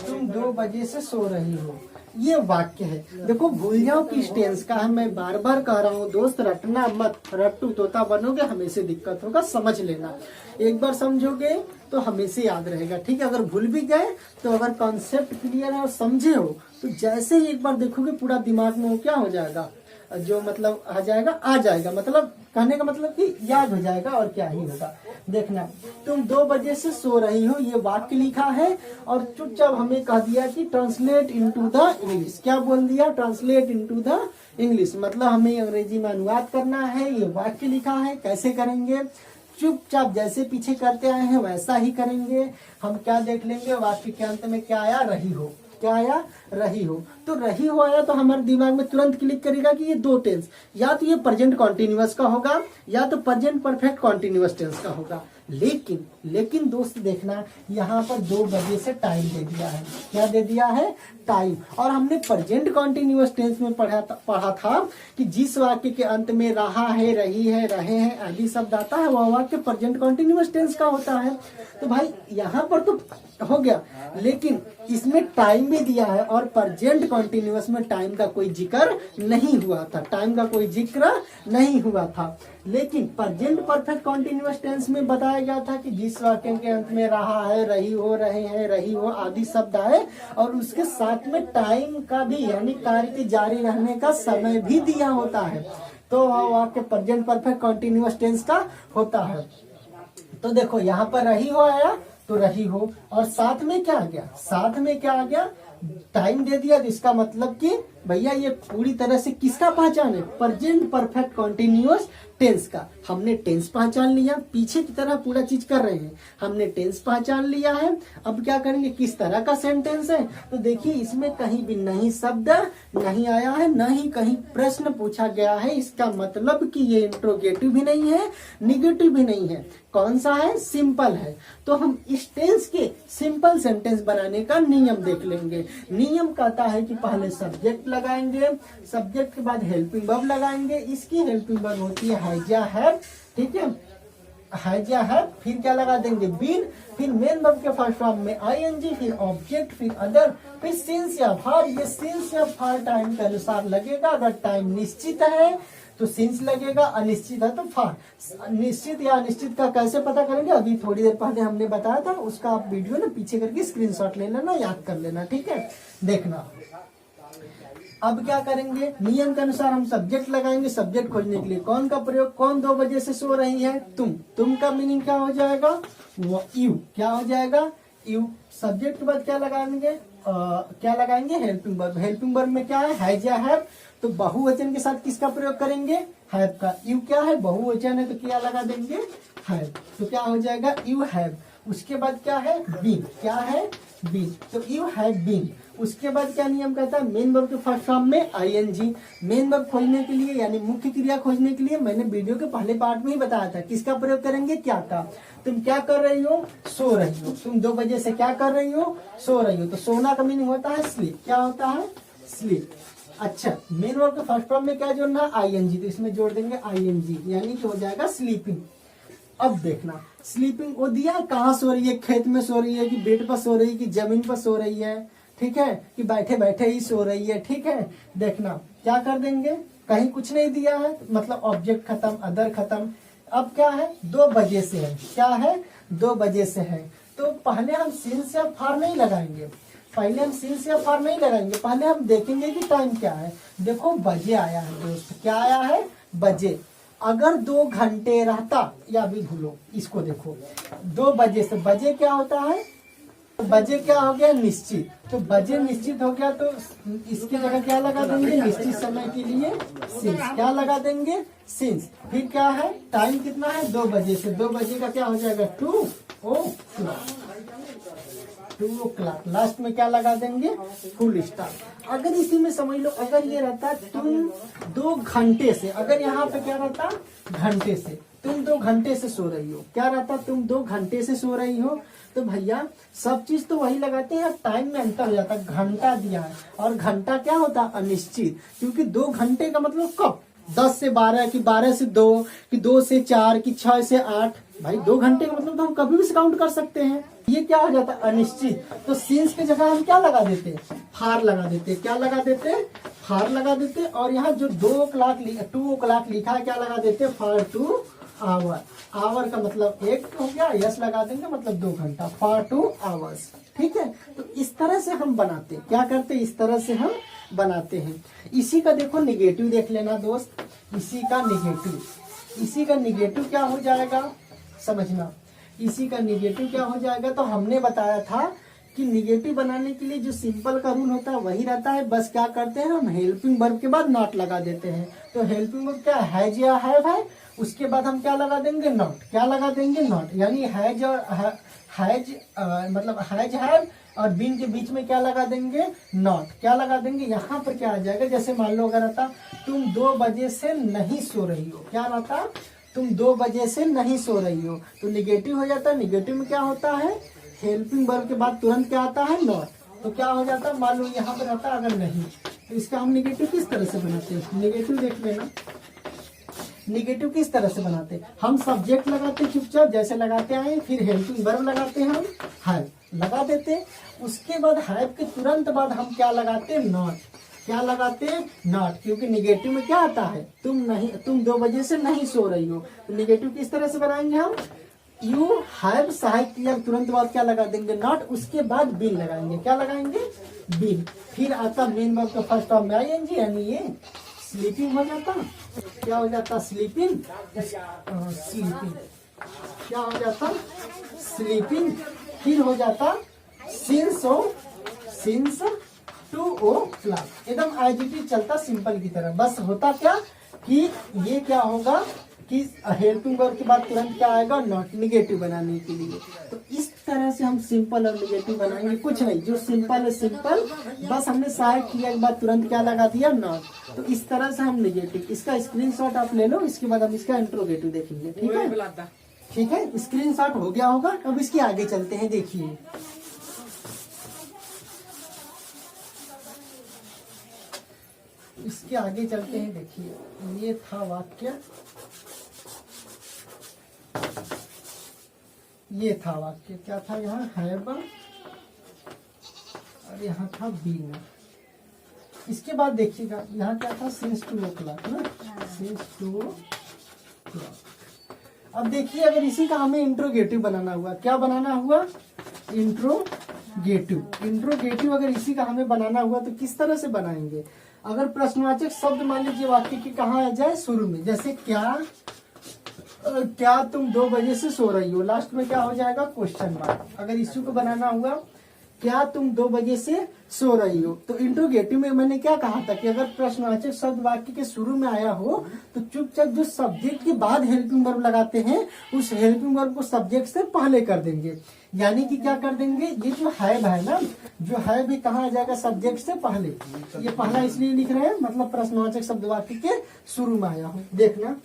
तुम 2 बजे से सो रही हो, ये वाक्य है। देखो भूल जाओ किस टेंस का है, मैं बार बार कह रहा हूँ दोस्त, रटना मत, रट्टू तोता बनोगे हमेशा दिक्कत होगा, समझ लेना। एक बार समझोगे तो हमेशा याद रहेगा, ठीक है। अगर भूल भी गए तो अगर कॉन्सेप्ट क्लियर है और समझे हो तो जैसे ही एक बार देखोगे पूरा दिमाग में वो क्या हो जाएगा, जो मतलब आ जाएगा, मतलब कहने का मतलब कि याद हो जाएगा, और क्या ही होगा। देखना, तुम 2 बजे से सो रही हो, ये वाक्य लिखा है, और चुपचाप हमें कह दिया कि ट्रांसलेट इनटू द इंग्लिश। क्या बोल दिया, ट्रांसलेट इनटू द इंग्लिश, मतलब हमें अंग्रेजी में अनुवाद करना है। ये वाक्य लिखा है, कैसे करेंगे, चुपचाप जैसे पीछे करते आए हैं वैसा ही करेंगे। हम क्या देख लेंगे, वाक्य के अंत में क्या आया, रही हो, क्या आया, रही हो। तो रही हो आया तो हमारे दिमाग में तुरंत क्लिक करेगा कि ये 2 टेंस, या तो ये प्रेजेंट कॉन्टिन्यूअस का होगा या तो प्रेजेंट परफेक्ट कॉन्टिन्यूअस टेंस का होगा। लेकिन दोस्त देखना, यहाँ पर 2 बजे से टाइम दे दिया है, क्या दे दिया है, टाइम। और हमने प्रेजेंट कॉन्टिन्यूअस टेंस में पढ़ा था कि जिस वाक्य के अंत में रहा है, रही है, रहे हैं आदि शब्द आता है वह वाक्य प्रेजेंट कॉन्टिन्यूअस टेंस का होता है। तो भाई यहाँ पर तो हो गया, लेकिन इसमें टाइम भी दिया है और प्रेजेंट कॉन्टिन्यूअस में टाइम का कोई जिक्र नहीं हुआ था, टाइम का कोई जिक्र नहीं हुआ था। लेकिन प्रेजेंट परफेक्ट कॉन्टिन्यूअस टेंस में बताया गया था कि जिस वाक्य के अंत में रहा है, रही हो, रहे हैं, रही हो आदि शब्द आए और उसके साथ में टाइम का भी यानी कार्य के जारी रहने का समय भी दिया होता है, तो वह वाक्य प्रेजेंट परफेक्ट कॉन्टिन्यूअस टेंस का होता है। तो देखो यहाँ पर रही हो आया तो रही हो, और साथ में क्या आ गया, साथ में क्या आ गया, टाइम दे दिया। तो इसका मतलब कि भैया ये पूरी तरह से किसका पहचान है, प्रेजेंट परफेक्ट कॉन्टिन्यूअस टेंस का। हमने टेंस पहचान लिया, पीछे की तरह पूरा चीज कर रहे हैं, हमने टेंस पहचान लिया है। अब क्या करेंगे, किस तरह का सेंटेंस है, तो देखिए इसमें कहीं भी नहीं शब्द नहीं आया है, न ही कहीं प्रश्न पूछा गया है। इसका मतलब कि ये इंट्रोगेटिव भी नहीं है, निगेटिव भी नहीं है, कौन सा है, सिंपल है। तो हम इस टेंस के सिंपल सेंटेंस बनाने का नियम देख लेंगे। नियम कहता है कि पहले सब्जेक्ट लगाएंगे, सब्जेक्ट के बाद हेल्पिंग वर्ब लगाएंगे। इसकी हेल्पिंग वर्ब होती है या है, ठीक है। हैज या हैव, फिर क्या लगा देंगे बीन, फिर मेन वर्ब के फर्स्ट फॉर्म में आईएनजी, फिर ऑब्जेक्ट, फिर अदर, फिर सिंस या फॉर। ये सिंस या फॉर टाइम के अनुसार लगेगा। अगर टाइम निश्चित है तो सिंस लगेगा, अनिश्चित है तो फॉर। निश्चित या अनिश्चित का कैसे पता करेंगे, अभी थोड़ी देर पहले हमने बताया था, उसका आप वीडियो ना पीछे करके स्क्रीनशॉट ले लेना, याद कर लेना, ठीक है। देखना अब क्या करेंगे, नियम के अनुसार हम सब्जेक्ट लगाएंगे। सब्जेक्ट खोजने के लिए कौन का प्रयोग, कौन 2 बजे से सो रही है, तुम का मीनिंग क्या हो जाएगा, वो यू, क्या हो जाएगा यू। सब्जेक्ट के बाद क्या लगाएंगे, क्या लगाएंगे, हेल्पिंग वर्ब। हेल्पिंग वर्ब में क्या है, हैज या हैव, तो बहुवचन के साथ किसका प्रयोग करेंगे, हैव का। यू क्या है, बहुवचन है, तो क्या लगा देंगे, हैव, तो क्या हो जाएगा यू हैव। उसके बाद क्या है, बीन, क्या है, बीन, तो यू हैव बीन। उसके बाद क्या नियम कहता है, मेन वर्ब के फर्स्ट फॉर्म में आईएनजी। मेन वर्ब खोजने के लिए यानी मुख्य क्रिया खोजने के लिए मैंने वीडियो के पहले पार्ट में ही बताया था किसका प्रयोग करेंगे, क्या का। तुम क्या कर रही हो, सो रही हो। तुम 2 बजे से क्या कर रही हो, सो रही हो। तो सोना का मीनिंग होता है स्लीप, क्या होता है, स्लीप। अच्छा, मेन वर्ब के फर्स्ट फॉर्म में क्या जोड़ना है, आईएनजी, तो इसमें जोड़ देंगे आईएनजी, यानी कि हो जाएगा स्लीपिंग। अब देखना स्लीपिंग वो दिया है, कहाँ सो रही है, खेत में सो रही है कि बेड पर सो रही है कि जमीन पर सो रही है, ठीक है, कि बैठे बैठे ही सो रही है, ठीक है। देखना क्या कर देंगे, कहीं कुछ नहीं दिया है, मतलब ऑब्जेक्ट खत्म, अदर खत्म। अब क्या है, 2 बजे से है, क्या है, 2 बजे से है। तो पहले हम सिंस या फॉर नहीं लगाएंगे, पहले हम सिंस या फॉर नहीं लगाएंगे, पहले हम देखेंगे कि टाइम क्या है। देखो बजे आया है दोस्त, क्या आया है, बजे। अगर 2 घंटे रहता, या अभी भूलो इसको, देखो 2 बजे से, बजे क्या होता है, बजे क्या हो गया, निश्चित। तो बजे निश्चित हो गया, तो इसकी जगह क्या लगा देंगे, निश्चित समय के लिए सिंस, क्या लगा देंगे, सिंस। फिर क्या है, टाइम कितना है, 2 बजे से, 2 बजे का क्या हो जाएगा, 2 o'clock। लास्ट में क्या लगा देंगे, फुल स्टॉप। अगर इसी में समझ लो, अगर ये रहता तुम 2 घंटे से, अगर यहाँ पे क्या रहता, घंटे से, तुम 2 घंटे से सो रही हो, क्या रहता, तुम 2 घंटे से सो रही हो, तो भैया सब चीज तो वही लगाते हैं, टाइम में अंतर हो जाता है। घंटा दिया है और घंटा क्या होता है, अनिश्चित, क्योंकि 2 घंटे का मतलब कब, 10 से 12 कि 12 से 2 कि 2 से 4 कि 6 से 8। भाई 2 घंटे का मतलब तो हम कभी भी काउंट कर सकते हैं। ये क्या हो जाता है, अनिश्चित। तो सिंस की जगह हम क्या लगा देते, फार लगा देते, क्या लगा देते, फार लगा देते। और यहाँ जो 2 o'clock लिखा है, क्या लगा देते, फार 2 आवर। आवर का मतलब 1 हो गया, यस लगा देंगे, मतलब 2 घंटा, फॉर 2 आवर्स, ठीक है। तो इस तरह से हम बनाते, क्या करते, इस तरह से हम बनाते हैं। इसी का देखो निगेटिव देख लेना दोस्त, इसी का निगेटिव क्या हो जाएगा, समझना। इसी का निगेटिव क्या हो जाएगा, तो हमने बताया था कि निगेटिव बनाने के लिए जो सिंपल का रूल होता है वही रहता है, बस क्या करते हैं हम हेल्पिंग वर्ब के बाद नॉट लगा देते हैं। तो हेल्पिंग वर्ब क्या, हैज या हैव है, उसके बाद हम क्या लगा देंगे, नॉट, क्या लगा देंगे, नॉट। यानी हैज और हैज मतलब हैज हैव और बीन के बीच में क्या लगा देंगे, नॉट, क्या लगा देंगे। यहाँ पर क्या आ जाएगा, जैसे मान लो अगर रहता तुम 2 बजे से नहीं सो रही हो, क्या रहता, तुम 2 बजे से नहीं सो रही हो, तो निगेटिव हो जाता है। निगेटिव में क्या होता है, हेल्पिंग वर्ब के बाद तुरंत क्या आता है, नॉट, तो क्या हो जाता है, मान लो यहाँ पर रहता अगर नहीं, तो इसका हम निगेटिव किस तरह से बनाते हैं, निगेटिव देख लेना। निगेटिव किस तरह से बनाते हैं, हम सब्जेक्ट लगाते चुपचाप जैसे लगाते आए, फिर हेल्पिंग वर्ब लगाते हैं, हम हैव लगा देते। उसके बाद हैव के तुरंत बाद हम क्या लगाते हैं, नॉट, क्या लगाते हैं, नॉट, क्योंकि निगेटिव में क्या आता है, तुम 2 बजे से नहीं सो रही हो। तो निगेटिव किस तरह से बनाएंगे हम, यू हैव सहायक क्रिया तुरंत बाद क्या लगा देंगे, नॉट, उसके बाद बीन लगाएंगे, क्या लगाएंगे, बीन। फिर आता मेन वर्ब का फर्स्ट फॉर्म में आईएनजी, यानी ये स्लीपिंग हो जाता, क्या हो जाता, स्लीपिंग, स्लीपिंग, क्या हो जाता, स्लीपिंग। फिर हो जाता सिंस 2 o'clock, एकदम आईजीटी चलता सिंपल की तरह। बस होता क्या कि ये क्या होगा कि हेल्पिंग वर्ब के बाद तुरंत क्या आएगा, नॉट, निगेटिव बनाने के लिए। तो इस तरह से हम सिंपल और निगेटिव बनाएंगे, कुछ नहीं, जो सिंपल है सिंपल, बस हमने सहायक किया के बाद तुरंत क्या लगा दिया, नॉट। तो इस तरह से हम निगेटिव, इसका स्क्रीनशॉट आप ले लो, इसके बाद हम इसका इंट्रोगेटिव देखेंगे, ठीक है, ठीक है। स्क्रीनशॉट हो गया होगा, अब इसके आगे चलते हैं, देखिए इसके आगे चलते हैं। देखिए ये था वाक्य, ये था वाक्य, क्या था यहाँ, हैव और यहाँ था बीन। इसके बाद देखिएगा यहाँ क्या था, सिंस 2 o'clock ना, सिंस 2 o'clock। अब देखिए अगर इसी का हमें इंट्रोगेटिव बनाना हुआ, क्या बनाना हुआ, इंट्रोगेटिव। इंट्रोगेटिव अगर इसी का हमें बनाना हुआ तो किस तरह से बनाएंगे। अगर प्रश्नवाचक शब्द मान लीजिए वाक्य की कहाँ आ जाए, शुरू में, जैसे क्या तुम 2 बजे से सो रही हो, लास्ट में क्या हो जाएगा, क्वेश्चन मार्क। अगर इसी को बनाना हुआ, क्या तुम 2 बजे से सो रही हो, तो इंट्रोगेटिव में मैंने क्या कहा था कि अगर प्रश्नवाचक शब्द वाक्य के शुरू में आया हो तो चुपचाप जो सब्जेक्ट के बाद हेल्पिंग वर्ब लगाते हैं उस हेल्पिंग वर्ब को सब्जेक्ट से पहले कर देंगे। यानी कि क्या कर देंगे, ये जो हैव है ना, जो है भी कहाँ आ जाएगा, सब्जेक्ट से पहले। ये पहला इसलिए लिख रहे हैं मतलब प्रश्नवाचक शब्द वाक्य के शुरू में आया हो। देखना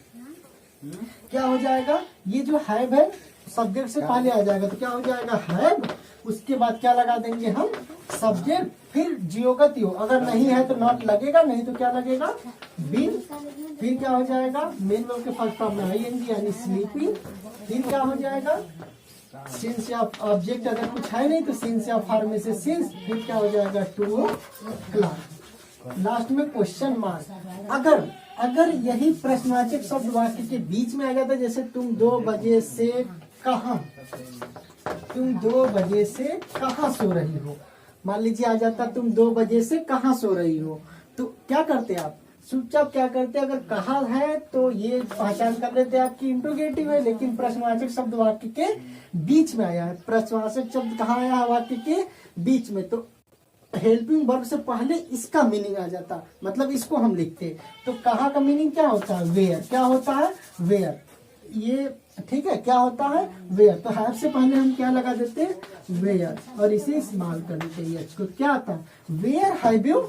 क्या हो जाएगा, ये जो हैव है सब्जेक्ट से पहले आ जाएगा तो क्या हो जाएगा, हैव, उसके बाद क्या लगा देंगे हम, सब्जेक्ट, फिर जियोगत यो, अगर नहीं है तो नॉट लगेगा, नहीं तो क्या लगेगा, बीन, फिर क्या हो जाएगा, मेन वर्ब के फर्स्ट फॉर्म में आईएनजी यानी स्लीपिंग, फिर क्या हो जाएगा, सिंस या ऑब्जेक्ट अगर कुछ है नहीं तो सिंस या फॉर्म में से सिंस, फिर क्या हो जाएगा, 2 o'clock, लास्ट में क्वेश्चन मार्क। अगर यही प्रश्नवाचक शब्द वाक्य के बीच में आ जाता, जैसे तुम 2 बजे से कहाँ, तुम 2 बजे से कहाँ सो रही हो, मान लीजिए आ जाता तुम 2 बजे से कहाँ सो रही हो, तो क्या करते आप, चुपचाप क्या करते, अगर कहा है तो ये पहचान कर लेते आपकी इंट्रोगेटिव है, लेकिन प्रश्नवाचक शब्द वाक्य के बीच में आया है, प्रश्नवाचक शब्द कहाँ आया है, वाक्य के बीच में, तो हेल्पिंग वर्ब से पहले इसका मीनिंग आ जाता, मतलब इसको हम लिखते, तो कहाँ का मीनिंग क्या होता है, वेयर, क्या होता है, वेयर, ये ठीक है, क्या होता है, वेयर, तो हैव से पहले हम क्या लगा देते हैं, वेयर, और इसे इस्तेमाल कर लेते हैं, इसको क्या आता है, वेयर हैव यू,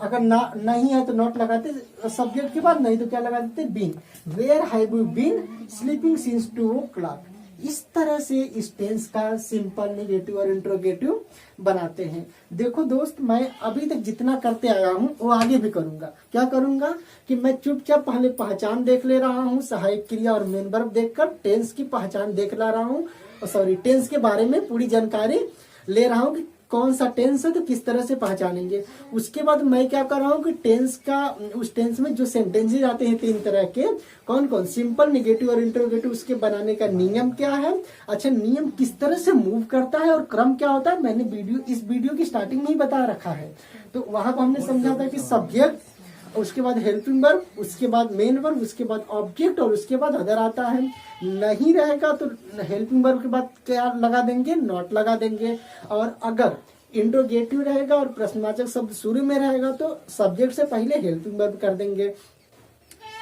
अगर नहीं है तो नॉट लगाते सब्जेक्ट के बाद, नहीं तो क्या लगा देते, been, where have you been sleeping since 2 o'clock। इस तरह से इस टेंस का सिंपल, निगेटिव और इंट्रोगेटिव बनाते हैं। देखो दोस्त, मैं अभी तक जितना करते आया हूँ वो आगे भी करूंगा। क्या करूंगा कि मैं चुपचाप पहले पहचान देख ले रहा हूँ, सहायक क्रिया और मेन वर्ब देखकर टेंस की पहचान देख ला रहा हूँ, सॉरी टेंस के बारे में पूरी जानकारी ले रहा हूँ कि कौन सा टेंस है तो किस तरह से पहचानेंगे। उसके बाद मैं क्या कर रहा हूँ कि टेंस का, उस टेंस में जो सेंटेंसेस आते हैं 3 तरह के, कौन कौन, सिंपल, निगेटिव और इंट्रोगेटिव, उसके बनाने का नियम क्या है, अच्छा नियम किस तरह से मूव करता है और क्रम क्या होता है, मैंने इस वीडियो की स्टार्टिंग में ही बता रखा है। तो वहां पर हमने समझा था कि सब्जेक्ट, उसके बाद हेल्पिंग वर्ब, उसके बाद मेन वर्ब, उसके बाद ऑब्जेक्ट और उसके बाद अदर आता है। नहीं रहेगा तो हेल्पिंग वर्ब के बाद क्या लगा देंगे, नॉट लगा देंगे, और अगर इंट्रोगेटिव रहेगा और प्रश्नवाचक शब्द शुरू में रहेगा तो सब्जेक्ट से पहले हेल्पिंग वर्ब कर देंगे,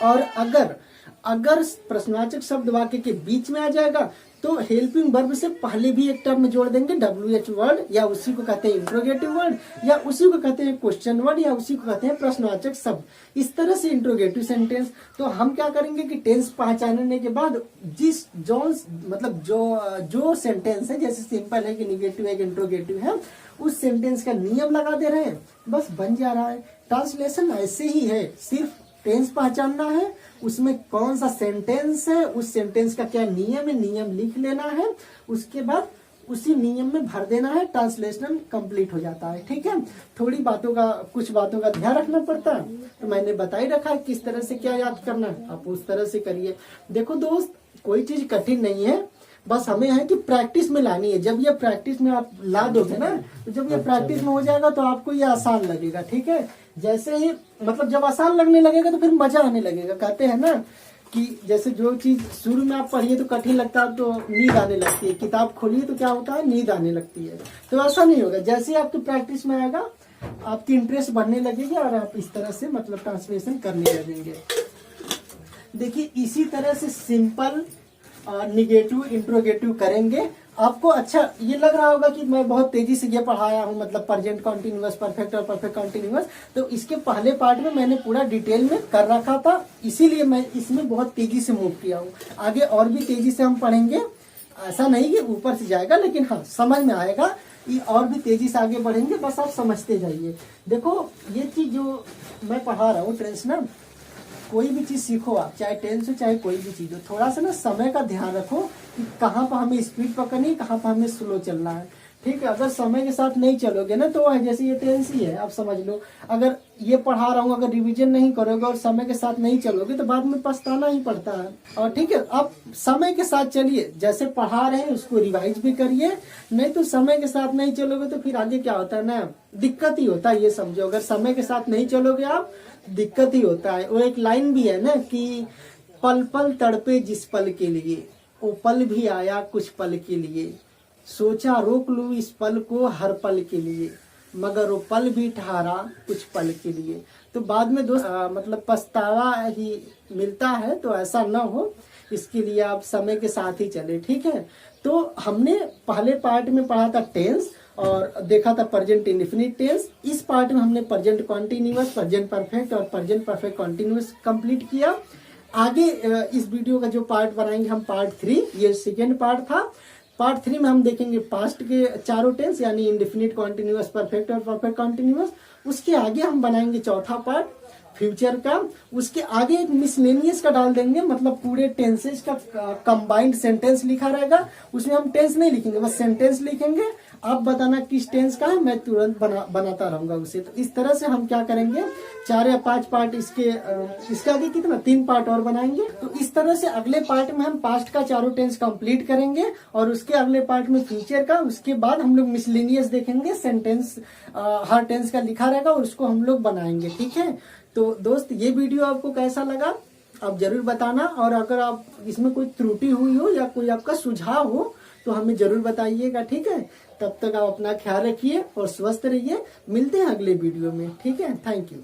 और अगर प्रश्नवाचक शब्द वाक्य के बीच में आ जाएगा तो हेल्पिंग वर्ब से पहले भी एक टर्म में जोड़ देंगे, WH वर्ड, या उसी को कहते हैं इंट्रोगेटिव वर्ड, या उसी को कहते हैं क्वेश्चन वर्ड, या उसी को कहते हैं प्रश्नवाचक शब्द। इस तरह से इंट्रोगेटिव सेंटेंस। तो हम क्या करेंगे कि टेंस पहचानने के बाद जिस मतलब जो सेंटेंस है, जैसे सिंपल है कि निगेटिव है कि इंट्रोगेटिव है, उस सेंटेंस का नियम लगा दे रहे हैं, बस बन जा रहा है। ट्रांसलेशन ऐसे ही है, सिर्फ टेंस पहचानना है, उसमें कौन सा सेंटेंस है, उस सेंटेंस का क्या नियम है, नियम लिख लेना है, उसके बाद उसी नियम में भर देना है, ट्रांसलेशन कंप्लीट हो जाता है। ठीक है, कुछ बातों का ध्यान रखना पड़ता है, तो मैंने बता ही रखा है किस तरह से क्या याद करना है, आप उस तरह से करिए। देखो दोस्त, कोई चीज कठिन नहीं है, बस हमें है कि प्रैक्टिस में लानी है। जब ये प्रैक्टिस में आप ला दोगे ना, तो जब ये प्रैक्टिस में हो जाएगा तो आपको ये आसान लगेगा। ठीक है, जैसे ही मतलब जब आसान लगने लगेगा तो फिर मजा आने लगेगा। कहते हैं ना कि जैसे जो चीज शुरू में आप पढ़िए तो कठिन लगता है तो नींद आने लगती है, किताब खोलिए तो क्या होता है, नींद आने लगती है। तो ऐसा नहीं होगा, जैसे ही आपकी प्रैक्टिस में आएगा आपकी इंटरेस्ट बढ़ने लगेगी और आप इस तरह से मतलब ट्रांसलेशन करने लगेंगे। देखिए, इसी तरह से सिंपल, निगेटिव, इंट्रोगेटिव करेंगे। आपको अच्छा ये लग रहा होगा कि मैं बहुत तेजी से ये पढ़ाया हूँ, मतलब प्रेजेंट कॉन्टिन्यूअस, परफेक्ट और परफेक्ट कॉन्टिन्यूअस। तो इसके पहले पार्ट में मैंने पूरा डिटेल में कर रखा था, इसीलिए मैं इसमें बहुत तेजी से मूव किया हूँ। आगे और भी तेजी से हम पढ़ेंगे, ऐसा नहीं कि ऊपर से जाएगा, लेकिन हाँ समझ में आएगा, ये और भी तेजी से आगे बढ़ेंगे, बस आप समझते जाइए। देखो, ये चीज जो मैं पढ़ा रहा हूँ टेंस ना, कोई भी चीज सीखो आप, चाहे टेंस हो चाहे कोई भी चीज हो, थोड़ा सा ना समय का ध्यान रखो कि कहाँ पर हमें स्पीड पकड़नी है, कहाँ पर हमें स्लो चलना है। ठीक है, अगर समय के साथ नहीं चलोगे ना तो जैसे ये टेंस ही है, आप समझ लो। अगर ये पढ़ा रहा हूँ, अगर रिवीजन नहीं करोगे और समय के साथ नहीं चलोगे तो बाद में पछताना ही पड़ता है। और ठीक है, आप समय के साथ चलिए, जैसे पढ़ा रहे हैं उसको रिवाइज भी करिए, नहीं तो समय के साथ नहीं चलोगे तो फिर आगे क्या होता है ना, दिक्कत ही होता है। ये समझो, अगर समय के साथ नहीं चलोगे आप, दिक्कत ही होता है। वो एक लाइन भी है ना कि पल पल तड़पे जिस पल के लिए, वो पल भी आया कुछ पल के लिए, सोचा रोक लूं इस पल को हर पल के लिए, मगर वो पल भी ठहरा कुछ पल के लिए। तो बाद में दोस्त मतलब पछतावा ही मिलता है, तो ऐसा ना हो, इसके लिए आप समय के साथ ही चले। ठीक है, तो हमने पहले पार्ट में पढ़ा था टेंस और देखा था प्रेजेंट इंडेफिनिट टेंस। इस पार्ट में हमने प्रेजेंट कॉन्टिन्यूअस, प्रेजेंट परफेक्ट और प्रेजेंट परफेक्ट कॉन्टिन्यूअस कंप्लीट किया। आगे इस वीडियो का जो पार्ट बनाएंगे हम पार्ट 3, ये सेकेंड पार्ट था। पार्ट 3 में हम देखेंगे पास्ट के चारों टेंस, यानी इंडेफिनिट, कॉन्टिन्यूअस, परफेक्ट और परफेक्ट कॉन्टिन्यूअस। उसके आगे हम बनाएंगे चौथा पार्ट फ्यूचर का। उसके आगे एक मिसलेनियस का डाल देंगे, मतलब पूरे टेंसेस का कंबाइंड सेंटेंस लिखा रहेगा। उसमें हम टेंस नहीं लिखेंगे, बस सेंटेंस लिखेंगे, आप बताना किस टेंस का है, मैं तुरंत बनाता रहूंगा उसे। तो इस तरह से हम क्या करेंगे, 4 या 5 पार्ट इसके आगे कितना 3 पार्ट और बनाएंगे। तो इस तरह से अगले पार्ट में हम पास्ट का चारों टेंस कंप्लीट करेंगे और उसके अगले पार्ट में फ्यूचर का। उसके बाद हम लोग मिसलेनियस देखेंगे, सेंटेंस हर टेंस का लिखा रहेगा और उसको हम लोग बनाएंगे। ठीक है, तो दोस्त ये वीडियो आपको कैसा लगा आप जरूर बताना, और अगर आप इसमें कोई त्रुटि हुई हो या कोई आपका सुझाव हो तो हमें जरूर बताइएगा। ठीक है, तब तक आप अपना ख्याल रखिए और स्वस्थ रहिए। मिलते हैं अगले वीडियो में। ठीक है, थैंक यू।